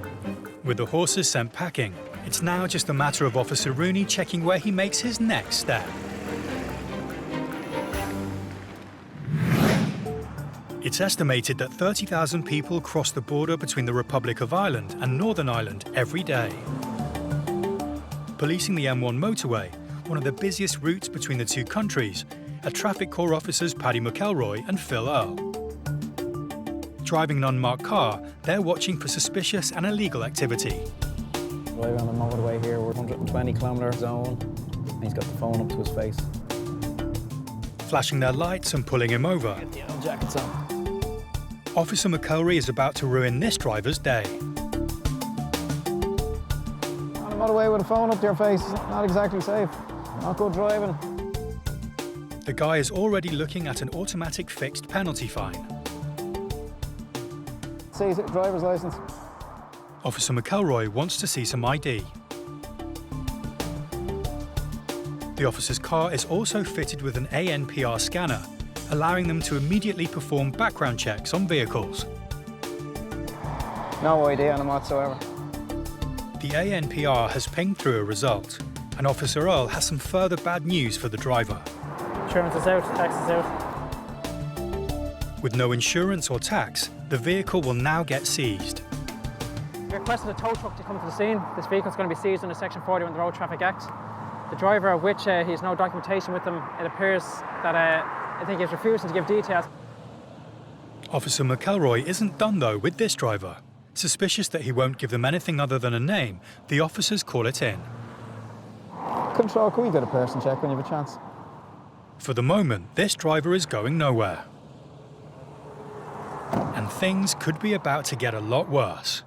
With the horses sent packing, it's now just a matter of Officer Rooney checking where he makes his next step. It's estimated that 30,000 people cross the border between the Republic of Ireland and Northern Ireland every day. Policing the M1 motorway, one of the busiest routes between the two countries, are Traffic Corps officers Paddy McElroy and Phil Earl. Driving an unmarked car, they're watching for suspicious and illegal activity. Right on the motorway here, we're 120 kilometre zone. He's got the phone up to his face. Flashing their lights and pulling him over. Get the yellow jackets on. Officer McElroy is about to ruin this driver's day. On the motorway with a phone up to your face, not exactly safe. Not good driving. The guy is already looking at an automatic fixed penalty fine. See, driver's licence. Officer McElroy wants to see some ID. The officer's car is also fitted with an ANPR scanner, allowing them to immediately perform background checks on vehicles. No ID on him whatsoever. The ANPR has pinged through a result, and Officer Earl has some further bad news for the driver. Insurance is out, tax is out. With no insurance or tax, the vehicle will now get seized. We requested a tow truck to come to the scene. This vehicle is going to be seized under Section 41 of the Road Traffic Act. The driver, of which he has no documentation with him, it appears that I think he's refusing to give details. Officer McElroy isn't done though with this driver. Suspicious that he won't give them anything other than a name, the officers call it in. Control, can we get a person check when you have a chance? For the moment, this driver is going nowhere. And things could be about to get a lot worse.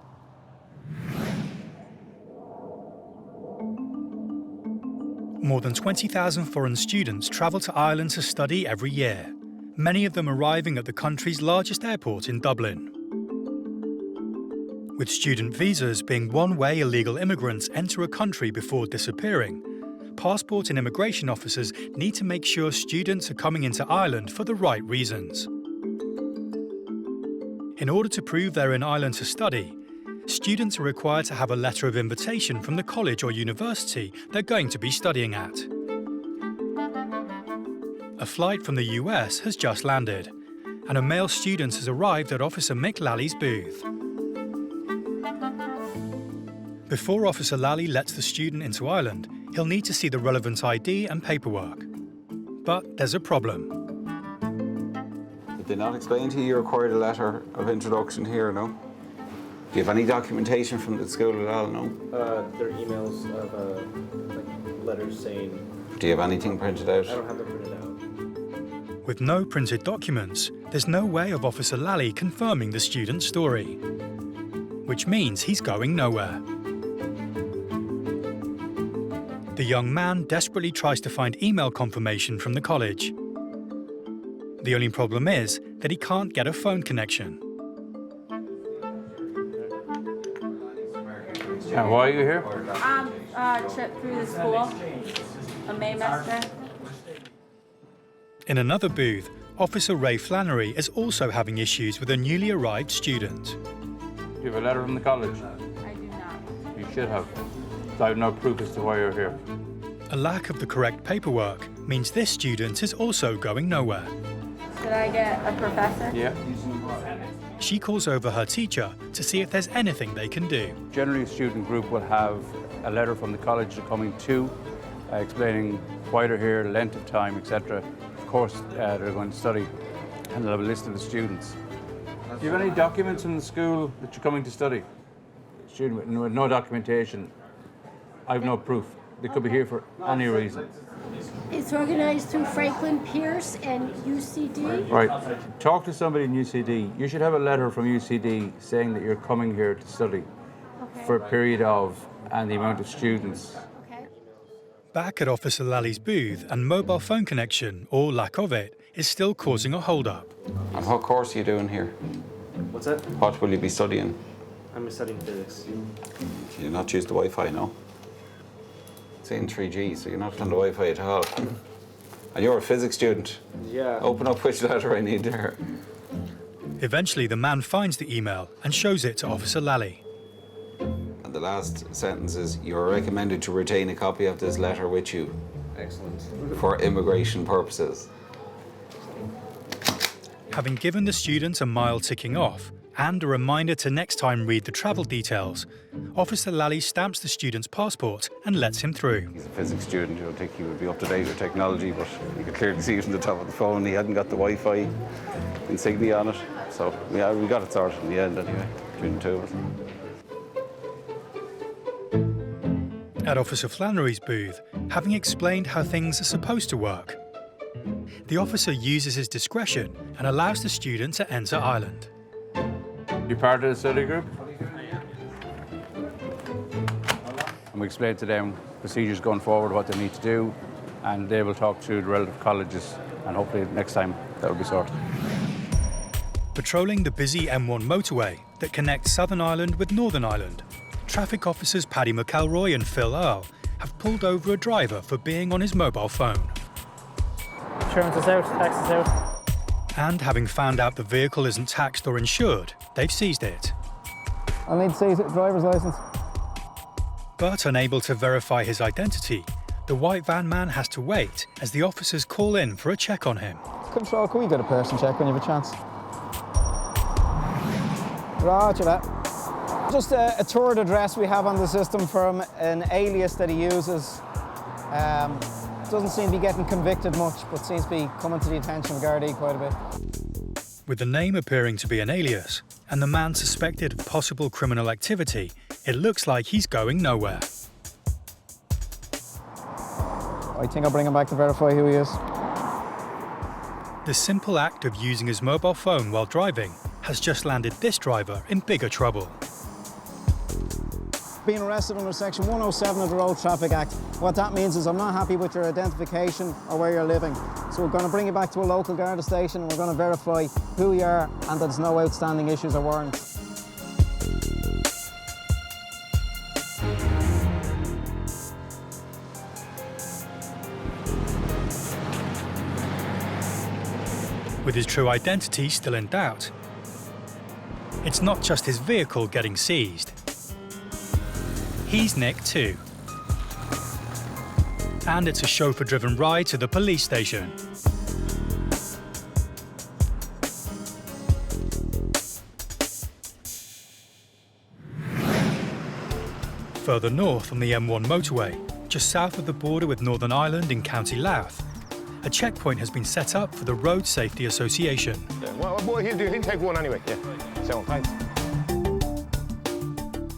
More than 20,000 foreign students travel to Ireland to study every year, many of them arriving at the country's largest airport in Dublin. With student visas being one way illegal immigrants enter a country before disappearing, passport and immigration officers need to make sure students are coming into Ireland for the right reasons. In order to prove they're in Ireland to study, students are required to have a letter of invitation from the college or university they're going to be studying at. A flight from the US has just landed, and a male student has arrived at Officer Mick Lally's booth. Before Officer Lally lets the student into Ireland, he'll need to see the relevant ID and paperwork. But there's a problem. Did they not explain to you required a letter of introduction here, no? Do you have any documentation from the school at all, no? There are emails of like letters saying... Do you have anything printed out? I don't have them printed out. With no printed documents, there's no way of Officer Lally confirming the student's story. Which means he's going nowhere. The young man desperately tries to find email confirmation from the college. The only problem is that he can't get a phone connection. And why are you here? Trip through the school. A Maymaster. In another booth, Officer Ray Flannery is also having issues with a newly arrived student. Do you have a letter from the college? I do not. You should have. So I have no proof as to why you're here. A lack of the correct paperwork means this student is also going nowhere. Should I get a professor? Yeah. She calls over her teacher to see if there's anything they can do. Generally, a student group will have a letter from the college coming to, explaining why they're here, length of time, etc. Of course, they're going to study, and they'll have a list of the students. Do you have any documents from the school that you're coming to study? Student with no documentation. I have no proof. They could be here for any reason. It's organised through Franklin Pierce and UCD. Right. Talk to somebody in UCD. You should have a letter from UCD saying that you're coming here to study for a period of and the amount of students. Back at Officer Lally's booth, and mobile phone connection, or lack of it, is still causing a hold-up. And what course are you doing here? What's that? What will you be studying? I'm studying physics. Can you not use the Wi-Fi, no? It's in 3G, so you're not on the Wi-Fi at all. And you're a physics student. Yeah. Open up which letter I need there. Eventually, the man finds the email and shows it to Officer Lally. And the last sentence is, you are recommended to retain a copy of this letter with you. Excellent. For immigration purposes. Having given the student a mile ticking off and a reminder to next time read the travel details, Officer Lally stamps the student's passport and lets him through. He's a physics student. You don't think he would be up to date with technology, but you could clearly see it on the top of the phone. He hadn't got the Wi-Fi insignia on it. So yeah, we got it sorted in the end anyway, between the two of us. At Officer Flannery's booth, having explained how things are supposed to work, the officer uses his discretion and allows the student to enter Ireland. You part of the study group? And we explain to them procedures going forward, what they need to do, and they will talk to the relative colleges, and hopefully next time that will be sorted. Patrolling the busy M1 motorway that connects Southern Ireland with Northern Ireland, traffic officers Paddy McElroy and Phil Earle have pulled over a driver for being on his mobile phone. Insurance is out, tax is out. And having found out the vehicle isn't taxed or insured, they've seized it. I'll need to see the driver's licence. But unable to verify his identity, the white van man has to wait as the officers call in for a check on him. Control, can we get a person check when you have a chance? Roger that. Just a toured address we have on the system from an alias that he uses. Doesn't seem to be getting convicted much, but seems to be coming to the attention of Garda quite a bit. With the name appearing to be an alias and the man suspected of possible criminal activity, it looks like he's going nowhere. I think I'll bring him back to verify who he is. The simple act of using his mobile phone while driving has just landed this driver in bigger trouble. Being arrested under Section 107 of the Road Traffic Act. What that means is I'm not happy with your identification or where you're living. So we're going to bring you back to a local Garda station and we're going to verify who you are and that there's no outstanding issues or warrants. With his true identity still in doubt, it's not just his vehicle getting seized. He's nicked too. And it's a chauffeur-driven ride to the police station. Further north on the M1 motorway, just south of the border with Northern Ireland in County Louth, a checkpoint has been set up for the Road Safety Association. Yeah, well, he'll take one anyway, yeah. So, thanks.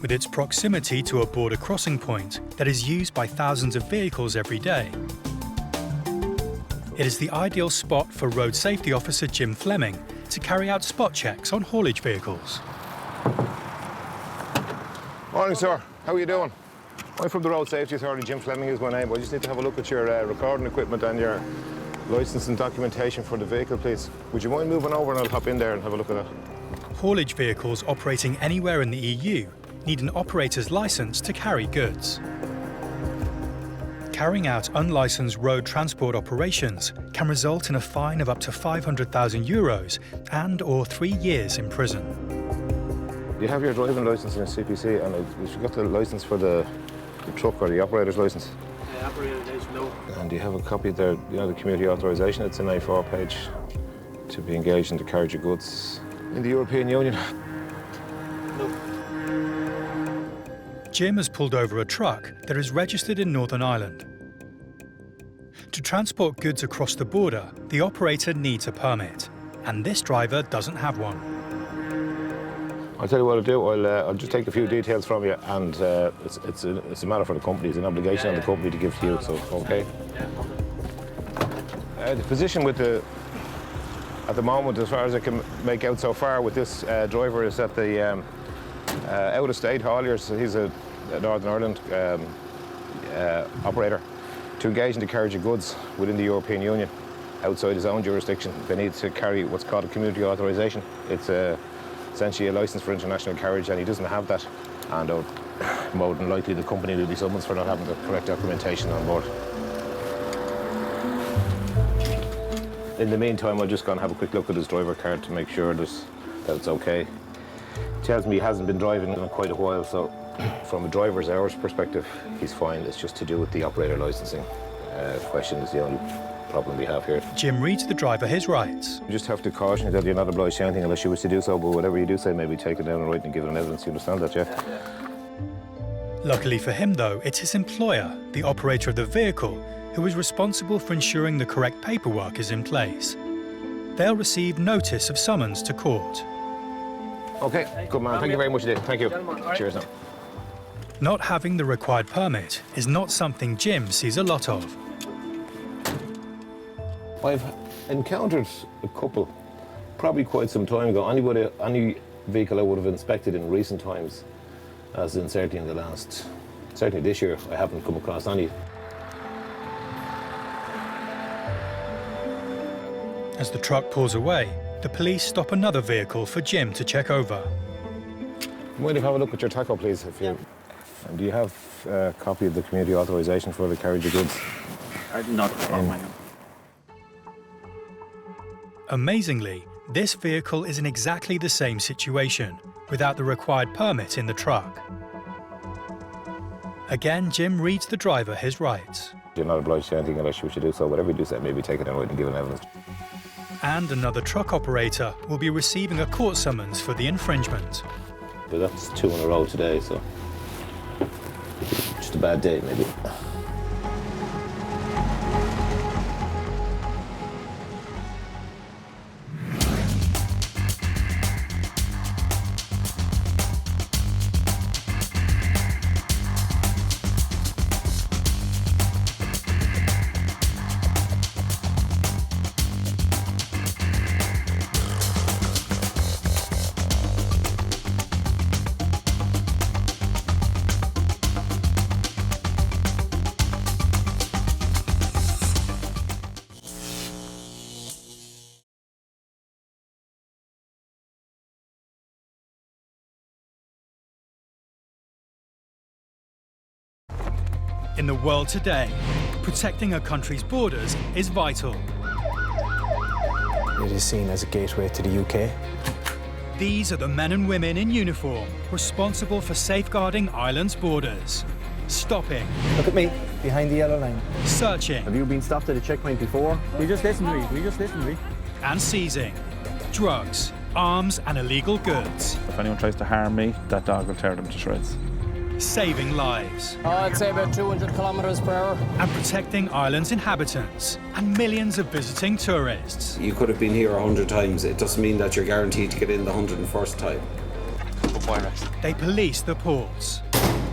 With its proximity to a border crossing point that is used by thousands of vehicles every day, it is the ideal spot for Road Safety Officer Jim Fleming to carry out spot checks on haulage vehicles. Morning, sir. How are you doing? I'm from the Road Safety Authority. Jim Fleming is my name. I just need to have a look at your recording equipment and your licence and documentation for the vehicle, please. Would you mind moving over and I'll hop in there and have a look at that? Haulage vehicles operating anywhere in the EU need an operator's licence to carry goods. Carrying out unlicensed road transport operations can result in a fine of up to €500,000 and/or 3 years in prison. You have your driving licence and a CPC, and if you got the licence for the truck or the operator's licence. The operator's licence, no. And do you have a copy of the community authorisation? It's an A4 page to be engaged in the carriage of goods in the European Union. Jim has pulled over a truck that is registered in Northern Ireland. To transport goods across the border, the operator needs a permit, and this driver doesn't have one. I'll tell you what I'll do. I'll just take a few details from you, and it's a matter for the company. It's an obligation on the company to give to you. So, okay. The position with at the moment, as far as I can make out so far, with this driver is that the out-of-state hauliers. So he's a Northern Ireland operator to engage in the carriage of goods within the European Union outside his own jurisdiction. They need to carry what's called a community authorisation. It's essentially a licence for international carriage, and he doesn't have that. And more than likely, the company will be summoned for not having the correct documentation on board. In the meantime, I'll just go and have a quick look at his driver card to make sure that it's okay. Tells me he hasn't been driving in quite a while, so from a driver's hours perspective, he's fine. It's just to do with the operator licensing question is the only problem we have here. Jim reads the driver his rights. You just have to caution you that you're not obliged to anything unless you wish to do so, but whatever you do say, maybe take it down and write and give it an evidence. You understand that, yeah? Luckily for him, though, it's his employer, the operator of the vehicle, who is responsible for ensuring the correct paperwork is in place. They'll receive notice of summons to court. Okay, good man. Thank you very much indeed. Thank you. Cheers now. Not having the required permit is not something Jim sees a lot of. I've encountered a couple, probably quite some time ago. Any vehicle I would have inspected in recent times, as in certainly this year, I haven't come across any. As the truck pulls away, the police stop another vehicle for Jim to check over. Mind if I have a look at your tacho, please? And do you have a copy of the community authorisation for the carriage of goods? Not on my own. Amazingly, this vehicle is in exactly the same situation, without the required permit in the truck. Again, Jim reads the driver his rights. You're not obliged to anything unless you wish to do so. Whatever you do say, maybe take it and write and give an evidence. And another truck operator will be receiving a court summons for the infringement. But that's 2 in a row today, so just a bad day, maybe. In the world today, protecting a country's borders is vital. It is seen as a gateway to the UK. These are the men and women in uniform responsible for safeguarding Ireland's borders. Stopping. Look at me, behind the yellow line. Searching. Have you been stopped at a checkpoint before? We just listened to me. And seizing. Drugs, arms and illegal goods. If anyone tries to harm me, that dog will tear them to shreds. Saving lives. I'd say about 200 kilometres per hour. And protecting Ireland's inhabitants and millions of visiting tourists. You could have been here 100 times. It doesn't mean that you're guaranteed to get in the 101st time. They police the ports.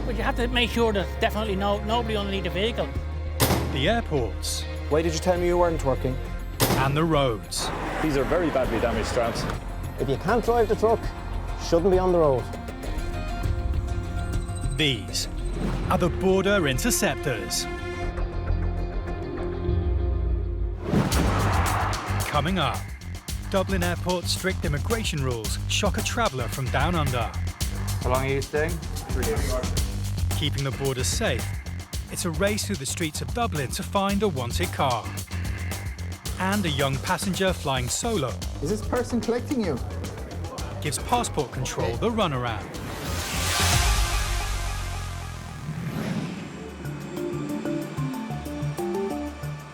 But you have to make sure that definitely nobody underneath the vehicle. The airports. Why did you tell me you weren't working? And the roads. These are very badly damaged trams. If you can't drive the truck, shouldn't be on the road. These are the border interceptors. Coming up, Dublin Airport's strict immigration rules shock a traveller from down under. How long are you staying? 3 days. Keeping the borders safe it's a race through the streets of Dublin to find a wanted car. And a young passenger flying solo. Is this person collecting you? Gives passport control the runaround.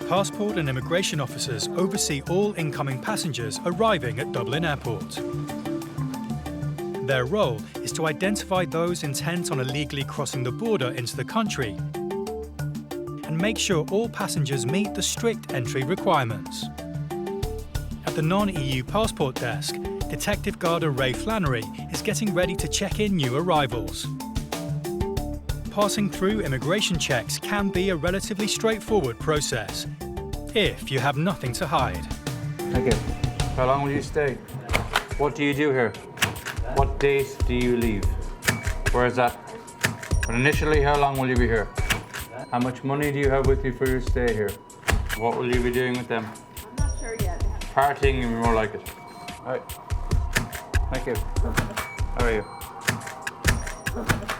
Passport and immigration officers oversee all incoming passengers arriving at Dublin Airport. Their role is to identify those intent on illegally crossing the border into the country and make sure all passengers meet the strict entry requirements. At the non-EU passport desk, Detective Garda Ray Flannery is getting ready to check in new arrivals. Passing through immigration checks can be a relatively straightforward process, if you have nothing to hide. Thank you. How long will you stay? What do you do here? What date do you leave? Where is that? But initially, how long will you be here? How much money do you have with you for your stay here? What will you be doing with them? I'm not sure yet. Partying would be more like it. All right. Thank you. How are you?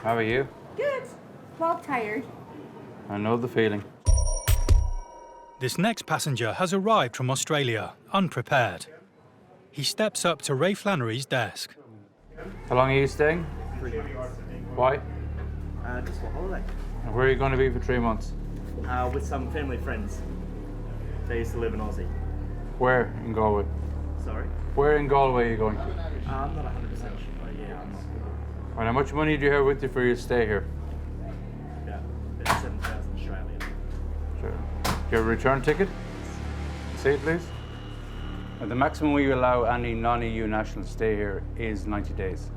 How are you? Good. Well, tired. I know the feeling. This next passenger has arrived from Australia, unprepared. He steps up to Ray Flannery's desk. How long are you staying? 3 months. Why? Just for holiday. And where are you going to be for 3 months? With some family friends. They used to live in Aussie. Where in Galway? Sorry? Where in Galway are you going to? I'm not 100% sure. Yeah, I'm not. And how much money do you have with you for your stay here? About 7,000 Australian. Sure. Do you have a return ticket? Say it, please. The maximum we allow any non-EU national to stay here is 90 days.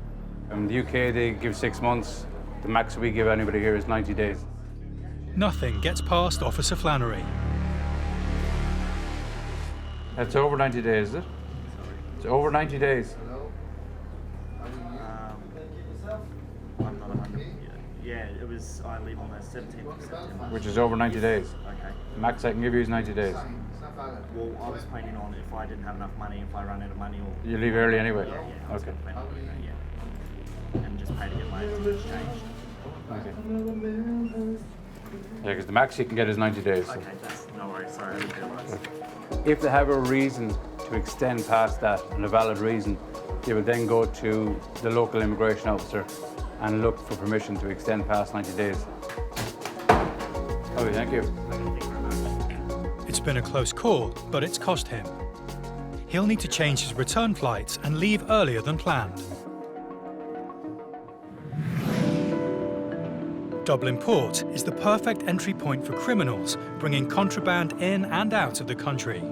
In the UK, they give 6 months. The max we give anybody here is 90 days. Nothing gets past Officer Flannery. That's over 90 days, is it? It's over 90 days. I'm not 100. Yeah, it was. I leave on the 17th of September. Which is over 90 days. Okay. The max I can give you is 90 days. Well, I was planning on if I didn't have enough money, if I run out of money, or You leave early anyway? Yeah, I was Okay. planning on doing that, yeah. And just pay to get my tickets changed. Okay. Yeah, because the max you can get is 90 days. So. Okay, that's no worries. Sorry, I didn't realise. If they have a reason to extend past that, and a valid reason, they would then go to the local immigration officer and look for permission to extend past 90 days. Okay, thank you. It's been a close call, but it's cost him. He'll need to change his return flights and leave earlier than planned. Dublin Port is the perfect entry point for criminals bringing contraband in and out of the country.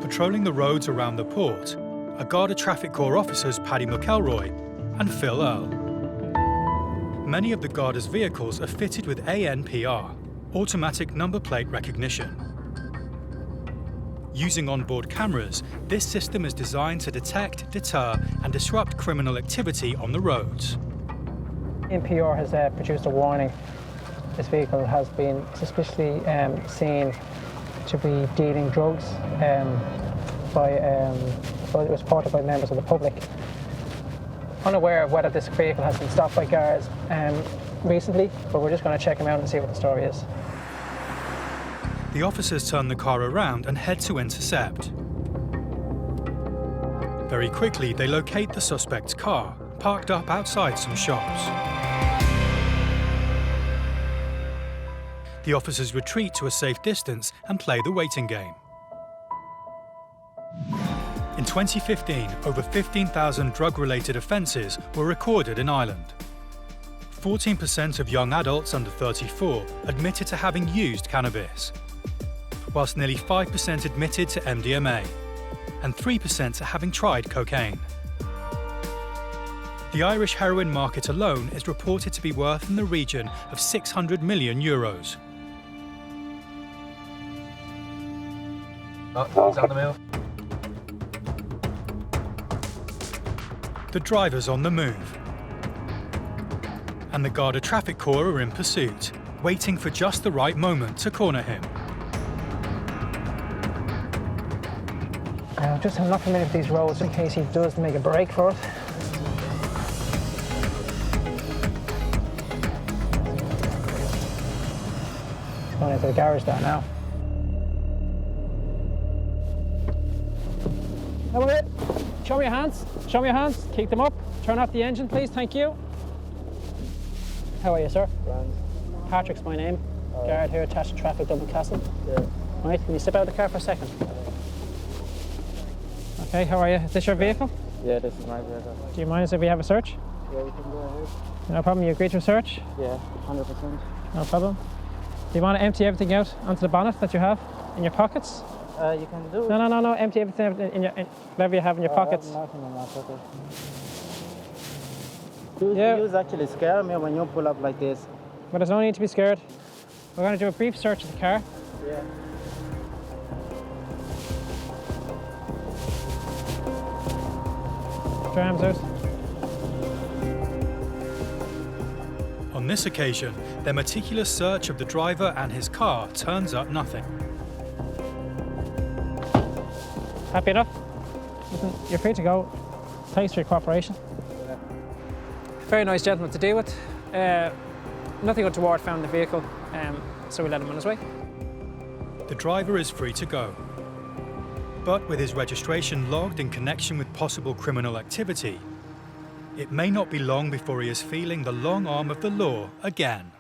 Patrolling the roads around the port are Garda Traffic Corps officers Paddy McElroy and Phil Earl. Many of the Garda's vehicles are fitted with ANPR, automatic number plate recognition. Using onboard cameras, this system is designed to detect, deter and disrupt criminal activity on the roads. NPR has produced a warning. This vehicle has been suspiciously seen to be dealing drugs it was reported by members of the public. Unaware of whether this vehicle has been stopped by guards recently, but we're just going to check them out and see what the story is. The officers turn the car around and head to intercept. Very quickly, they locate the suspect's car, parked up outside some shops. The officers retreat to a safe distance and play the waiting game. In 2015, over 15,000 drug-related offences were recorded in Ireland. 14% of young adults under 34 admitted to having used cannabis, whilst nearly 5% admitted to MDMA, and 3% to having tried cocaine. The Irish heroin market alone is reported to be worth in the region of €600 million. Oh, he's on the move. The driver's on the move. And the Garda Traffic Corps are in pursuit, waiting for just the right moment to corner him. Just I'm not familiar with these roads in case he does make a break for it. into the garage there now. How about it? Show me your hands. Show me your hands. Keep them up. Turn off the engine, please. Thank you. How are you, sir? Grand. Patrick's my name. Guard here, attached to traffic, Dublin Castle. Yeah. Right, can you step out of the car for a second? Okay, how are you? Is this your vehicle? Yeah, this is my vehicle. Do you mind if we have a search? Yeah, we can go ahead. No problem, you agree to a search? Yeah, 100%. No problem. Do you want to empty everything out onto the bonnet that you have in your pockets? You can do it. No, empty everything in your, whatever you have in your pockets. I have nothing in my pocket. You actually scare me when you pull up like this. But there's no need to be scared. We're going to do a brief search of the car. Yeah. Put your arms out. On this occasion, their meticulous search of the driver and his car turns up nothing. Happy enough? Listen, you're free to go. Thanks for your cooperation. Yeah. Very nice gentleman to deal with. Nothing untoward found in the vehicle, so we let him on his way. The driver is free to go. But with his registration logged in connection with possible criminal activity, it may not be long before he is feeling the long arm of the law again.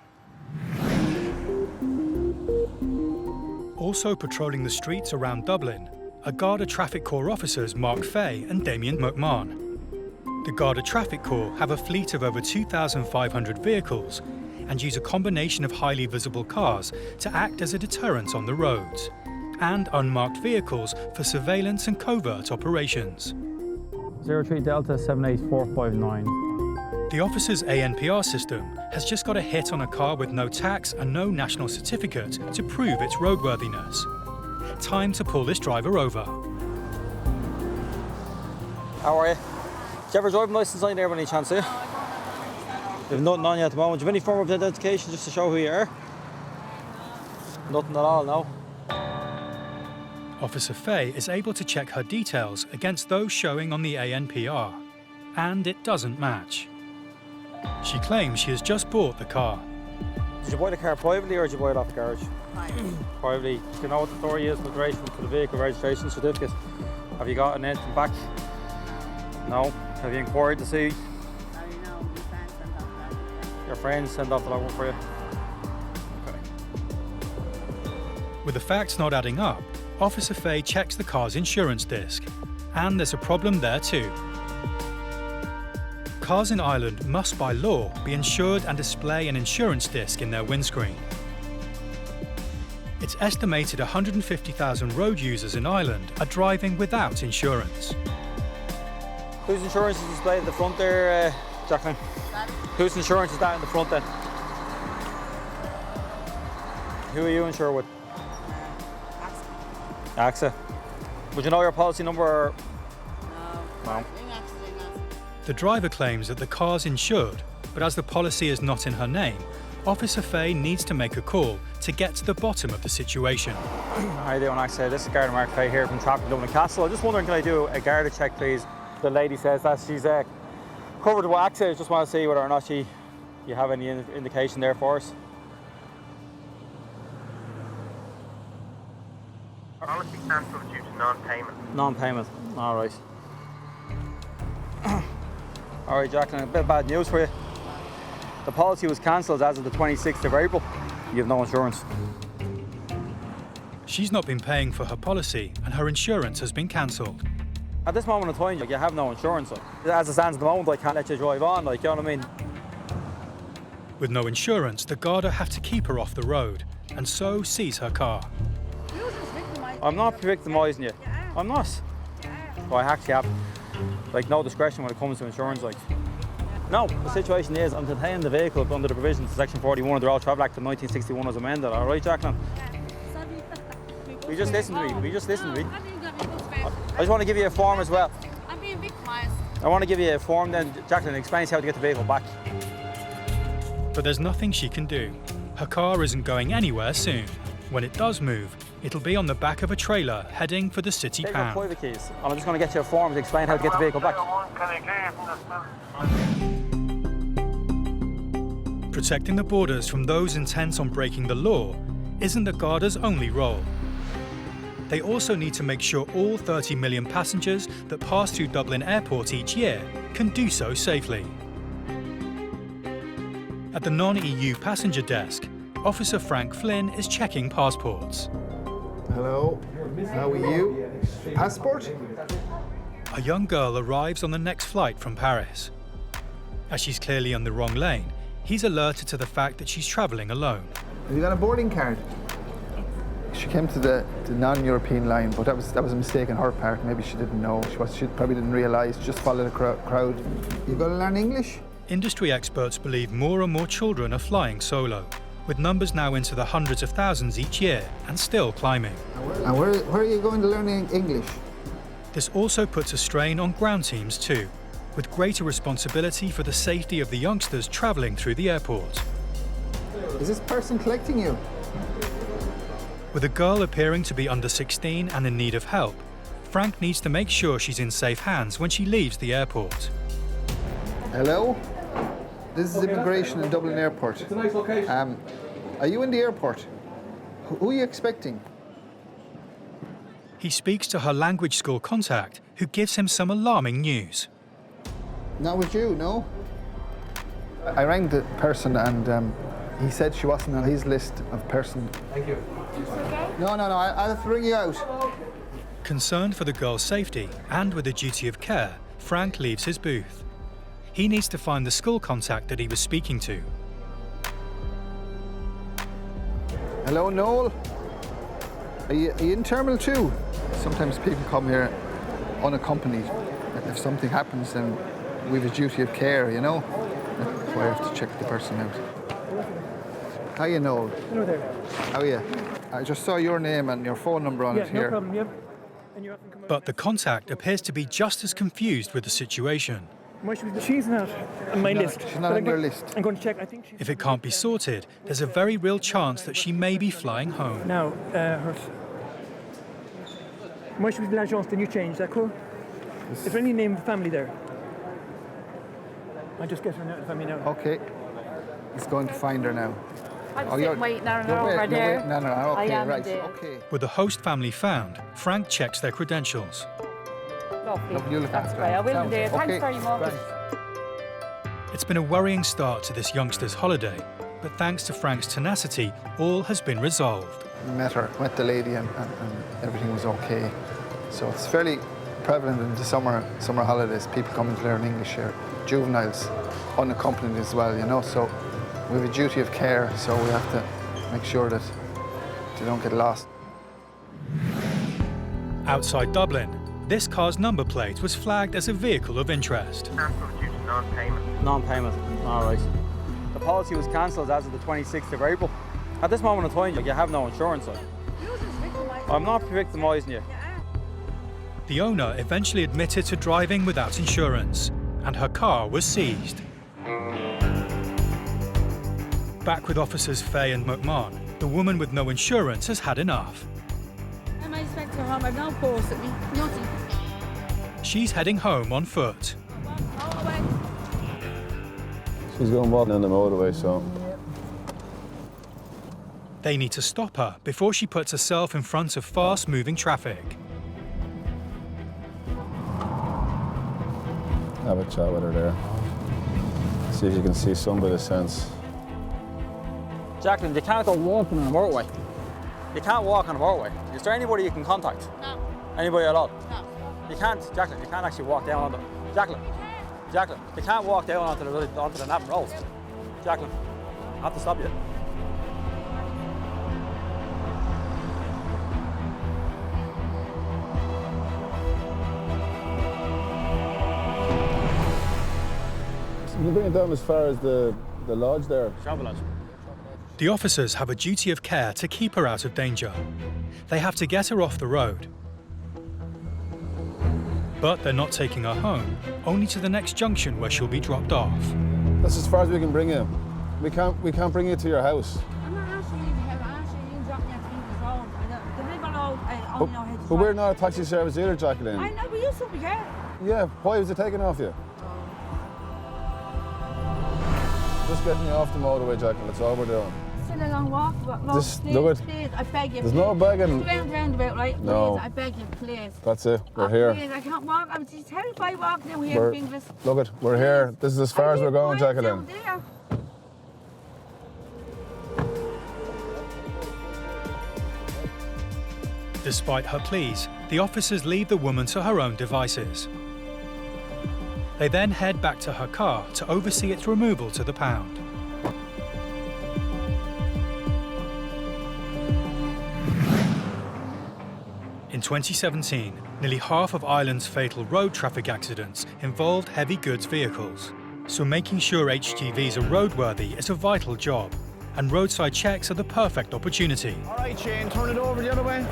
Also patrolling the streets around Dublin are Garda Traffic Corps officers Mark Fay and Damien McMahon. The Garda Traffic Corps have a fleet of over 2,500 vehicles and use a combination of highly visible cars to act as a deterrent on the roads, and unmarked vehicles for surveillance and covert operations. 03 Delta 78459. The officer's ANPR system has just got a hit on a car with no tax and no national certificate to prove its roadworthiness. Time to pull this driver over. How are you? Do you have a driving licence on there by any chance, do you? You have nothing on you at the moment. Do you have any form of identification just to show who you are? Nothing at all, no? Officer Fay is able to check her details against those showing on the ANPR, and it doesn't match. She claims she has just bought the car. Did you buy the car privately or did you buy it off the garage? Privately. Do you know what the story is with relation to the vehicle registration certificate? Have you got anything back? No? Have you inquired to see? Your friends send off the logbook for you? Okay. With the facts not adding up, Officer Fay checks the car's insurance disc, and there's a problem there too. Cars in Ireland must by law be insured and display an insurance disc in their windscreen. It's estimated 150,000 road users in Ireland are driving without insurance. Whose insurance is displayed at the front there, Jacqueline? Whose insurance is that in the front then? Who are you insured with? AXA. Would you know your policy number? Or? No. The driver claims that the car's insured, but as the policy is not in her name, Officer Fay needs to make a call to get to the bottom of the situation. How you doing, AXA? This is Garda Mark Fay here from Traffic Dublin Castle. I'm just wondering, can I do a Garda check, please? The lady says that she's covered with AXA. I just want to see whether or not you have any indication there for us. Policy cancelled due to non-payment. Non-payment. All right. All right, Jacqueline, a bit of bad news for you. The policy was cancelled as of the 26th of April. You have no insurance. She's not been paying for her policy and her insurance has been cancelled. At this moment in time, you have no insurance. As it stands at the moment, I can't let you drive on, you know what I mean? With no insurance, the Garda have to keep her off the road and so seize her car. I'm not victimising you. I'm not. Well, I actually have no discretion when it comes to insurance. No, the situation is I'm detaining the vehicle under the provisions of Section 41 of the Road Traffic Act of 1961 as amended. All right, Jacqueline? We just listen to me. I just want to give you a form as well. I'm being victimised. I want to give you a form then, Jacqueline, explains how to get the vehicle back. But there's nothing she can do. Her car isn't going anywhere soon. When it does move, it'll be on the back of a trailer heading for the city Take your pound. private keys, and I'm just going to get you a form to explain how to get the vehicle back. Protecting the borders from those intent on breaking the law isn't the Garda's only role. They also need to make sure all 30 million passengers that pass through Dublin Airport each year can do so safely. At the non-EU passenger desk, Officer Frank Flynn is checking passports. Hello, how are you? Passport? A young girl arrives on the next flight from Paris. As she's clearly on the wrong lane, he's alerted to the fact that she's travelling alone. Have you got a boarding card? She came to the non-European line, but that was a mistake on her part. Maybe she didn't know. She probably didn't realise. Just followed the crowd. You've got to learn English? Industry experts believe more and more children are flying solo, with numbers now into the hundreds of thousands each year and still climbing. And where are you going to learn English? This also puts a strain on ground teams too, with greater responsibility for the safety of the youngsters travelling through the airport. Is this person collecting you? With a girl appearing to be under 16 and in need of help, Frank needs to make sure she's in safe hands when she leaves the airport. Hello? This is immigration in Dublin Airport. It's a nice location. Are you in the airport? Who are you expecting? He speaks to her language school contact, who gives him some alarming news. Not with you, no? I rang the person and he said she wasn't on his list of person. Thank you. No, I'll have to ring you out. Concerned for the girl's safety and with a duty of care, Frank leaves his booth. He needs to find the school contact that he was speaking to. Hello, Noel? Are you in Terminal 2? Sometimes people come here unaccompanied. If something happens, then we have a duty of care, you know? That's why I have to check the person out. Hiya, Noel. Hello there. How are you? I just saw your name and your phone number on it here. No problem, yep. And you often come But the contact appears to be just as confused with the situation. She's not on my list. She's not on your list. I'm going to check. I think she's... If it can't be sorted, there's a very real chance that she may be flying home. Now, moi je suis de l'agence de new change, d'accord? Is there any name of the family there? I just get her now, the family now. Okay. He's going to find her now. I'm sitting waiting on her over there. No, okay, I am right, indeed. okay. With the host family found, Frank checks their credentials. Lovely. That's great. I will indeed. Thanks very much. Right. It's been a worrying start to this youngster's holiday, but thanks to Frank's tenacity, all has been resolved. Met the lady and everything was okay. So it's fairly prevalent in the summer holidays, people coming to learn English here. Juveniles, unaccompanied as well, you know, so we have a duty of care, so we have to make sure that they don't get lost. Outside Dublin, this car's number plate was flagged as a vehicle of interest. Cancelled due to non-payment. Non-payment, all right. The policy was cancelled as of the 26th of April. At this moment in time, you have no insurance. I'm not victimising you. The owner eventually admitted to driving without insurance, and her car was seized. Back with officers Fay and McMahon, the woman with no insurance has had enough. Am I expecting her home? I've no post at me. Nothing. She's heading home on foot. She's going walking on the motorway, so... They need to stop her before she puts herself in front of fast-moving traffic. Have a chat with her there. See if you can see some bit of sense. Jacqueline, you can't go walking on a motorway. You can't walk on a motorway. Is there anybody you can contact? No. Anybody at all? No. You can't, Jacqueline, you can't actually walk down on the... Jacqueline, you can't walk down onto the Navan Road. Jacqueline, I have to stop you. You bring it down as far as the lodge there? Travel lodge. The officers have a duty of care to keep her out of danger. They have to get her off the road. But they're not taking her home, only to the next junction where she'll be dropped off. That's as far as we can bring you. We can't bring you to your house. I'm not actually leaving the house. I'm actually dropping you at People's Road. The River Road, I only know how to But we're not a taxi service either, Jacqueline. I know, but you should be care. Yeah, why was it taken off you? Just getting you off the motorway, Jacqueline, that's all we're doing. still a long walk. But look, Just please, look at- please, I beg you. There's please. no begging. Roundabout, right? No. Please, I beg you, please. That's it. We're Oh, here. Please, I can't walk. I'm just terrified walking down here. Fingers. Look it. We're here. This is as far as we're going, down Jacqueline. there. Despite her pleas, the officers leave the woman to her own devices. They then head back to her car to oversee its removal to the pound. In 2017, nearly half of Ireland's fatal road traffic accidents involved heavy goods vehicles. So making sure HGVs are roadworthy is a vital job, and roadside checks are the perfect opportunity. All right, Shane, turn it over the other way.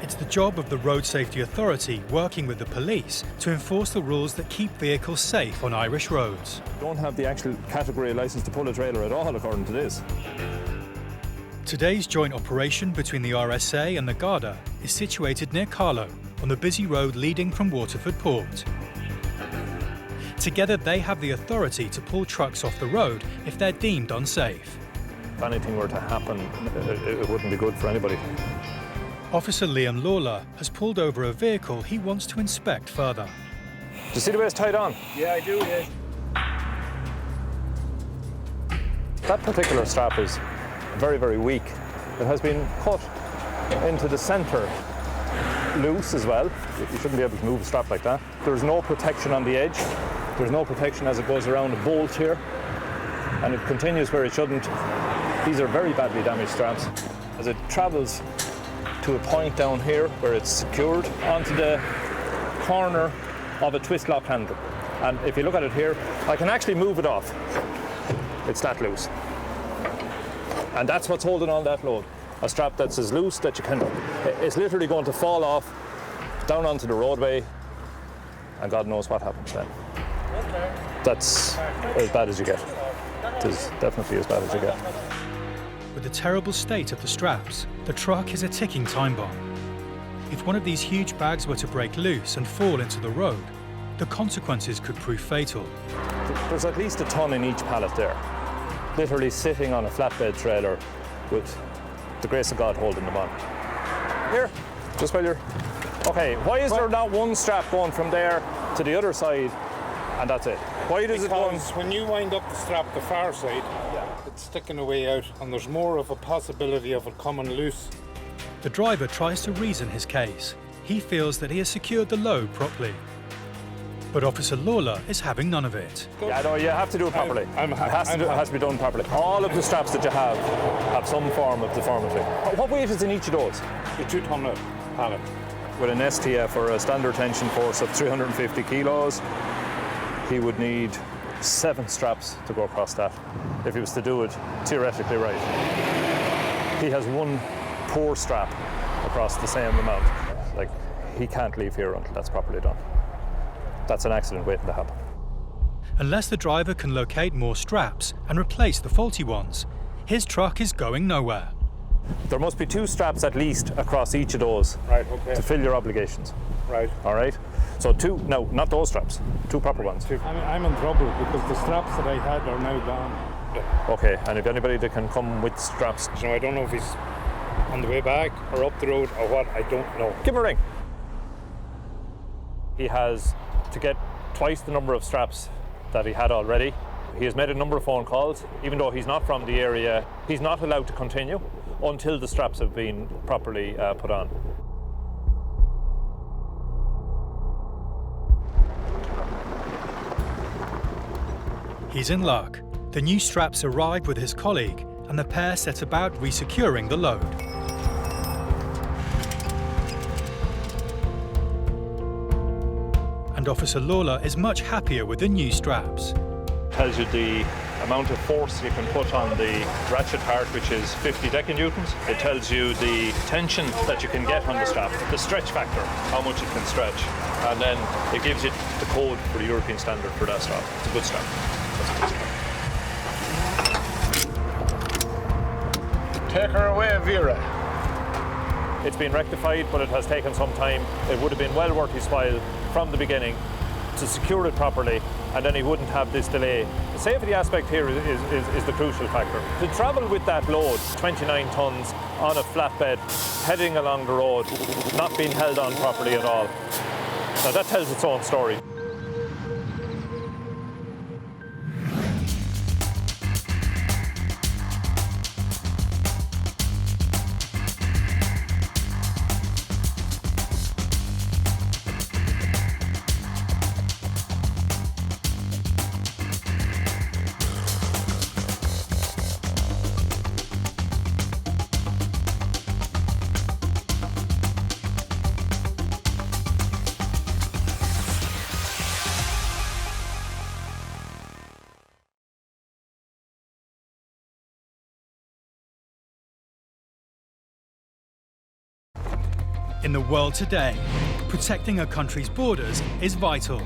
It's the job of the Road Safety Authority working with the police to enforce the rules that keep vehicles safe on Irish roads. Don't have the actual category licence to pull a trailer at all, according to this. Today's joint operation between the RSA and the Garda is situated near Carlow, on the busy road leading from Waterford Port. Together they have the authority to pull trucks off the road if they're deemed unsafe. If anything were to happen, it wouldn't be good for anybody. Officer Liam Lawler has pulled over a vehicle he wants to inspect further. Do you see the way it's tied on? Yeah, I do, yeah. That particular strap is very, very weak. It has been cut into the centre loose as well. You shouldn't be able to move a strap like that. There's no protection on the edge. There's no protection as it goes around a bolt here. And it continues where it shouldn't. These are very badly damaged straps. As it travels to a point down here where it's secured onto the corner of a twist lock handle. And if you look at it here, I can actually move it off. It's that loose. And that's what's holding on that load. A strap that's as loose that you can, it's literally going to fall off down onto the roadway, and God knows what happens then. That's as bad as you get. It is definitely as bad as you get. With the terrible state of the straps, the truck is a ticking time bomb. If one of these huge bags were to break loose and fall into the road, the consequences could prove fatal. There's at least a ton in each pallet there, literally sitting on a flatbed trailer with the grace of God holding them on. Here, just while you're... Okay, why is there not one strap going from there to the other side and that's it? Why does it go... Because when you wind up the strap the far side, it's sticking away out and there's more of a possibility of it coming loose. The driver tries to reason his case. He feels that he has secured the load properly. But Officer Lawler is having none of it. Yeah, no, you have to do it properly. It has to be done properly. All of the straps that you have some form of deformity. What weight is in each of those? A 2-ton pallet. With an STF or a standard tension force of 350 kilos, he would need 7 straps to go across that if he was to do it theoretically right. He has one poor strap across the same amount. Like, he can't leave here until that's properly done. That's an accident waiting to happen. Unless the driver can locate more straps and replace the faulty ones, his truck is going nowhere. There must be 2 straps at least across each of those to fill your obligations. Right. All right? So 2, no, not those straps, 2 proper ones. I'm in trouble because the straps that I had are now gone. Okay, and if anybody that can come with straps... So I don't know if he's on the way back or up the road or what, I don't know. Give him a ring. He has to get twice the number of straps that he had already. He has made a number of phone calls. Even though he's not from the area, he's not allowed to continue until the straps have been properly put on. He's in luck. The new straps arrive with his colleague, and the pair set about resecuring the load. And Officer Lawler is much happier with the new straps. Tells you the amount of force you can put on the ratchet part, which is 50 decannewtons. It tells you the tension that you can get on the strap, the stretch factor, how much it can stretch. And then it gives you the code for the European standard for that strap. It's a good strap. That's a good strap. Take her away, Vera. It's been rectified, but it has taken some time. It would have been well worth his while from the beginning to secure it properly, and then he wouldn't have this delay. The safety aspect here is the crucial factor. To travel with that load, 29 tonnes on a flatbed, heading along the road, not being held on properly at all. Now that tells its own story. In the world today, protecting a country's borders is vital.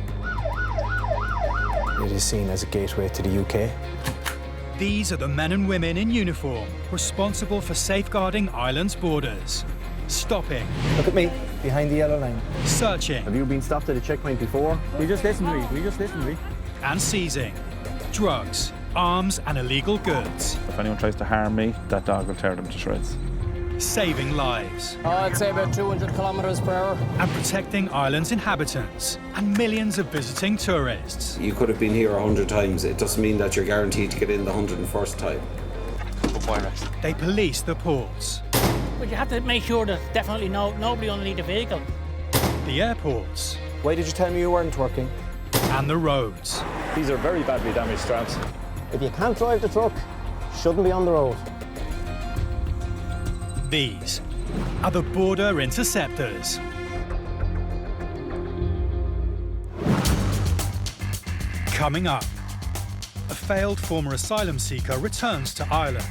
It is seen as a gateway to the UK. These are the men and women in uniform responsible for safeguarding Ireland's borders. Stopping. Look at me, behind the yellow line. Searching. Have you been stopped at a checkpoint before? We just listened to me. And seizing. Drugs, arms and illegal goods. If anyone tries to harm me, that dog will tear them to shreds. Saving lives. I'd say about 200 kilometres per hour. And protecting Ireland's inhabitants and millions of visiting tourists. You could have been here 100 times. It doesn't mean that you're guaranteed to get in the 101st time. They police the ports. But you have to make sure there's definitely nobody underneath the vehicle. The airports. Why did you tell me you weren't working? And the roads. These are very badly damaged straps. If you can't drive the truck, shouldn't be on the road. These are the border interceptors. Coming up, a failed former asylum seeker returns to Ireland.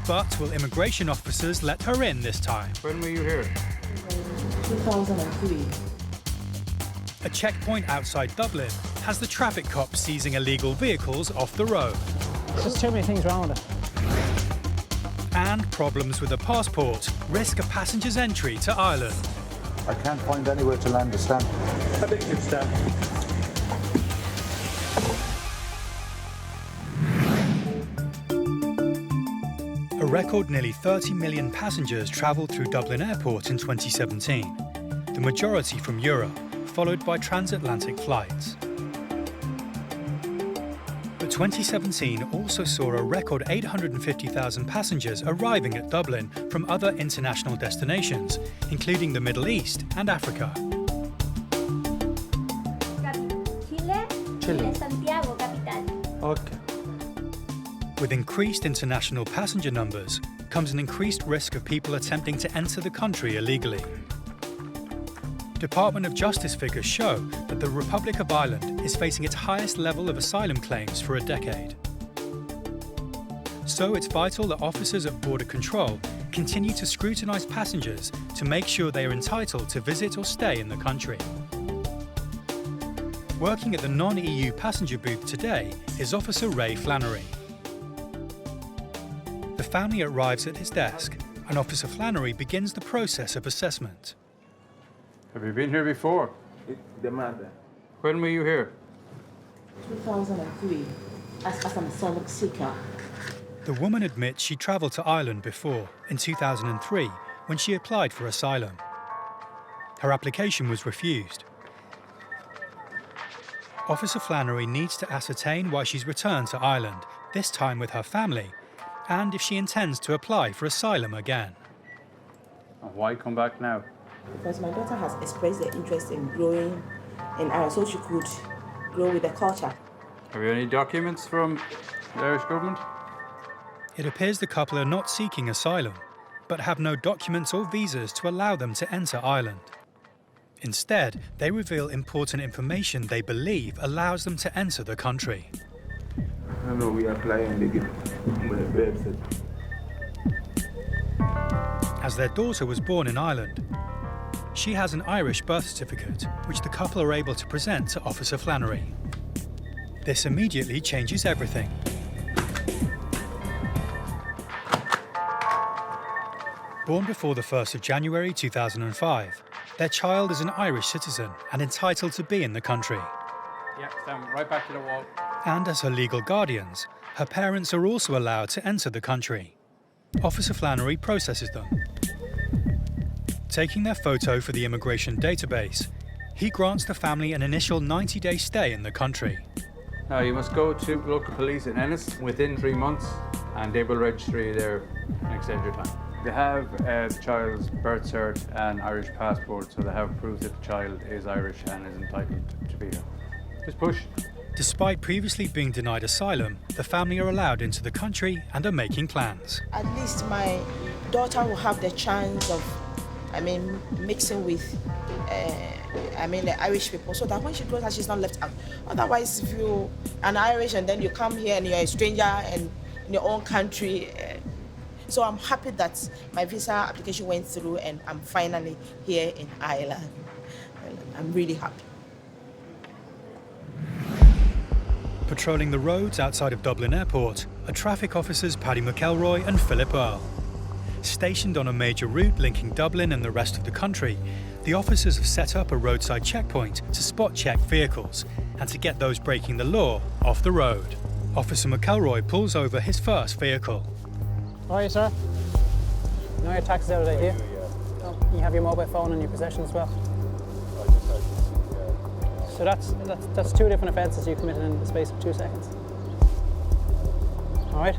But will immigration officers let her in this time? When were you here? 2003. A checkpoint outside Dublin has the traffic cops seizing illegal vehicles off the road. There's just too many things wrong with it. And problems with a passport risk a passenger's entry to Ireland. I can't find anywhere to land a stamp. I think it's stamp. A record nearly 30 million passengers travelled through Dublin Airport in 2017, the majority from Europe, followed by transatlantic flights. But 2017 also saw a record 850,000 passengers arriving at Dublin from other international destinations, including the Middle East and Africa. Chile, Santiago, capital. Okay. With increased international passenger numbers comes an increased risk of people attempting to enter the country illegally. Department of Justice figures show that the Republic of Ireland is facing its highest level of asylum claims for a decade. So it's vital that officers at border control continue to scrutinise passengers to make sure they are entitled to visit or stay in the country. Working at the non-EU passenger booth today is Officer Ray Flannery. The family arrives at his desk and Officer Flannery begins the process of assessment. Have you been here before? The mother. When were you here? 2003, as an asylum seeker. The woman admits she travelled to Ireland before, in 2003, when she applied for asylum. Her application was refused. Officer Flannery needs to ascertain why she's returned to Ireland, this time with her family, and if she intends to apply for asylum again. And why come back now? Because my daughter has expressed her interest in growing in Ireland so she could grow with the culture. Have you any documents from the Irish government? It appears the couple are not seeking asylum, but have no documents or visas to allow them to enter Ireland. Instead, they reveal important information they believe allows them to enter the country. No, we apply and they give the As their daughter was born in Ireland, she has an Irish birth certificate, which the couple are able to present to Officer Flannery. This immediately changes everything. Born before the 1st of January 2005, their child is an Irish citizen and entitled to be in the country. Yeah, stand right back to the wall. And as her legal guardians, her parents are also allowed to enter the country. Officer Flannery processes them. Taking their photo for the immigration database, he grants the family an initial 90-day stay in the country. Now you must go to local police in Ennis within 3 months and they will register you there and extend your time. They have the child's birth cert and Irish passport, so they have proof that the child is Irish and is entitled to be here. Just push. Despite previously being denied asylum, the family are allowed into the country and are making plans. At least my daughter will have the chance of, mixing with, the Irish people, so that when she grows up, she's not left out. Otherwise, if you're an Irish and then you come here and you're a stranger and in your own country, so I'm happy that my visa application went through and I'm finally here in Ireland. I'm really happy. Patrolling the roads outside of Dublin Airport are traffic officers Paddy McElroy and Philip Earl. Stationed on a major route linking Dublin and the rest of the country, the officers have set up a roadside checkpoint to spot check vehicles and to get those breaking the law off the road. Officer McElroy pulls over his first vehicle. How are you, sir? You know your tax is out of date here? Oh, you have your mobile phone in your possession as well? So that's two different offences you committed in the space of 2 seconds. All right?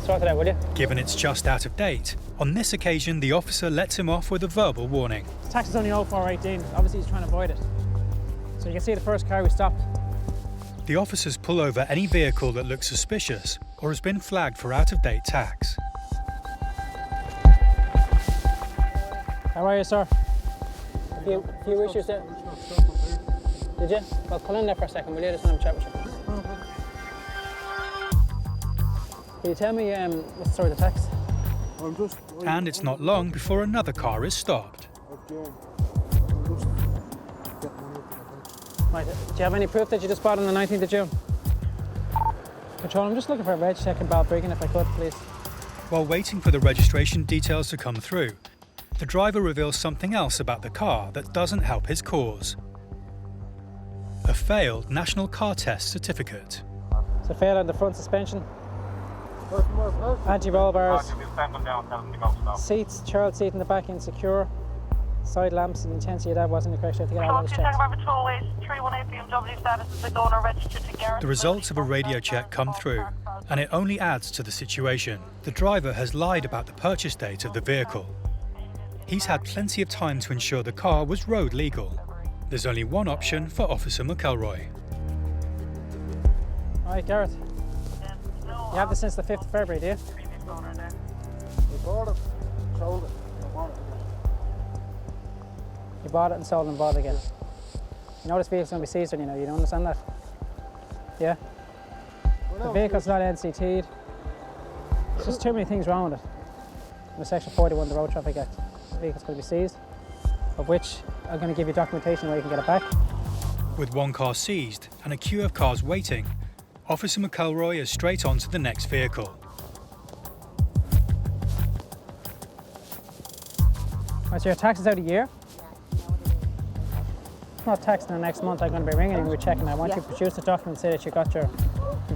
Sort it out, will you? Given it's just out of date, on this occasion the officer lets him off with a verbal warning. Tax is only 0418. Obviously he's trying to avoid it. So you can see the first car we stopped. The officers pull over any vehicle that looks suspicious or has been flagged for out-of-date tax. How are you, sir? A few issues there. Did you? Well, pull in there for a second, will you? Just want to have a chat with you. Can you tell me what's the story of the tax? And it's not long before another car is stopped. Right, do you have any proof that you just bought on the 19th of June? Control, I'm just looking for a reg check in Balbriggan if I could, please. While waiting for the registration details to come through, the driver reveals something else about the car that doesn't help his cause. A failed National Car Test certificate. So failed on the front suspension, anti-roll bars, seats, child seat in the back insecure, side lamps, and intensity of that wasn't the correct. I think I had those checked. The results of a radio check come through, and it only adds to the situation. The driver has lied about the purchase date of the vehicle. He's had plenty of time to ensure the car was road legal. There's only one option for Officer McElroy. All right, Gareth. You have this since the 5th of February, do you? You bought it and sold it and bought it again. You know this vehicle's going to be seized on you now, you don't understand that? Yeah? The vehicle's not NCT'd. There's just too many things wrong with it. Under Section 41 of the Road Traffic Act, the vehicle's going to be seized, of which I'm going to give you documentation where you can get it back. With one car seized and a queue of cars waiting, Officer McElroy is straight on to the next vehicle. Right, so your tax is out a year? It's not taxed in the next month. I'm going to be ringing and we're checking. I want you to produce the document and say that you've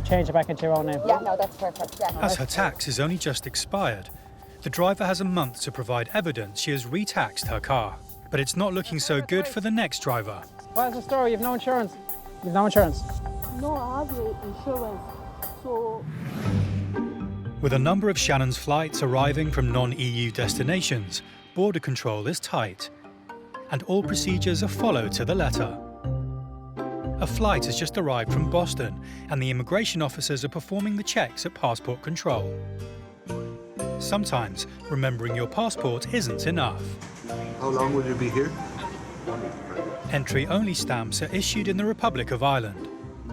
changed it back into your own name. Yeah, no, that's perfect. Yeah. As her tax is only just expired, the driver has a month to provide evidence she has re-taxed her car. But it's not looking so good for the next driver. What's the story? You've no insurance? You've no insurance? No, I have insurance, so... With a number of Shannon's flights arriving from non-EU destinations, border control is tight, and all procedures are followed to the letter. A flight has just arrived from Boston, and the immigration officers are performing the checks at passport control. Sometimes, remembering your passport isn't enough. How long will you be here? Entry-only stamps are issued in the Republic of Ireland.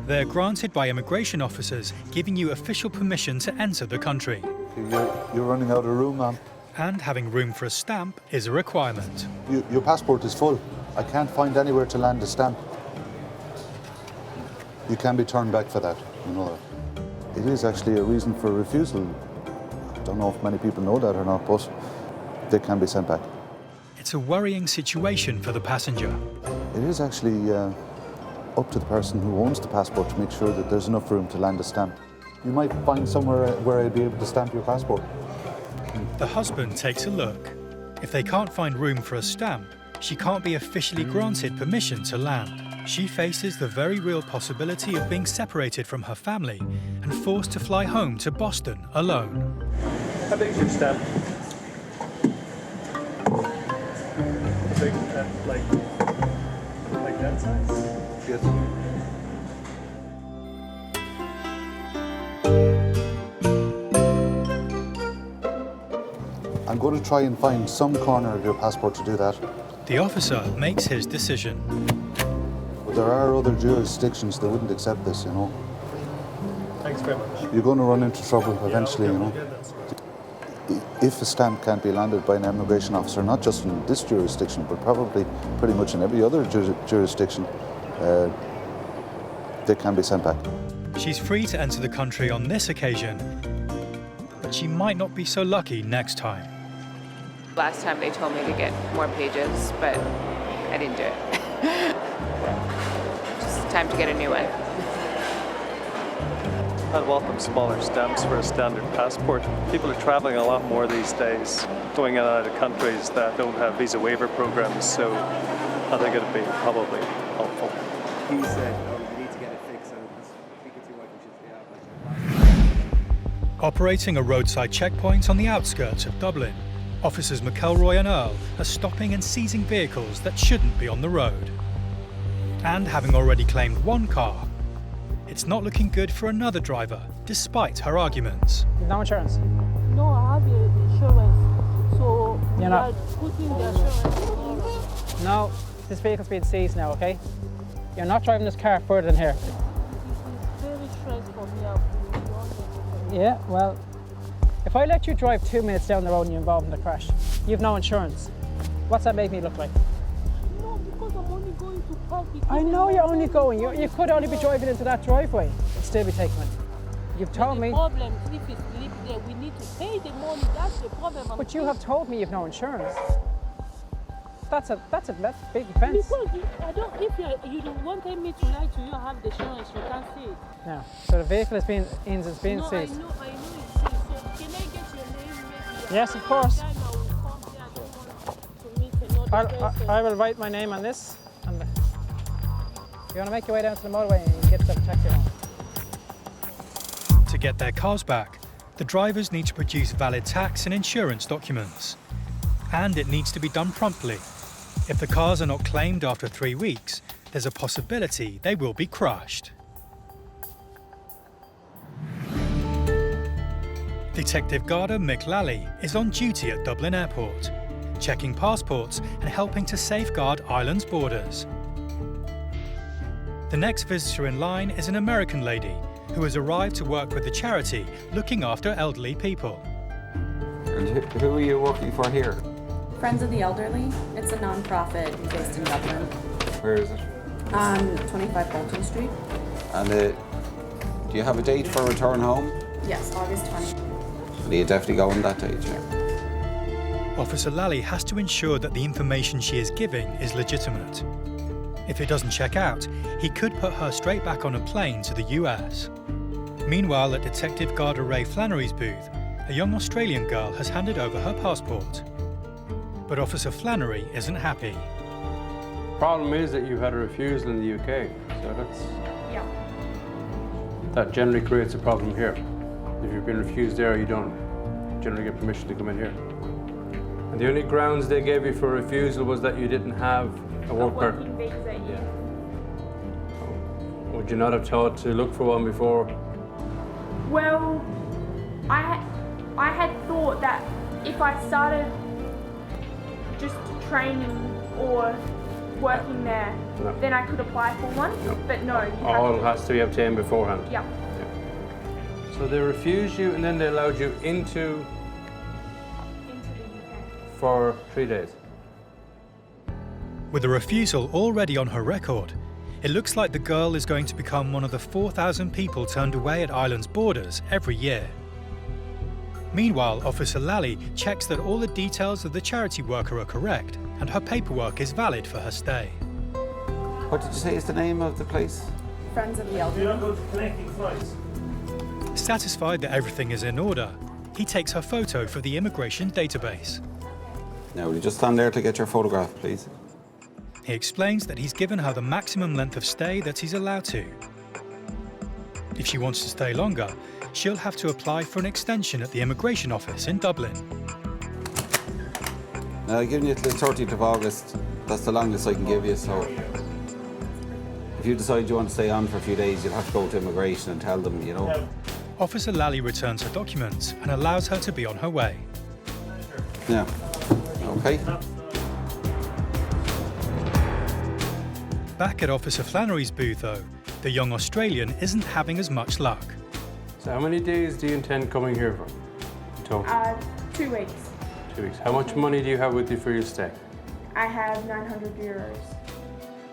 They're granted by immigration officers, giving you official permission to enter the country. You're running out of room, ma'am. And having room for a stamp is a requirement. Your passport is full. I can't find anywhere to land a stamp. You can be turned back for that, you know that. It is actually a reason for refusal. I don't know if many people know that or not, but they can be sent back. It's a worrying situation for the passenger. It is actually up to the person who owns the passport to make sure that there's enough room to land a stamp. You might find somewhere where I'd be able to stamp your passport. The husband takes a look. If they can't find room for a stamp, she can't be officially granted permission to land. She faces the very real possibility of being separated from her family and forced to fly home to Boston alone. How big is your stamp? How big, like that size? Yes. I'm going to try and find some corner of your passport to do that. The officer makes his decision. But there are other jurisdictions that wouldn't accept this, you know. Thanks very much. You're going to run into trouble eventually, you know. If a stamp can't be landed by an immigration officer, not just in this jurisdiction, but probably pretty much in every other jurisdiction, they can be sent back. She's free to enter the country on this occasion, but she might not be so lucky next time. Last time they told me to get more pages, but I didn't do it. Just time to get a new one. I'd welcome smaller stamps for a standard passport. People are traveling a lot more these days, going in and out of countries that don't have visa waiver programs, so I think it'd be probably helpful. He said, you need to get it fixed, so I think it's your wife and she's Operating a roadside checkpoint on the outskirts of Dublin, officers McElroy and Earl are stopping and seizing vehicles that shouldn't be on the road. And having already claimed one car, it's not looking good for another driver, despite her arguments. No insurance? No, I have the insurance. So You're not putting the insurance. No, this vehicle's being seized now, okay? You're not driving this car further than here. It's very stressful for me. Yeah, well, if I let you drive 2 minutes down the road and you're involved in the crash, you have no insurance. What's that make me look like? No, because I'm only going to park. I know you're only going. You could only be driving into that driveway and still be taking it. You've told me. The problem, if it's live there, we need to pay the money. That's the problem. But you have told me you've no insurance. That's a big offence. Because if you don't want me to lie to you, have the insurance, you can't see it. No. So the vehicle is being seized. No, I know it's seized. So can I get your name? Yes, of course. I will write my name on this. And you want to make your way down to the motorway and get the taxi home. To get their cars back, the drivers need to produce valid tax and insurance documents. And it needs to be done promptly. If the cars are not claimed after 3 weeks, there's a possibility they will be crushed. Detective Garda Mick Lally is on duty at Dublin Airport, checking passports and helping to safeguard Ireland's borders. The next visitor in line is an American lady who has arrived to work with the charity looking after elderly people. And who are you working for here? Friends of the Elderly. It's a non-profit based in Dublin. Where is it? On 25 Bolton Street. And do you have a date for return home? Yes, August 20th. Are you definitely going that date, yeah? Officer Lally has to ensure that the information she is giving is legitimate. If it doesn't check out, he could put her straight back on a plane to the US. Meanwhile, at Detective Garda Ray Flannery's booth, a young Australian girl has handed over her passport. But Officer Flannery isn't happy. Problem is that you had a refusal in the UK, so that generally creates a problem here. If you've been refused there, you don't generally get permission to come in here. And the only grounds they gave you for refusal was that you didn't have a work permit. Yeah. Would you not have thought to look for one before? Well, I had thought that if I started just training or working there, then I could apply for one. But no. All has to be obtained beforehand. Yeah. So they refused you and then they allowed you into the UK for 3 days. With a refusal already on her record, it looks like the girl is going to become one of the 4,000 people turned away at Ireland's borders every year. Meanwhile, Officer Lally checks that all the details of the charity worker are correct and her paperwork is valid for her stay. What did you say is the name of the place? Friends of the You're not Elderly. going to connecting flights. Satisfied that everything is in order, he takes her photo for the immigration database. Now, will you just stand there to get your photograph, please? He explains that he's given her the maximum length of stay that he's allowed to. If she wants to stay longer, she'll have to apply for an extension at the immigration office in Dublin. Now, I've given you till the 30th of August. That's the longest I can give you, so if you decide you want to stay on for a few days, you'll have to go to immigration and tell them, you know. Officer Lally returns her documents and allows her to be on her way. Yeah. Okay. Back at Officer Flannery's booth, though, the young Australian isn't having as much luck. So how many days do you intend coming here for? In total? 2 weeks. 2 weeks. How much money do you have with you for your stay? I have 900 euros.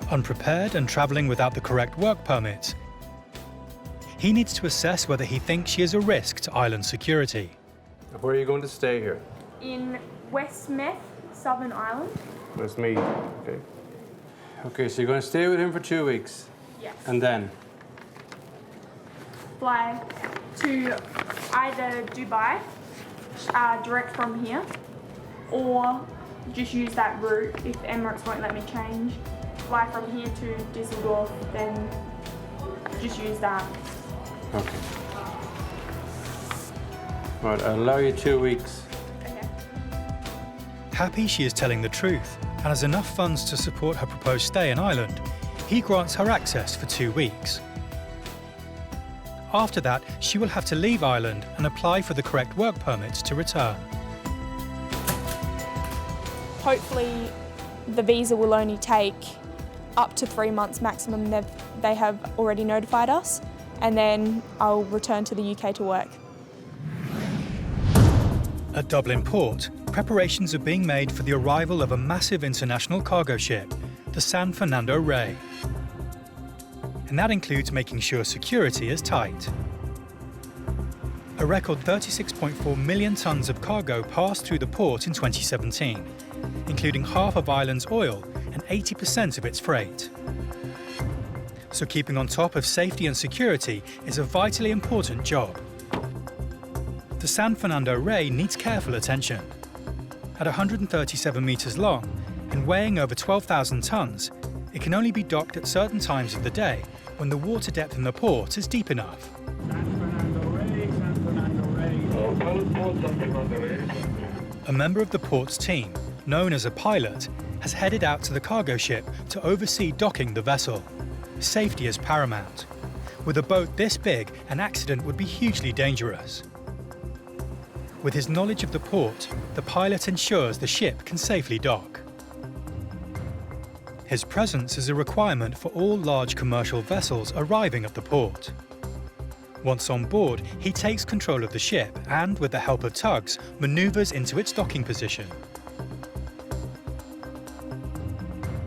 Unprepared and travelling without the correct work permit, he needs to assess whether he thinks she is a risk to island security. Where are you going to stay here? In Westmeath, Southern Ireland. Westmeath. Okay. Okay, so you're going to stay with him for 2 weeks? Yes. And then? Fly to either Dubai, direct from here, or just use that route if Emirates won't let me change. Fly from here to Düsseldorf, then just use that. Okay. Right, I'll allow you 2 weeks. Okay. Happy she is telling the truth and has enough funds to support her proposed stay in Ireland, he grants her access for 2 weeks. After that, she will have to leave Ireland and apply for the correct work permits to return. Hopefully the visa will only take up to 3 months maximum. They have already notified us, and then I'll return to the UK to work. At Dublin Port, preparations are being made for the arrival of a massive international cargo ship, the San Fernando Rey. And that includes making sure security is tight. A record 36.4 million tonnes of cargo passed through the port in 2017, including half of Ireland's oil and 80% of its freight. So keeping on top of safety and security is a vitally important job. The San Fernando Rey needs careful attention. At 137 metres long and weighing over 12,000 tonnes, it can only be docked at certain times of the day when the water depth in the port is deep enough. A member of the port's team, known as a pilot, has headed out to the cargo ship to oversee docking the vessel. Safety is paramount. With a boat this big, an accident would be hugely dangerous. With his knowledge of the port, the pilot ensures the ship can safely dock. His presence is a requirement for all large commercial vessels arriving at the port. Once on board, he takes control of the ship and, with the help of tugs, manoeuvres into its docking position.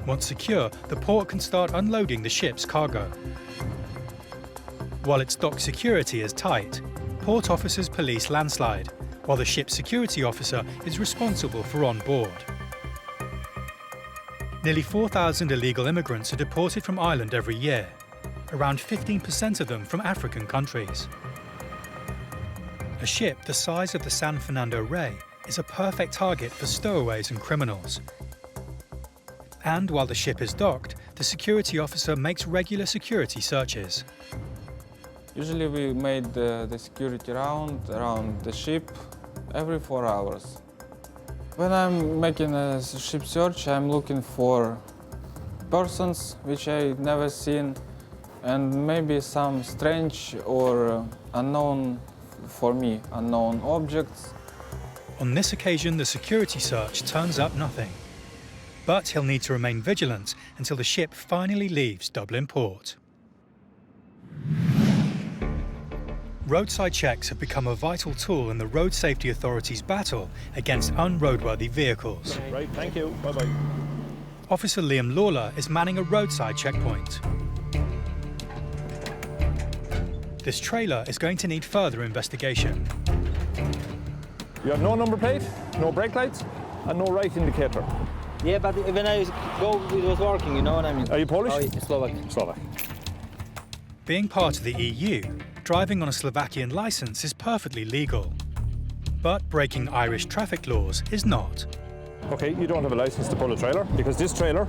Once secure, the port can start unloading the ship's cargo. While its dock security is tight, port officers police landslide, while the ship's security officer is responsible for on board. Nearly 4,000 illegal immigrants are deported from Ireland every year, around 15% of them from African countries. A ship the size of the San Fernando Rey is a perfect target for stowaways and criminals. And while the ship is docked, the security officer makes regular security searches. Usually we made the security round around the ship every 4 hours. When I'm making a ship search, I'm looking for persons which I've never seen and maybe some strange or unknown, for me, unknown objects. On this occasion, the security search turns up nothing. But he'll need to remain vigilant until the ship finally leaves Dublin Port. Roadside checks have become a vital tool in the Road Safety Authority's battle against unroadworthy vehicles. Right, thank you. Bye-bye. Officer Liam Lawler is manning a roadside checkpoint. This trailer is going to need further investigation. You have no number plate, no brake lights, and no right indicator. Yeah, but when I go, it was working, you know what I mean? Are you Polish? Oh, yeah, Slovak. Slovak. Being part of the EU, driving on a Slovakian licence is perfectly legal. But breaking Irish traffic laws is not. Okay, you don't have a license to pull a trailer because this trailer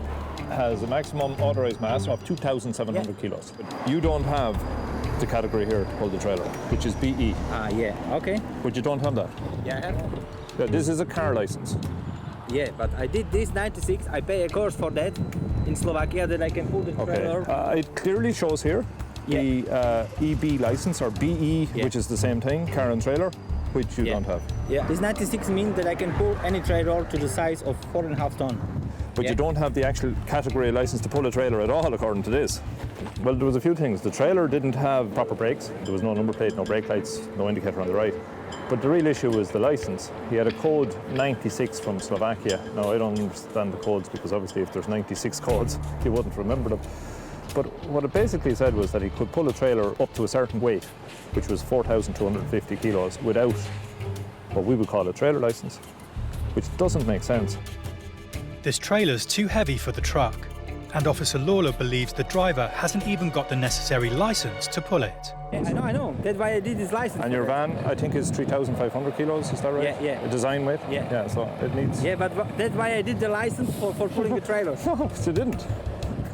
has a maximum authorised mass of 2,700 kilos. You don't have the category here to pull the trailer, which is BE. Yeah, okay. But you don't have that. Yeah, I have. Yeah, this is a car license. Yeah, but I did this 96. I pay a course for that in Slovakia that I can pull the trailer. Okay. It clearly shows here the EB license or BE, which is the same thing, car and trailer, which you don't have. Yeah, this 96 means that I can pull any trailer to the size of 4.5 ton. But you don't have the actual category license to pull a trailer at all, according to this. Well, there was a few things. The trailer didn't have proper brakes. There was no number plate, no brake lights, no indicator on the right. But the real issue was the license. He had a code 96 from Slovakia. Now, I don't understand the codes because obviously if there's 96 codes, he wouldn't remember them. But what it basically said was that he could pull a trailer up to a certain weight, which was 4,250 kilos, without what we would call a trailer license, which doesn't make sense. This trailer's too heavy for the truck, and Officer Lawler believes the driver hasn't even got the necessary license to pull it. Yeah, I know. That's why I did this license. And your van, I think, is 3,500 kilos, is that right? Yeah. A design weight? Yeah, so it needs... Yeah, but that's why I did the license for pulling the trailer. No, you didn't.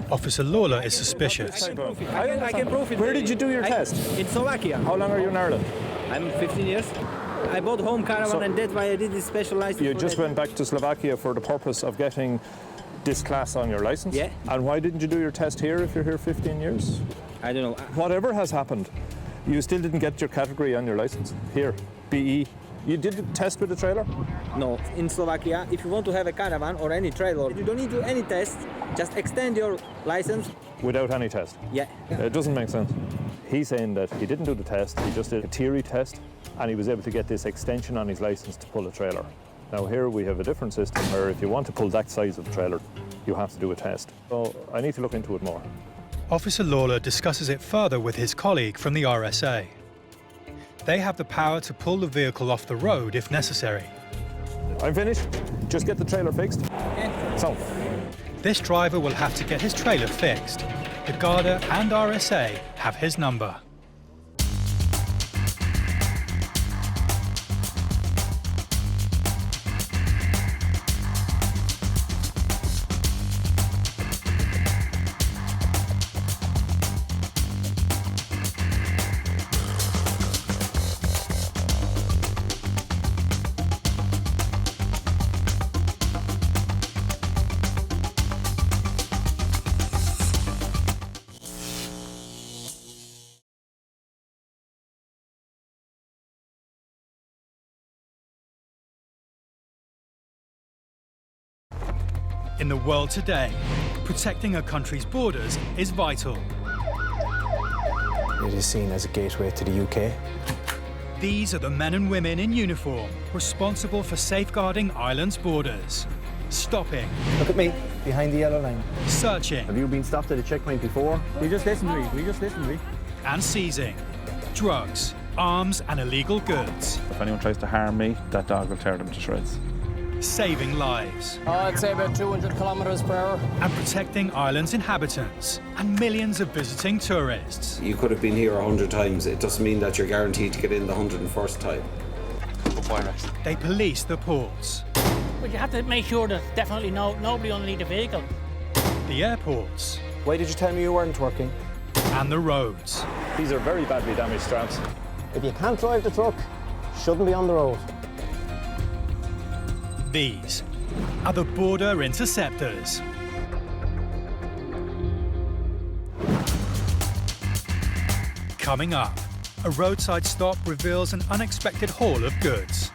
Officer Lawler is suspicious. I can prove it. Where did you do your test? In Slovakia. How long are you in Ireland? I'm 15 years. I bought a home caravan and that's why I did this special license. You just went back to Slovakia for the purpose of getting this class on your license? Yeah. And why didn't you do your test here if you're here 15 years? I don't know. Whatever has happened, you still didn't get your category on your license here, BE. You did the test with the trailer? No. In Slovakia, if you want to have a caravan or any trailer, you don't need to do any test. Just extend your license. Without any test? Yeah. It doesn't make sense. He's saying that he didn't do the test, he just did a theory test, and he was able to get this extension on his license to pull a trailer. Now here we have a different system where if you want to pull that size of trailer, you have to do a test. So I need to look into it more. Officer Lawler discusses it further with his colleague from the RSA. They have the power to pull the vehicle off the road if necessary. I'm finished. Just get the trailer fixed. So. This driver will have to get his trailer fixed. The Garda and RSA have his number. In the world today, protecting a country's borders is vital. It is seen as a gateway to the UK. These are the men and women in uniform responsible for safeguarding Ireland's borders. Stopping. Look at me, behind the yellow line. Searching. Have you been stopped at a checkpoint before? We just listened to me. And seizing. Drugs, arms and illegal goods. If anyone tries to harm me, that dog will tear them to shreds. Saving lives. I'd say about 200 kilometers per hour. And protecting Ireland's inhabitants and millions of visiting tourists. You could have been here 100 times. It doesn't mean that you're guaranteed to get in the 101st time. They police the ports. But you have to make sure there's definitely nobody underneath the vehicle. The airports. Why did you tell me you weren't working? And the roads. These are very badly damaged straps. If you can't drive the truck, shouldn't be on the road. These are the border interceptors. Coming up, a roadside stop reveals an unexpected haul of goods.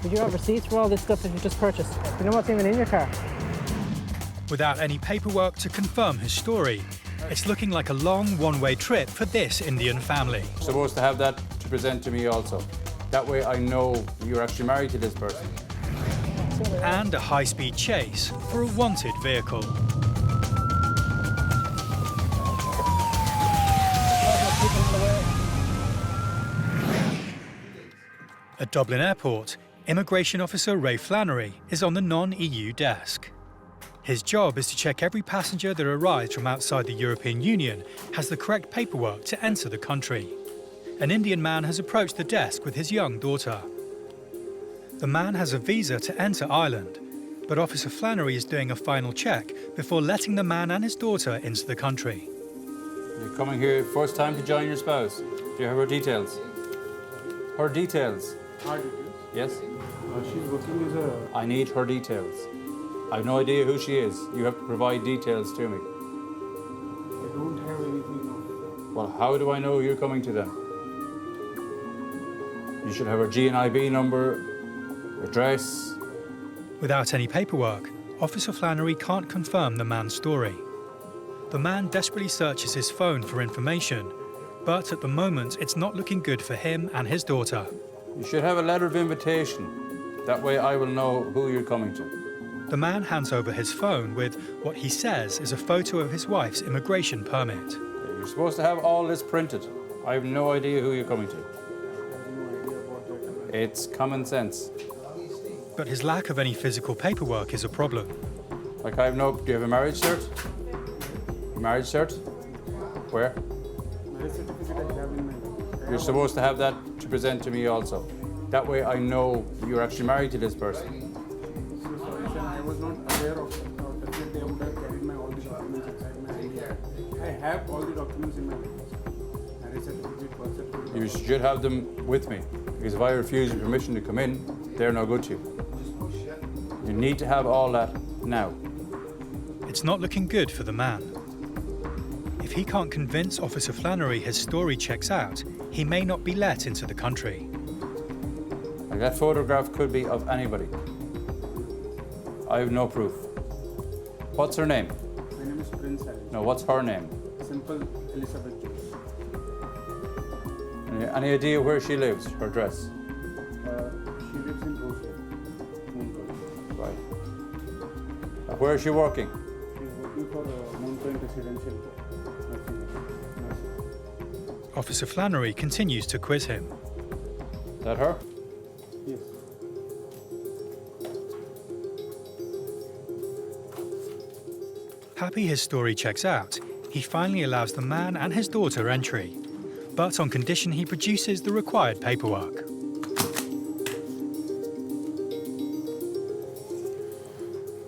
Did you have receipts for all this stuff that you just purchased? Do you know what's even in your car? Without any paperwork to confirm his story, it's looking like a long one-way trip for this Indian family. You're supposed to have that to present to me also. That way I know you're actually married to this person. And a high-speed chase for a wanted vehicle. At Dublin Airport, Immigration Officer Ray Flannery is on the non-EU desk. His job is to check every passenger that arrives from outside the European Union has the correct paperwork to enter the country. An Indian man has approached the desk with his young daughter. The man has a visa to enter Ireland, but Officer Flannery is doing a final check before letting the man and his daughter into the country. You're coming here first time to join your spouse. Do you have her details? Her details? Her details? Yes? She's working as a... I need her details. I have no idea who she is. You have to provide details to me. I don't have anything now. Well, how do I know you're coming to them? You should have her GNIB number, address. Without any paperwork, Officer Flannery can't confirm the man's story. The man desperately searches his phone for information, but at the moment it's not looking good for him and his daughter. You should have a letter of invitation. That way I will know who you're coming to. The man hands over his phone with what he says is a photo of his wife's immigration permit. You're supposed to have all this printed. I have no idea who you're coming to. It's common sense. But his lack of any physical paperwork is a problem. Like do you have a marriage cert? A marriage cert? Where? Marriage certificate I have in my... You're supposed to have that to present to me also. That way I know you're actually married to this person. I was not aware of definitely I would have carried all the documents inside my ID. I have all the documents in my marriage certificate, birth certificate. You should have them with me, because if I refuse you permission to come in, they're no good to you. You need to have all that now. It's not looking good for the man. If he can't convince Officer Flannery his story checks out, he may not be let into the country. Like that photograph could be of anybody. I have no proof. What's her name? My name is Prince Ali. No, what's her name? Simple Elizabeth Jones. Any idea where she lives, her address? She lives in Roadside. Right. Where is she working? She's working for Mountain Residential. Officer Flannery continues to quiz him. Is that her? Yes. Happy his story checks out, he finally allows the man and his daughter entry, but on condition he produces the required paperwork.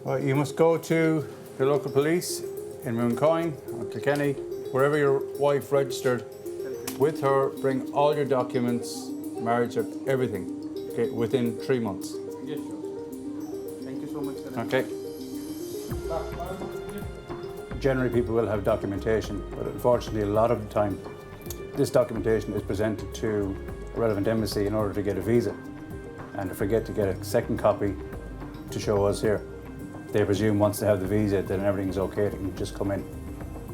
Well, you must go to the local police in Mooncoin or Kilkenny, wherever your wife registered. With her, bring all your documents, marriage, everything, okay, within 3 months. Yes, sure. Thank you so much, sir. Okay. Generally, people will have documentation, but unfortunately, a lot of the time, this documentation is presented to a relevant embassy in order to get a visa, and to forget to get a second copy to show us here. They presume once they have the visa, then everything's okay, they can just come in.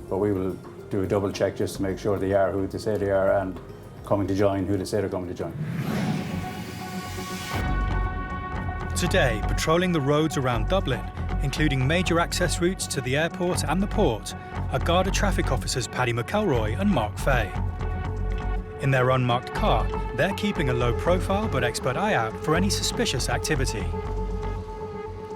But we will do a double check just to make sure they are who they say they are and coming to join who they say they're coming to join. Today, patrolling the roads around Dublin, including major access routes to the airport and the port, are Garda traffic officers Paddy McElroy and Mark Fay. In their unmarked car, they're keeping a low profile but expert eye out for any suspicious activity.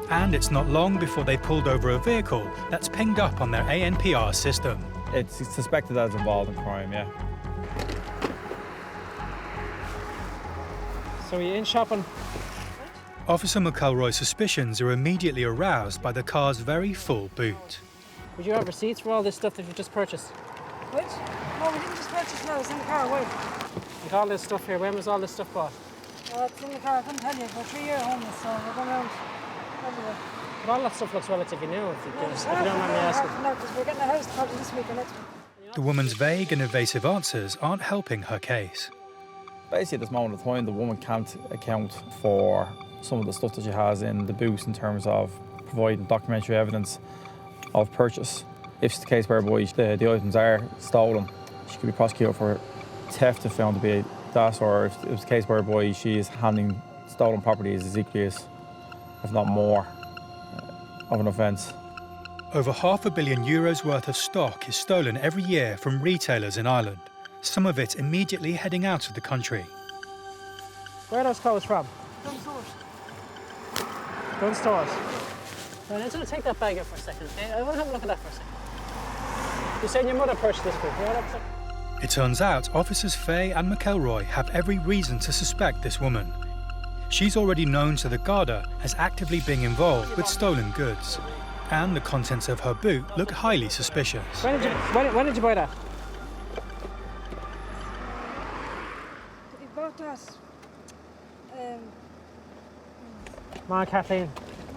And it's not long before they pulled over a vehicle that's pinged up on their ANPR system. It's suspected that it's involved in crime, yeah. So are you in shopping? Officer McElroy's suspicions are immediately aroused by the car's very full boot. Would you have receipts for all this stuff that you just purchased? What? No, we didn't just purchase now, it's in the car, wait. With all this stuff here, when was all this stuff bought? It's in the car, I couldn't tell you, we're 3 years homeless, so we're going around everywhere. But all that stuff looks relatively new, if you don't mind me asking. No, because we're getting a house probably this week or next week. The woman's vague and evasive answers aren't helping her case. Basically, at this moment of time, the woman can't account for some of the stuff that she has in the boot in terms of providing documentary evidence of purchase. If it's the case whereby the items are stolen, she could be prosecuted for theft if found to be that, or if it's the case whereby she is handling stolen property as equally as, if not more, of an offence. Over €500 million worth of stock is stolen every year from retailers in Ireland, some of it immediately heading out of the country. Where are those clothes from? Gun stores. Gun stores. Right, I'm just going to take that bag out for a second, okay? I want to have a look at that for a second. You said your mother purchased this book. It turns out officers Fay and McElroy have every reason to suspect this woman. She's already known to the Garda as actively being involved with stolen goods, and the contents of her boot look highly suspicious. When did you buy that? He bought that. Come on, Kathleen.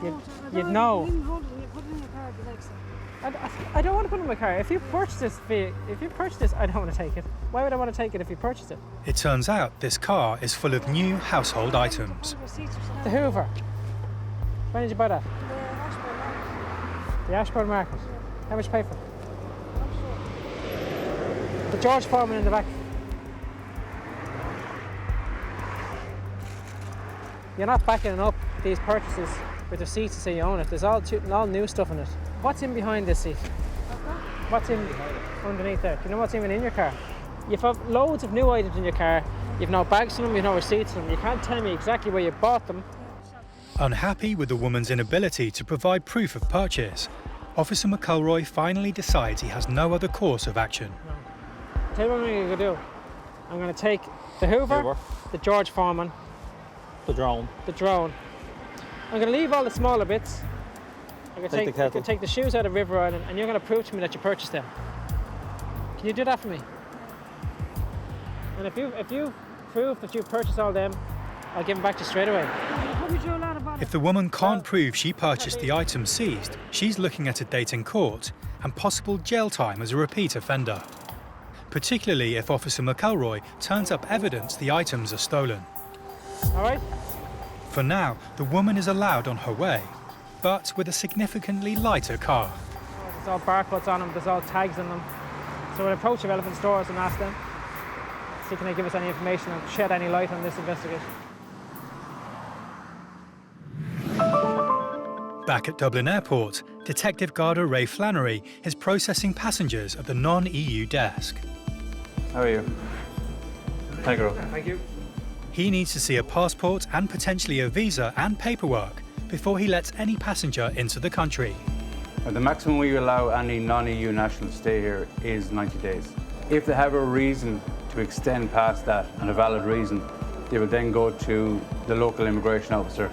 You'd You know. didn't hold it and you put it in your car if you like so. I don't want to put it in my car. If you purchase this, I don't want to take it. Why would I want to take it if you purchased it? It turns out this car is full of new household items. The Hoover. When did you buy that? The Ashbourne Market. How much you pay for it? The George Foreman in the back. You're not backing up these purchases with receipts to say you own it. There's all new stuff in it. What's in behind this seat? What's in underneath there? Do you know what's even in your car? You've got loads of new items in your car. You've no bags in them, you've no receipts in them. You can't tell me exactly where you bought them. Unhappy with the woman's inability to provide proof of purchase, Officer McElroy finally decides he has no other course of action. Tell you what I'm going to do. I'm going to take the Hoover, the George Foreman, the drone. I'm going to leave all the smaller bits. I'm going Take the kettle. to take the shoes out of River Island, and you're going to prove to me that you purchased them. Can you do that for me? And if you prove that you purchased all them, I'll give them back to you straight away. If the woman can't prove she purchased the items seized, she's looking at a date in court and possible jail time as a repeat offender. Particularly if Officer McElroy turns up evidence the items are stolen. All right? For now, the woman is allowed on her way, but with a significantly lighter car. There's all barcodes on them, there's all tags on them. So we'll approach the relevant stores and ask them, see can they give us any information and shed any light on this investigation. Back at Dublin Airport, Detective Garda Ray Flannery is processing passengers at the non-EU desk. How are you? Thank you. Thank you. He needs to see a passport and potentially a visa and paperwork before he lets any passenger into the country. The maximum we allow any non-EU national to stay here is 90 days. If they have a reason to extend past that, and a valid reason, they will then go to the local immigration officer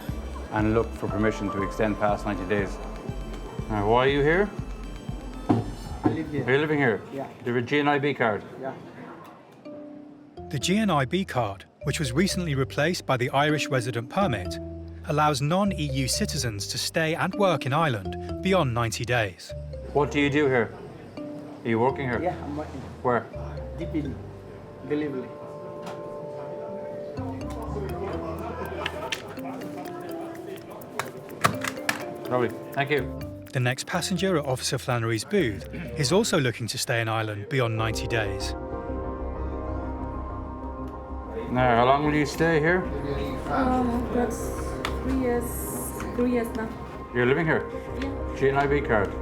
and look for permission to extend past 90 days. Now, why are you here? I live here. Are you living here? Yeah. Do you have a GNIB card? Yeah. The GNIB card, which was recently replaced by the Irish resident permit, allows non-EU citizens to stay and work in Ireland beyond 90 days. What do you do here? Are you working here? Yeah, I'm working. Where? DP delivery. Lovely. Thank you. The next passenger at Officer Flannery's booth is also looking to stay in Ireland beyond 90 days. Now, how long will you stay here? That's 3 years. 3 years now. You're living here? Yeah. GNIB card.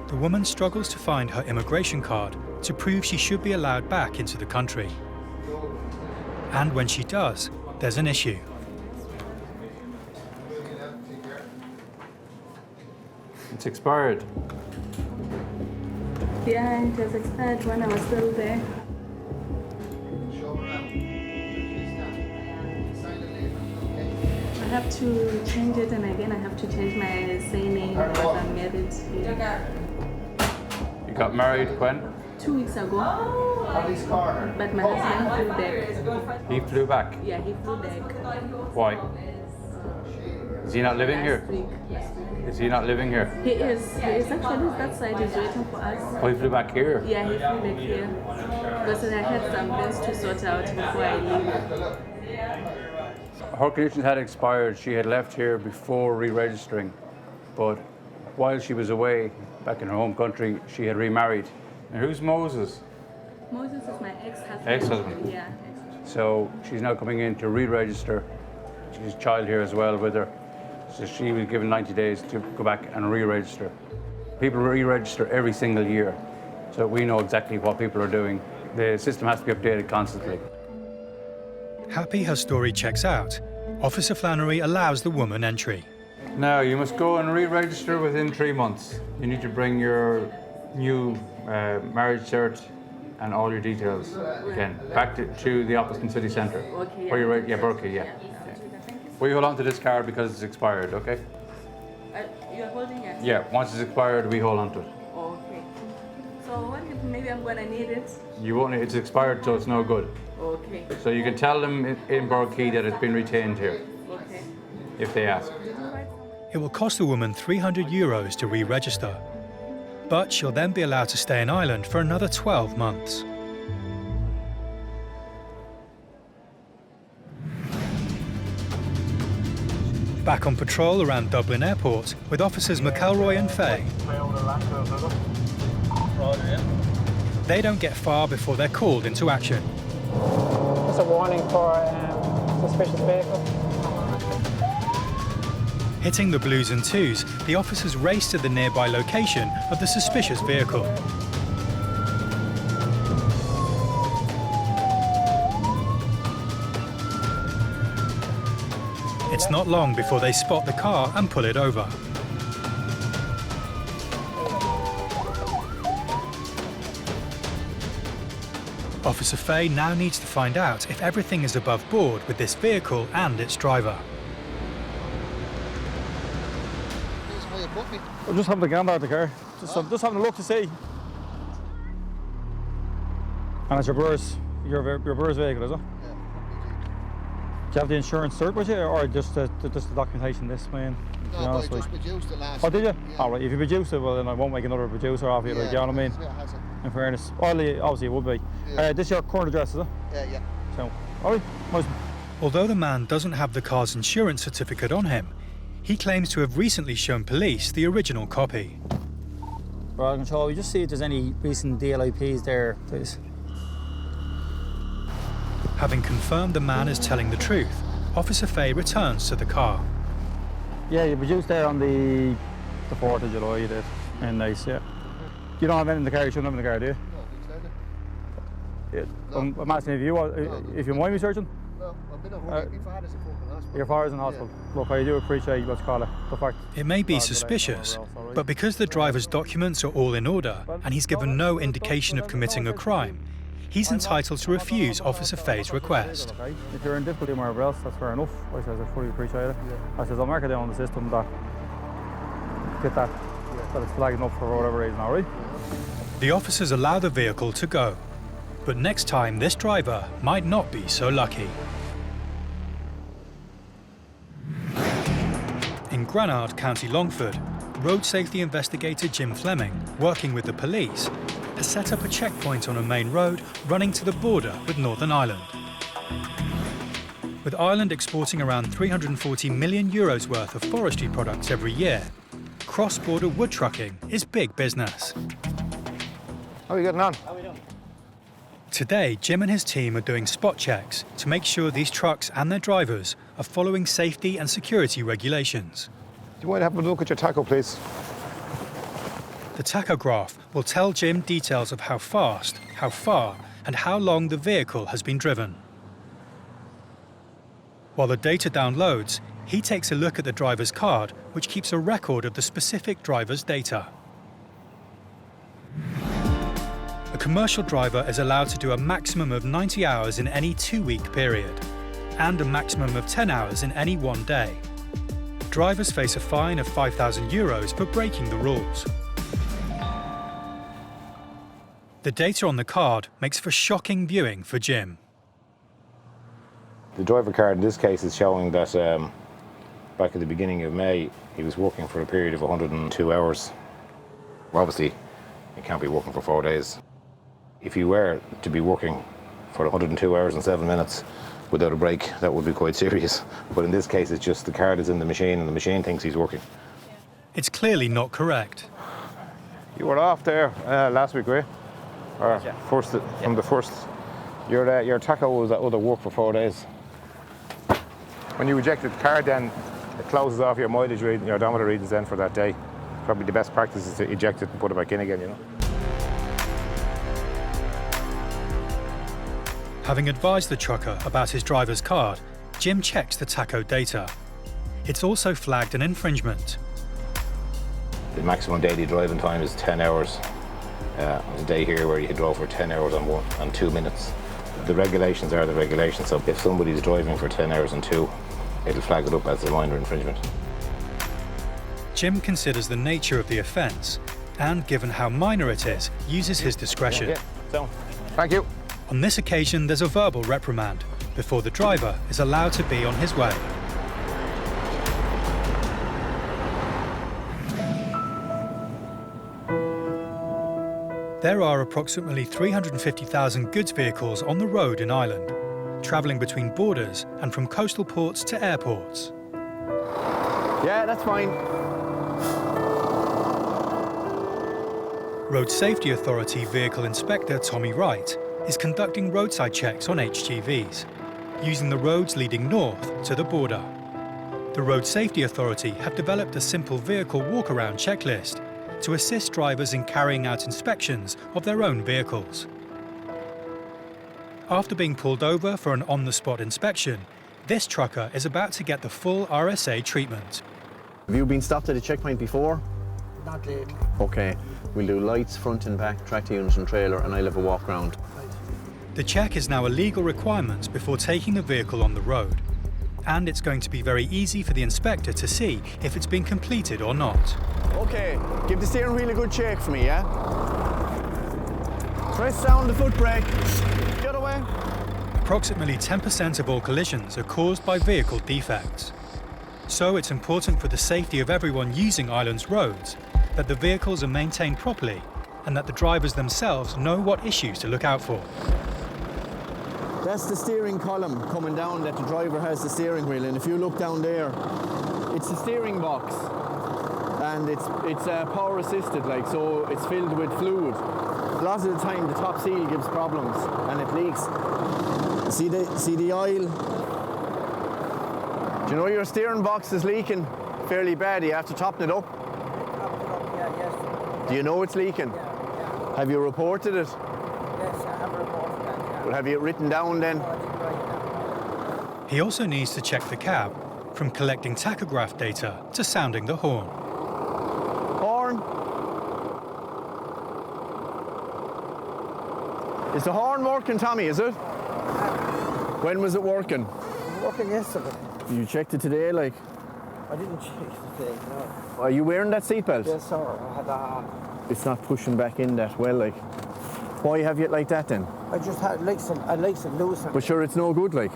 The woman struggles to find her immigration card to prove she should be allowed back into the country. And when she does, there's an issue. It's expired. Yeah, it was expired when I was still there. I have to change it, and again I have to change my surname because I'm married here. You got married when? 2 weeks ago. But my husband flew back. He flew back. Yeah, he flew back. Why? Is he not living here? Is he not living here? He is. He is actually that side. He's waiting for us. Oh, he flew back here? Yeah, he flew back here. Because I had some things to sort out before I leave. Her conditions had expired. She had left here before re-registering, but while she was away back in her home country, she had remarried. And who's Moses? Moses is my ex-husband. Ex-husband? Yeah. So she's now coming in to re-register. She's a child here as well with her. So she was given 90 days to go back and re-register. People re-register every single year, so we know exactly what people are doing. The system has to be updated constantly. Happy her story checks out, Officer Flannery allows the woman entry. Now, you must go and re-register within 3 months. You need to bring your new marriage cert and all your details again back to the office in City Centre. Okay, Where you're right, yeah, Berkeley, yeah. Will you hold on to this card because it's expired, okay? You're holding it? Yeah, once it's expired, we hold on to it. Okay. So what if maybe I'm gonna need it? You won't, it's expired, so it's no good. Okay. So you can tell them in Berkeley that it's been retained here, Okay. if they ask. It will cost the woman €300 to re-register, but she'll then be allowed to stay in Ireland for another 12 months. Back on patrol around Dublin Airport with officers McElroy and Fay. They don't get far before they're called into action. Just a warning for suspicious vehicle. Hitting the blues and twos, the officers race to the nearby location of the suspicious vehicle. It's not long before they spot the car and pull it over. Officer Fay now needs to find out if everything is above board with this vehicle and its driver. I'm just having a gander at the car. Just having a look to see. And it's your brother's vehicle, is it? Do you have the insurance cert with you, or just the documentation this, man? No, but I just produced it last Oh, did you? Yeah. All right, if you produce it, well then I won't make another producer off you, like, you know what I mean? Yeah, has it. In fairness. Obviously it would be. Yeah. This is your current address, is it? Yeah. So, all right, nice. Although the man doesn't have the car's insurance certificate on him, he claims to have recently shown police the original copy. Royal Control, we just see if there's any recent DLIPs there, please. Having confirmed the man is telling the truth, Officer Fay returns to the car. Yeah, you produced there on the 4th of July, you did. And nice, yeah. You don't have anything in the car, you shouldn't have in the car, do you? Yeah. I'm asking if you mind me searching? No, I've been at home. My father's in fucking hospital. Your father's in hospital. Yeah. Look, I do appreciate what's called the fact. It may be suspicious, but because the driver's documents are all in order and he's given no indication of committing a crime, he's entitled to refuse Officer Fay's request. If you're in difficulty wherever else, that's fair enough. I says I fully appreciate it. I says I'll mark it down on the system that that it's flagging up for whatever reason, all right? The officers allow the vehicle to go, but next time this driver might not be so lucky. In Granard, County Longford, road safety investigator Jim Fleming, working with the police, has set up a checkpoint on a main road running to the border with Northern Ireland. With Ireland exporting around €340 million worth of forestry products every year, cross-border wood trucking is big business. How are you getting on? Today, Jim and his team are doing spot checks to make sure these trucks and their drivers are following safety and security regulations. Do you mind having a look at your tacho, please? The tachograph will tell Jim details of how fast, how far, and how long the vehicle has been driven. While the data downloads, he takes a look at the driver's card, which keeps a record of the specific driver's data. A commercial driver is allowed to do a maximum of 90 hours in any 2-week period, and a maximum of 10 hours in any 1 day. Drivers face a fine of €5,000 for breaking the rules. The data on the card makes for shocking viewing for Jim. The driver card in this case is showing that back at the beginning of May, he was working for a period of 102 hours. Obviously, you can't be working for 4 days. If you were to be working for 102 hours and 7 minutes without a break, that would be quite serious. But in this case, it's just the card is in the machine and the machine thinks he's working. It's clearly not correct. You were off there last week, were you? Or from the first. Your tacho was out of work for 4 days. When you eject the card, then it closes off your mileage reading, your odometer readings then for that day. Probably the best practice is to eject it and put it back in again, you know. Having advised the trucker about his driver's card, Jim checks the tacho data. It's also flagged an infringement. The maximum daily driving time is 10 hours. There's a day here where you can drive for 10 hours and 2 minutes. The regulations are the regulations, so if somebody's driving for 10 hours and 2, it'll flag it up as a minor infringement. Jim considers the nature of the offence and, given how minor it is, uses his discretion. Yeah, so, thank you. On this occasion, there's a verbal reprimand before the driver is allowed to be on his way. There are approximately 350,000 goods vehicles on the road in Ireland, travelling between borders and from coastal ports to airports. Yeah, that's fine. Road Safety Authority Vehicle Inspector Tommy Wright is conducting roadside checks on HGVs, using the roads leading north to the border. The Road Safety Authority have developed a simple vehicle walk-around checklist to assist drivers in carrying out inspections of their own vehicles. After being pulled over for an on-the-spot inspection, this trucker is about to get the full RSA treatment. Have you been stopped at a checkpoint before? Not lately. Okay, we'll do lights, front and back, tractor unit and trailer, and I'll have a walk round. The check is now a legal requirement before taking the vehicle on the road. And it's going to be very easy for the inspector to see if it's been completed or not. Okay, give the steering wheel a good shake for me, yeah? Press down the foot brake. The other way. Approximately 10% of all collisions are caused by vehicle defects. So it's important for the safety of everyone using Ireland's roads that the vehicles are maintained properly and that the drivers themselves know what issues to look out for. That's the steering column coming down that the driver has the steering wheel, and if you look down there, it's the steering box, and it's power assisted, like, so it's filled with fluid. A lot of the time the top seal gives problems and it leaks. See the oil? Do you know your steering box is leaking fairly bad? You have to toppen it up. Yeah, yes. Do you know it's leaking? Yeah. Have you reported it? Yes, I have reported that, yeah. Well, have you it written down then? He also needs to check the cab, from collecting tachograph data to sounding the horn. Horn? Is the horn working, Tommy, is it? When was it working? It was working yesterday. You checked it today, like? I didn't check it today, no. Are you wearing that seatbelt? Yes, sir. I had that on. It's not pushing back in that well, like. Why have you it like that then? I just had like some loose. But sure, it's no good, like.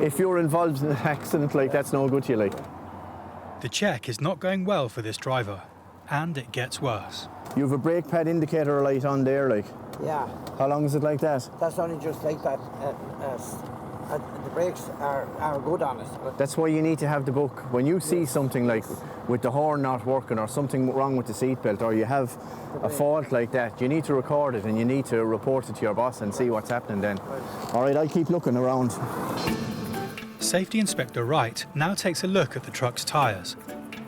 If you're involved in an accident, like, that's no good to you, like. The check is not going well for this driver, and it gets worse. You have a brake pad indicator light on there, like. Yeah. How long is it like that? That's only just like that. The brakes are good on it. But that's why you need to have the book. When you see something like with the horn not working or something wrong with the seatbelt or you have a fault like that, you need to record it and you need to report it to your boss and see what's happening then. All right, I'll keep looking around. Safety Inspector Wright now takes a look at the truck's tyres,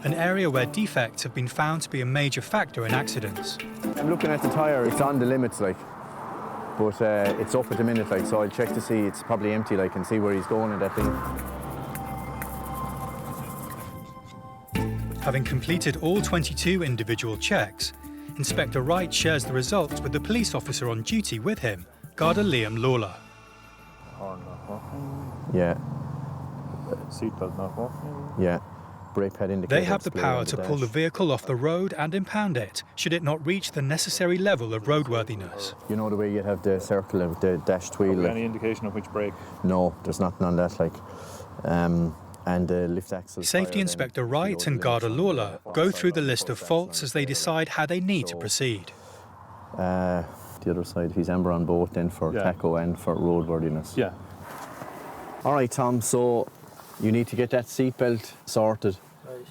an area where defects have been found to be a major factor in accidents. I'm looking at the tyre, it's on the limits, like. But it's up at the minute, like, so I'll check to see it's probably empty, like, and see where he's going in that thing. Having completed all 22 individual checks, Inspector Wright shares the results with the police officer on duty with him, Garda Liam Lawler. Horn not working. Yeah. Seatbelt not working. Yeah. Brake pad indicator. They have the power to pull the vehicle off the road and impound it, should it not reach the necessary level of roadworthiness. You know the way you have the circle of the dashed wheel? Any indication of which brake? No, there's nothing on that, like. And the lift axle. Safety Inspector Wright and Garda Lawler go through the list of faults as they decide how they need to proceed. The other side, he's amber on both then for tacho and for roadworthiness. Yeah. All right, Tom, so you need to get that seatbelt sorted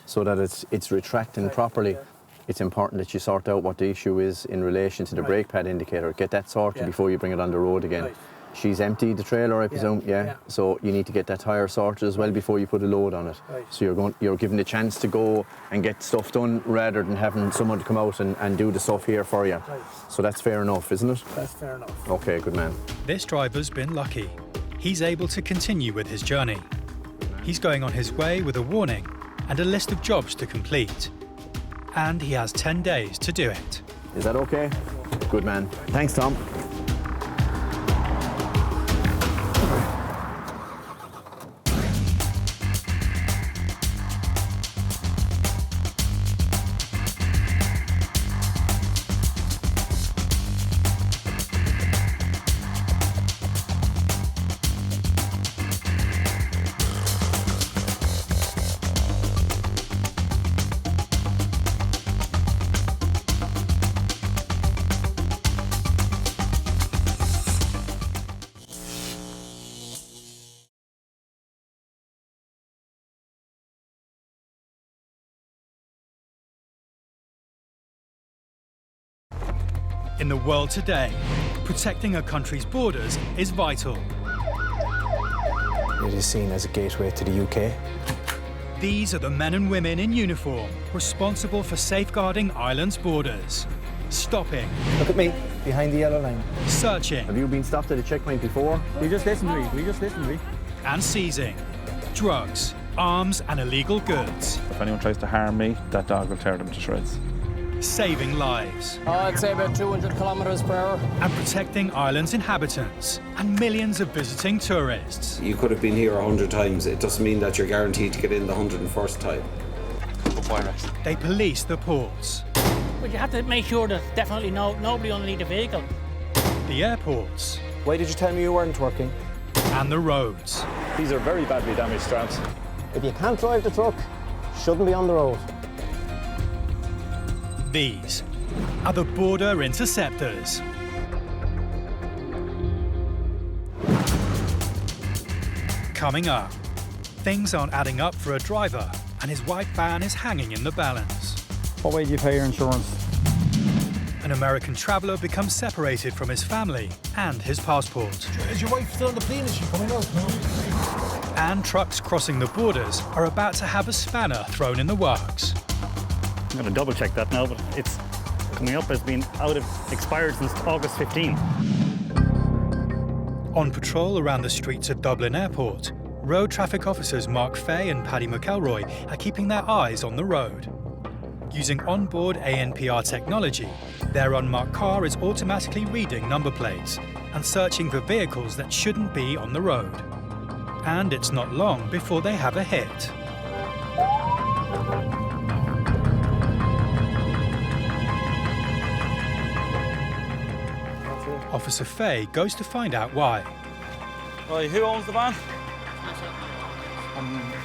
so that it's retracting properly. It's important that you sort out what the issue is in relation to the brake pad indicator. Get that sorted before you bring it on the road again. She's emptied the trailer, I presume, so you need to get that tyre sorted as well before you put a load on it. So you're given the chance to go and get stuff done rather than having someone to come out and do the stuff here for you. So that's fair enough, isn't it? that's fair enough. Okay, good man. This driver's been lucky. He's able to continue with his journey. He's going on his way with a warning and a list of jobs to complete. And he has 10 days to do it. Is that okay? Good man. Thanks, Tom. In the world today, protecting a country's borders is vital. It is seen as a gateway to the UK. These are the men and women in uniform responsible for safeguarding Ireland's borders. Stopping. Look at me, behind the yellow line. Searching. Have you been stopped at a checkpoint before? You just listen to me. And seizing. Drugs, arms and illegal goods. If anyone tries to harm me, that dog will tear them to shreds. Saving lives. I'd say about 200 kilometres per hour. And protecting Ireland's inhabitants and millions of visiting tourists. You could have been here 100 times. It doesn't mean that you're guaranteed to get in the 101st time. They police the ports. But you have to make sure that definitely nobody underneath the vehicle. The airports. Why did you tell me you weren't working? And the roads. These are very badly damaged straps. If you can't drive the truck, shouldn't be on the road. These are the border interceptors. Coming up, things aren't adding up for a driver and his white van is hanging in the balance. What way do you pay your insurance? An American traveller becomes separated from his family and his passport. Is your wife still on the plane? Is she coming out? No? And trucks crossing the borders are about to have a spanner thrown in the works. I'm going to double check that now, but it's coming up as being expired since August 15. On patrol around the streets of Dublin Airport, road traffic officers Mark Fay and Paddy McElroy are keeping their eyes on the road. Using onboard ANPR technology, their unmarked car is automatically reading number plates and searching for vehicles that shouldn't be on the road. And it's not long before they have a hit. Officer Fay goes to find out why. Right, who owns the van?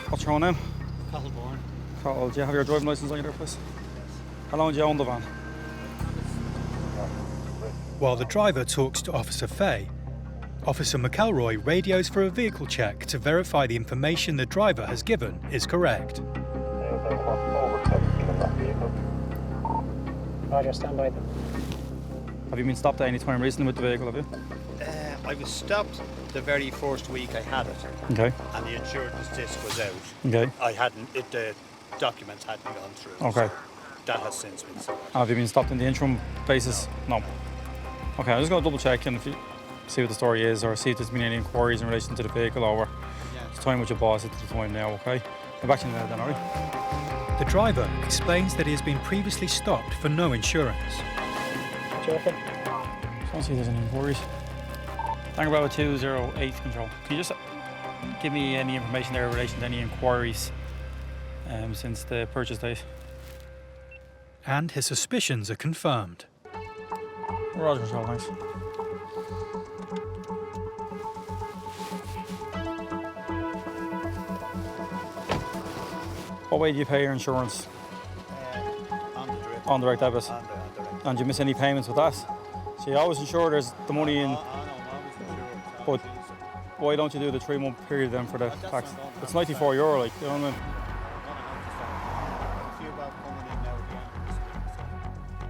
What's your own name? Carl, do you have your driving licence on you there, please? How long do you own the van? While the driver talks to Officer Fay, Officer McElroy radios for a vehicle check to verify the information the driver has given is correct. Roger, stand by them. Have you been stopped at any time recently with the vehicle, have you? I was stopped the very first week I had it. Okay. And the insurance disc was out. Okay. The documents hadn't gone through. Okay. So that has since been sorted. Have you been stopped on the interim basis? No. Okay, I'm just going to double check and see what the story is or see if there's been any inquiries in relation to the vehicle over the time with your boss at the time now, okay? I'm back to you now then, alright? The driver explains that he has been previously stopped for no insurance. Checking. Just want to see if there's any inquiries. Tango Bravo 208 control. Can you just give me any information there in relation to any inquiries since the purchase date? And his suspicions are confirmed. Roger, control, thanks. What way do you pay your insurance? On direct debit. And do you miss any payments with that? So you always ensure there's the money in. But why don't you do the 3-month period then for the tax? It's €94, like, you know what I mean?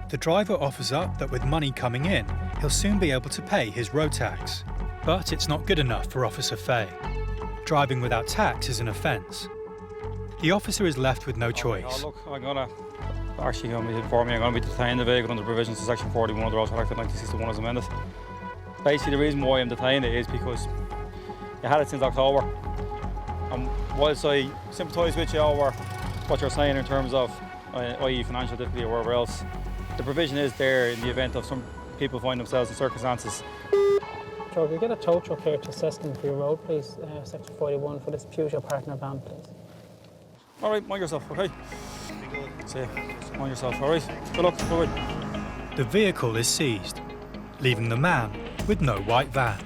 The driver offers up that with money coming in, he'll soon be able to pay his road tax. But it's not good enough for Officer Fay. Driving without tax is an offence. The officer is left with no choice. Oh, look, I'm going to be detaining the vehicle under provisions of Section 41 of the Roadside Act of 1961 as amended. Basically, the reason why I'm detaining it is because you had it since October. And whilst I sympathise with you over what you're saying in terms of, i.e. financial difficulty or wherever else. The provision is there in the event of some people find themselves in circumstances. Joe, can you get a tow truck here to assess them for your road, please? Section 41 for this Peugeot partner van, please. All right, mind yourself, okay? See you. Mind yourself, all right? Good luck, bye-bye. The vehicle is seized, leaving the man with no white van.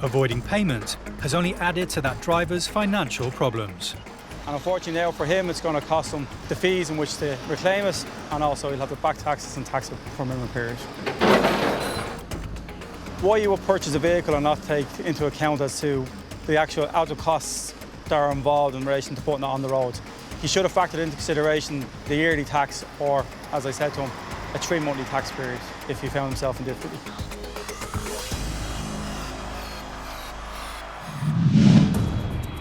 Avoiding payment has only added to that driver's financial problems. And unfortunately now for him, it's going to cost him the fees in which to reclaim it, and also he'll have to back taxes and tax it for a minimum period. Why you would purchase a vehicle and not take into account as to the actual outer costs that are involved in relation to putting it on the road. He should have factored into consideration the yearly tax, or, as I said to him, a 3-monthly tax period if he found himself in difficulty.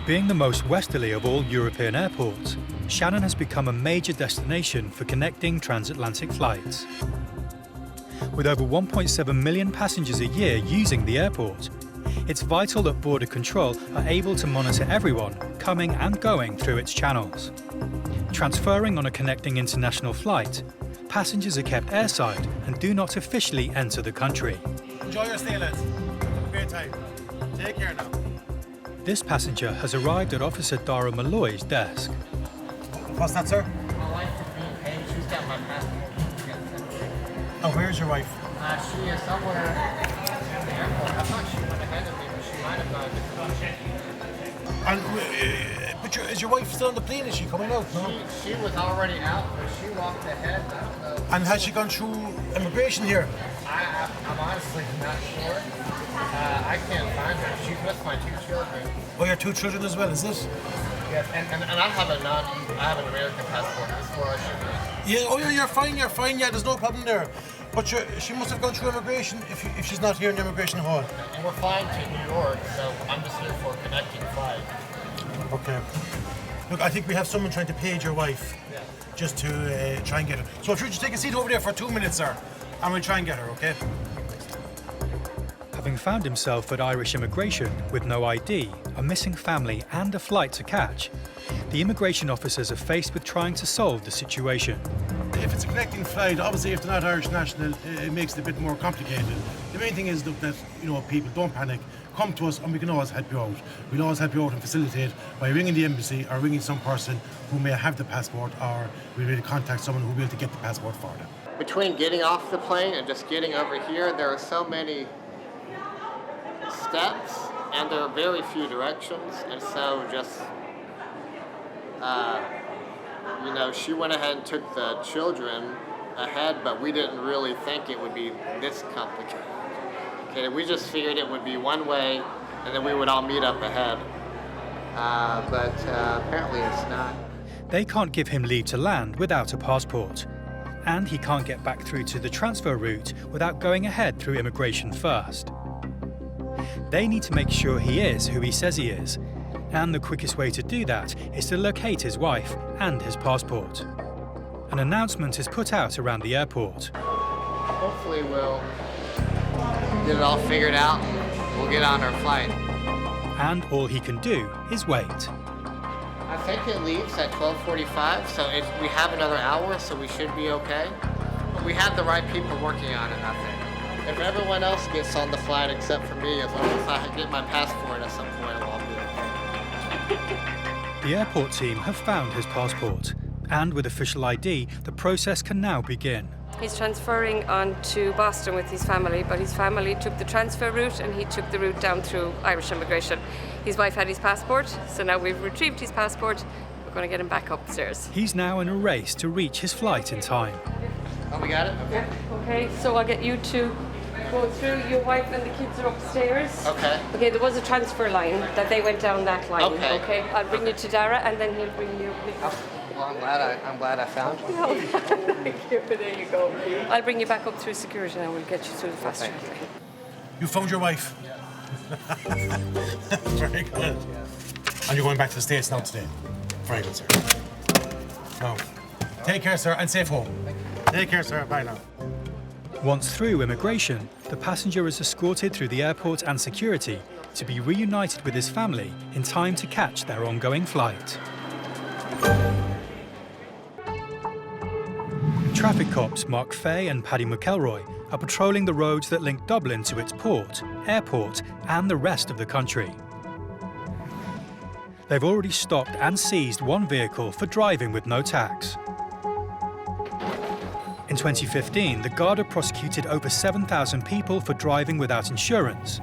Being the most westerly of all European airports, Shannon has become a major destination for connecting transatlantic flights. With over 1.7 million passengers a year using the airport, it's vital that Border Control are able to monitor everyone coming and going through its channels. Transferring on a connecting international flight, passengers are kept airside and do not officially enter the country. Enjoy your stay, lads. Have a great time. Take care now. This passenger has arrived at Officer Dara Malloy's desk. What's that, sir? My wife is being paid. She's got my passport. Oh, where's your wife? She is somewhere at the airport. I thought she went ahead of me, but she might have gone And, but is your wife still on the plane? Is she coming out? No? She was already out, but she walked ahead. And has she gone through immigration here? I'm honestly not sure. I can't find her. She's with my 2 children. Oh, your 2 children as well, is it? Yes, and I have an American passport. That's where I should be. Yeah, oh yeah, you're fine, yeah, there's no problem there. But she must have gone through immigration if she's not here in the immigration hall. And we're flying to New York, so I'm just here for a connecting flight. Okay. Look, I think we have someone trying to page your wife, just to try and get her. So if you just take a seat over there for 2 minutes, sir, and we'll try and get her, okay? Having found himself at Irish immigration with no ID, a missing family and a flight to catch, the immigration officers are faced with trying to solve the situation. If it's a connecting flight, obviously if they're not Irish national, it makes it a bit more complicated. The main thing is, look, that, people don't panic. Come to us and we can always help you out. We'll always help you out and facilitate by ringing the embassy or ringing some person who may have the passport, or we'll be able to contact someone who will be able to get the passport for them. Between getting off the plane and just getting over here, there are so many steps and there are very few directions, and so just she went ahead and took the children ahead, but we didn't really think it would be this complicated. Okay, we just figured it would be one way and then we would all meet up ahead, but apparently it's not. They can't give him leave to land without a passport, and he can't get back through to the transfer route without going ahead through immigration first. They need to make sure he is who he says he is, and the quickest way to do that is to locate his wife and his passport. An announcement is put out around the airport. Hopefully we'll get it all figured out and we'll get on our flight. And all he can do is wait. I think it leaves at 12:45, so we have another hour, so we should be okay. We have the right people working on it, I think. If everyone else gets on the flight except for me, as long as I get my passport at some point, I'll be okay. The airport team have found his passport, and with official ID, the process can now begin. He's transferring on to Boston with his family, but his family took the transfer route and he took the route down through Irish immigration. His wife had his passport, so now we've retrieved his passport. We're going to get him back upstairs. He's now in a race to reach his flight in time. Oh, we got it? Okay. Okay, so I'll get you to go through. Your wife and the kids are upstairs. Okay. Okay, there was a transfer line that they went down that line. Okay. Okay, I'll bring you to Dara and then he'll bring you. Well, I'm glad I found you. No, thank you. There you go. I'll bring you back up through security and we'll get you through the fast track. You found your wife? Very good. And you're going back to the States now today? Very good, sir. Now, take care, sir, and safe home. Take care, sir. Bye now. Once through immigration, the passenger is escorted through the airport and security to be reunited with his family in time to catch their ongoing flight. Traffic cops Mark Fay and Paddy McElroy are patrolling the roads that link Dublin to its port, airport and the rest of the country. They've already stopped and seized one vehicle for driving with no tax. In 2015, the Garda prosecuted over 7,000 people for driving without insurance,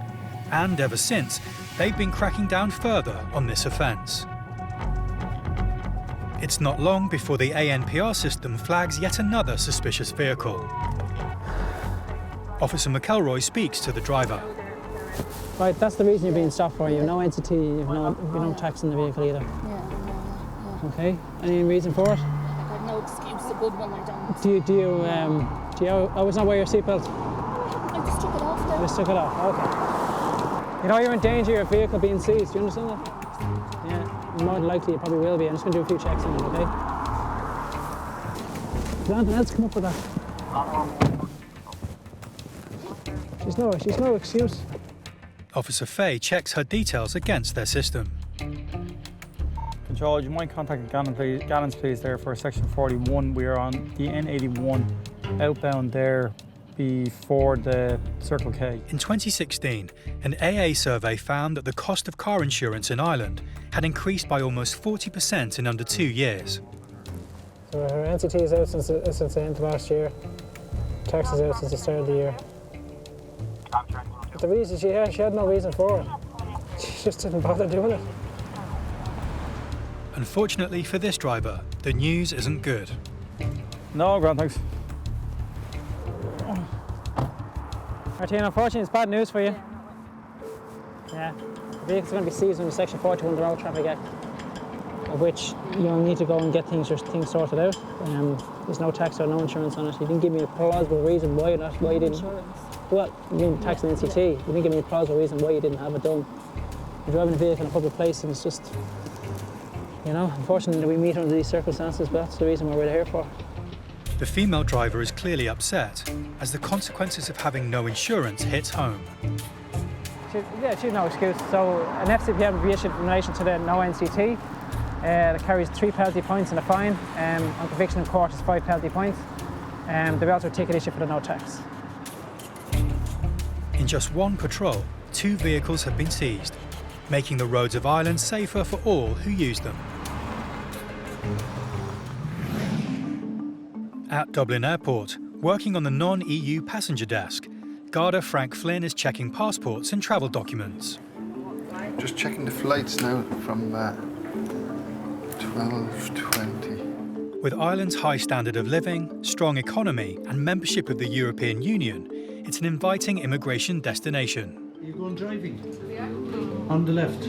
and ever since, they've been cracking down further on this offence. It's not long before the ANPR system flags yet another suspicious vehicle. Officer McElroy speaks to the driver. Right, that's the reason you're being stopped for. You have no entity, you have no tax in the vehicle either. Yeah. Okay, any reason for it? I have no excuse, a good one I don't. Do you always not wear your seatbelt? I just took it off there. You just took it off, okay. You know you're in danger of your vehicle being seized, do you understand that? Yeah, more than likely you probably will be. I'm just going to do a few checks on it, okay? Did anything else come up with that? She's no excuse. Officer Fay checks her details against their system. Control, do you mind contacting Gallons please there for section 41. We are on the N81 outbound there before the Circle K. In 2016, an AA survey found that the cost of car insurance in Ireland had increased by almost 40% in under 2 years. So her NCT is out since the end of last year. Tax is out since the start of the year. But the reason she had no reason for it. She just didn't bother doing it. Unfortunately for this driver, the news isn't good. No, grand, thanks. Martina, unfortunately it's bad news for you. Yeah, the vehicle's going to be seized under Section 41 of the Road Traffic Act, of which you'll need to go and get things sorted out. There's no tax or no insurance on it. You didn't give me a plausible reason why you didn't. Insurance. Well, you mean tax and NCT. You didn't give me a plausible reason why you didn't have it done. You're driving a vehicle in a public place and it's just, you know, unfortunately we meet under these circumstances, but that's the reason why we're here for. The female driver is clearly upset as the consequences of having no insurance hits home. She's no excuse. So an FCPM will be issued in relation to the no NCT that carries 3 penalty points and a fine. On conviction in court is 5 penalty points. There'll be also a ticket issue for the no tax. In just one patrol, 2 vehicles have been seized, making the roads of Ireland safer for all who use them. At Dublin Airport, working on the non-EU passenger desk, Garda Frank Flynn is checking passports and travel documents. Just checking the flights now from 12:20. With Ireland's high standard of living, strong economy and membership of the European Union, it's an inviting immigration destination. Are you going driving? On the left.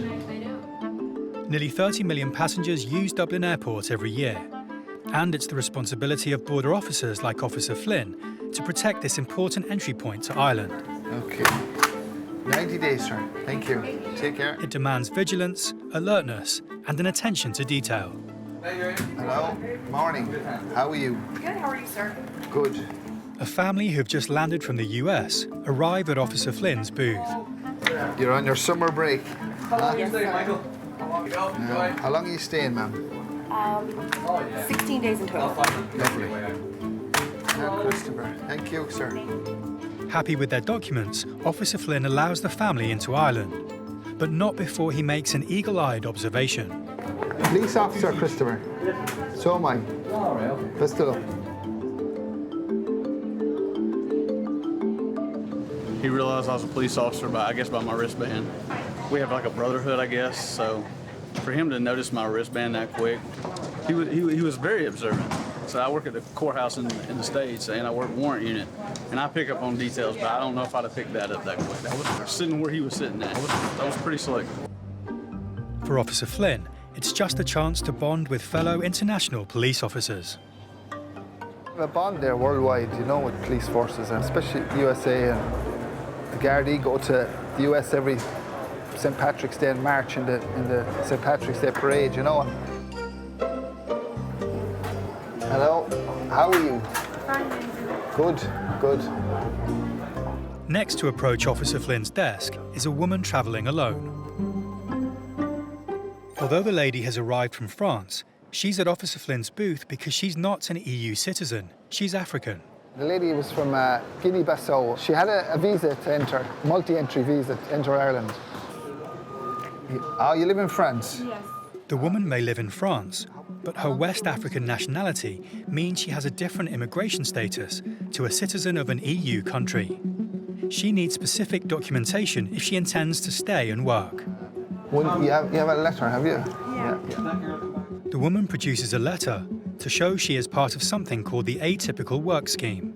Nearly 30 million passengers use Dublin Airport every year, and it's the responsibility of border officers like Officer Flynn to protect this important entry point to Ireland. Okay. 90 days, sir. Thank you. Take care. It demands vigilance, alertness, and an attention to detail. Hello. Morning. How are you? Good, how are you, sir? Good. A family who've just landed from the US arrive at Officer Flynn's booth. You're on your summer break. Yes, sir. Now, how long are you staying, ma'am? 16 days and 12. Lovely. Now, Christopher. Thank you, sir. Happy with their documents, Officer Flynn allows the family into Ireland, but not before he makes an eagle-eyed observation. Police officer, Christopher. So am I. Best of luck. He realized I was a police officer by my wristband. We have like a brotherhood, I guess, so for him to notice my wristband that quick, he was very observant. So I work at the courthouse in the States, and I work warrant unit, and I pick up on details, but I don't know if I'd have picked that up that quick. I was sitting where he was sitting at. That was pretty slick. For Officer Flynn, it's just a chance to bond with fellow international police officers. A bond there worldwide, you know, with police forces, and especially USA and the Garda go to the US every St. Patrick's Day in March in the St. Patrick's Day parade, you know. Hello, how are you? Fine. Good, good. Next to approach Officer Flynn's desk is a woman travelling alone. Although the lady has arrived from France, she's at Officer Flynn's booth because she's not an EU citizen. She's African. The lady was from Guinea-Bissau. She had a visa to enter, multi-entry visa to enter Ireland. Oh, you live in France? Yes. The woman may live in France, but her West African nationality means she has a different immigration status to a citizen of an EU country. She needs specific documentation if she intends to stay and work. Well, you have a letter, have you? Yeah. The woman produces a letter to show she is part of something called the Atypical Work Scheme.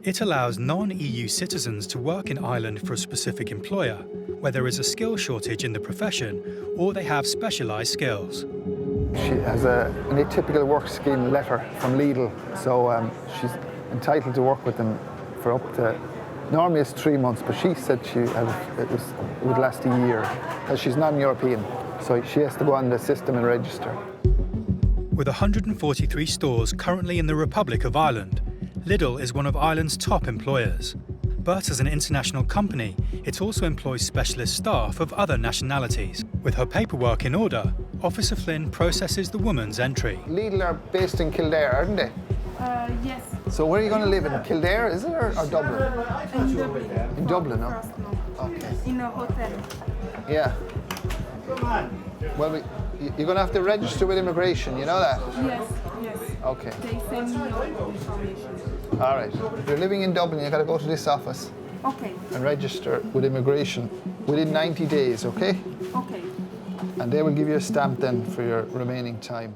It allows non-EU citizens to work in Ireland for a specific employer, where there is a skill shortage in the profession or they have specialised skills. She has an atypical work scheme letter from Lidl, so she's entitled to work with them for up to, normally it's 3 months, but she said it would last a year, because she's non-European, so she has to go on the system and register. With 143 stores currently in the Republic of Ireland, Lidl is one of Ireland's top employers. But as an international company, it also employs specialist staff of other nationalities. With her paperwork in order, Officer Flynn processes the woman's entry. Lidl are based in Kildare, aren't they? Yes. So where are you going to live? In Kildare, is it, or Dublin? In Dublin. In Dublin, no? Okay. In a hotel. Yeah. Well, you're going to have to register with immigration, you know that? Yes, yes. Okay. They send me all the information. All right. If you're living in Dublin, you've got to go to this office Okay. and register with immigration within 90 days, okay? Okay. And they will give you a stamp then for your remaining time.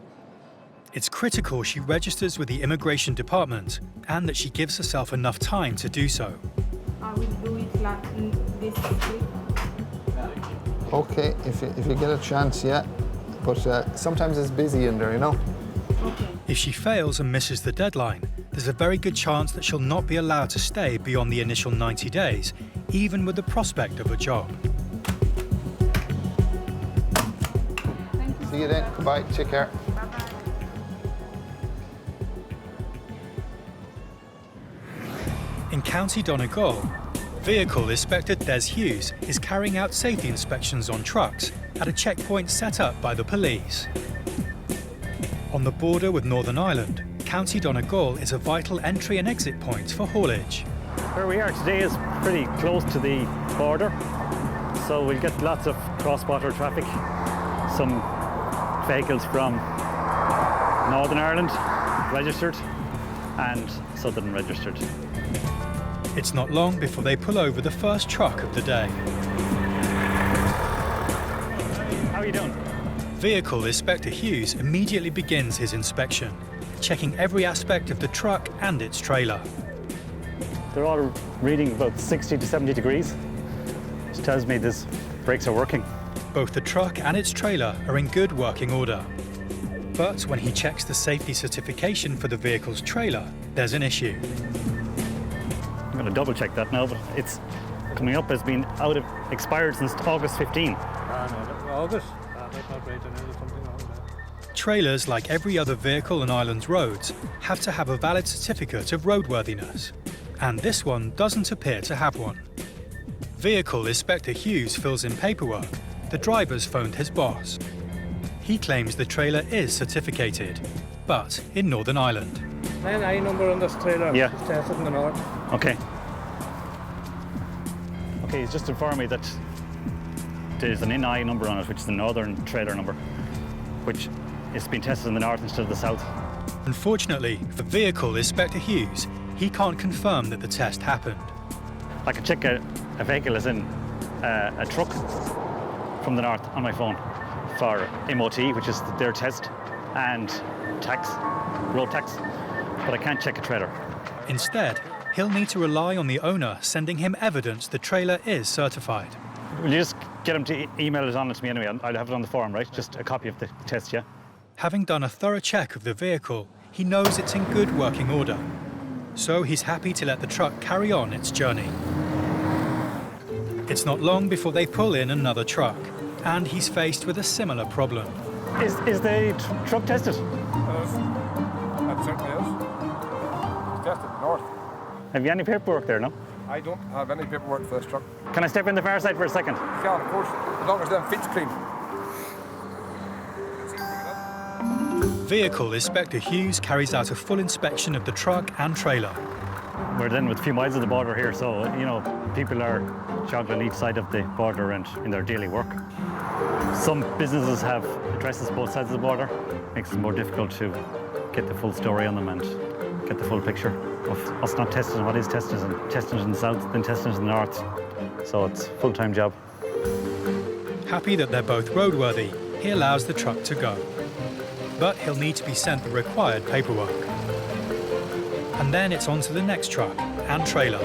It's critical she registers with the immigration department and that she gives herself enough time to do so. I will do it this week. Okay, if you get a chance, yeah. But sometimes it's busy in there, you know? Okay. If she fails and misses the deadline, there's a very good chance that she'll not be allowed to stay beyond the initial 90 days, even with the prospect of a job. See you then. Goodbye. Take care. In County Donegal, Vehicle Inspector Des Hughes is carrying out safety inspections on trucks at a checkpoint set up by the police. On the border with Northern Ireland, County Donegal is a vital entry and exit point for haulage. Where we are today is pretty close to the border, so we'll get lots of cross-border traffic. Some vehicles from Northern Ireland registered and Southern registered. It's not long before they pull over the first truck of the day. How are you doing? Vehicle Inspector Hughes immediately begins his inspection, checking every aspect of the truck and its trailer. They're all reading about 60 to 70 degrees, which tells me these brakes are working. Both the truck and its trailer are in good working order. But when he checks the safety certification for the vehicle's trailer, there's an issue. I'm going to double check that now, but it's coming up as being expired since August 15. August? Trailers, like every other vehicle on Ireland's roads, have to have a valid certificate of roadworthiness, and this one doesn't appear to have one. Vehicle Inspector Hughes fills in paperwork. The driver's phoned his boss. He claims the trailer is certificated, but in Northern Ireland. A&E number on this trailer. Yeah. It's tested in the north. Okay. Okay, he's just informed me that there's an NI number on it, which is the northern trailer number, which is being tested in the north instead of the south. Unfortunately, for Vehicle Inspector Hughes, he can't confirm that the test happened. I can check a vehicle as in a truck from the north on my phone for MOT, which is their test, and tax, road tax, but I can't check a trailer. Instead, he'll need to rely on the owner sending him evidence the trailer is certified. Will you just get him to email it on to me anyway? I'll have it on the form, right? Just a copy of the test, yeah? Having done a thorough check of the vehicle, he knows it's in good working order. So he's happy to let the truck carry on its journey. It's not long before they pull in another truck, and he's faced with a similar problem. Is the truck tested? That certainly is. It's tested north. Have you any paperwork there, no? I don't have any paperwork for this truck. Can I step in the far side for a second? Yeah, of course, as long as them feet's clean. Vehicle Inspector Hughes carries out a full inspection of the truck and trailer. We're then with a few miles of the border here, so, you know, people are juggling each side of the border and in their daily work. Some businesses have addresses both sides of the border. Makes it more difficult to get the full story on them and get the full picture of us not testing what is tested and testing it in the south, then testing it in the north. So it's a full-time job. Happy that they're both roadworthy, he allows the truck to go. But he'll need to be sent the required paperwork. And then it's on to the next truck and trailer.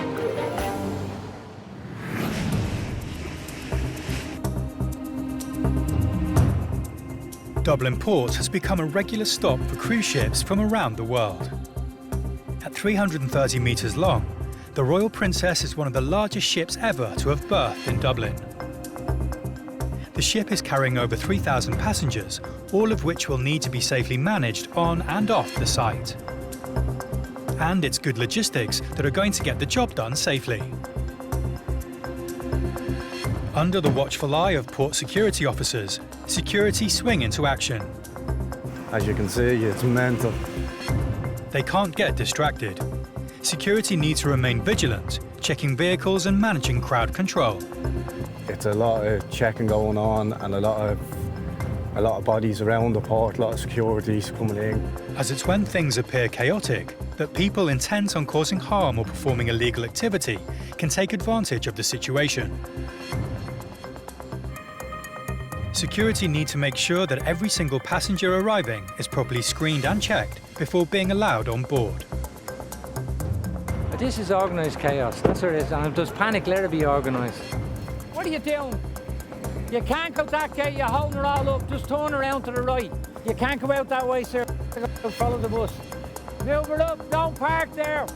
Dublin Port has become a regular stop for cruise ships from around the world. At 330 metres long, the Royal Princess is one of the largest ships ever to have berthed in Dublin. The ship is carrying over 3,000 passengers, all of which will need to be safely managed on and off the site. And it's good logistics that are going to get the job done safely. Under the watchful eye of port security officers, security swing into action. As you can see, it's mental. They can't get distracted. Security need to remain vigilant, checking vehicles and managing crowd control. It's a lot of checking going on and a lot of bodies around the port, a lot of securities coming in. As it's when things appear chaotic that people intent on causing harm or performing illegal activity can take advantage of the situation. Security need to make sure that every single passenger arriving is properly screened and checked before being allowed on board. This is organised chaos, that's what it is, and if there's panic, let it be organised. What are you doing? You can't go that gate, you're holding it all up, just turn around to the right. You can't go out that way, sir. Follow the bus. Move it up, don't park there.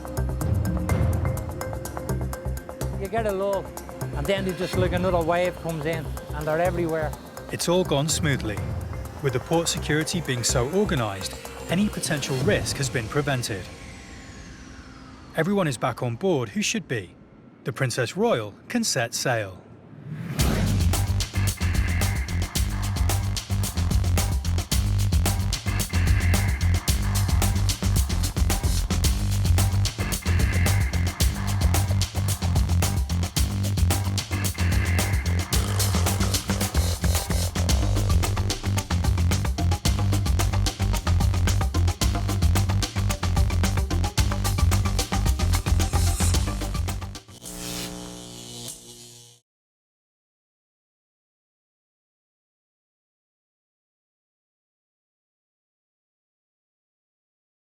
You get a lull, and then there's just like another wave comes in, and they're everywhere. It's all gone smoothly. With the port security being so organised, any potential risk has been prevented. Everyone is back on board who should be. The Princess Royal can set sail.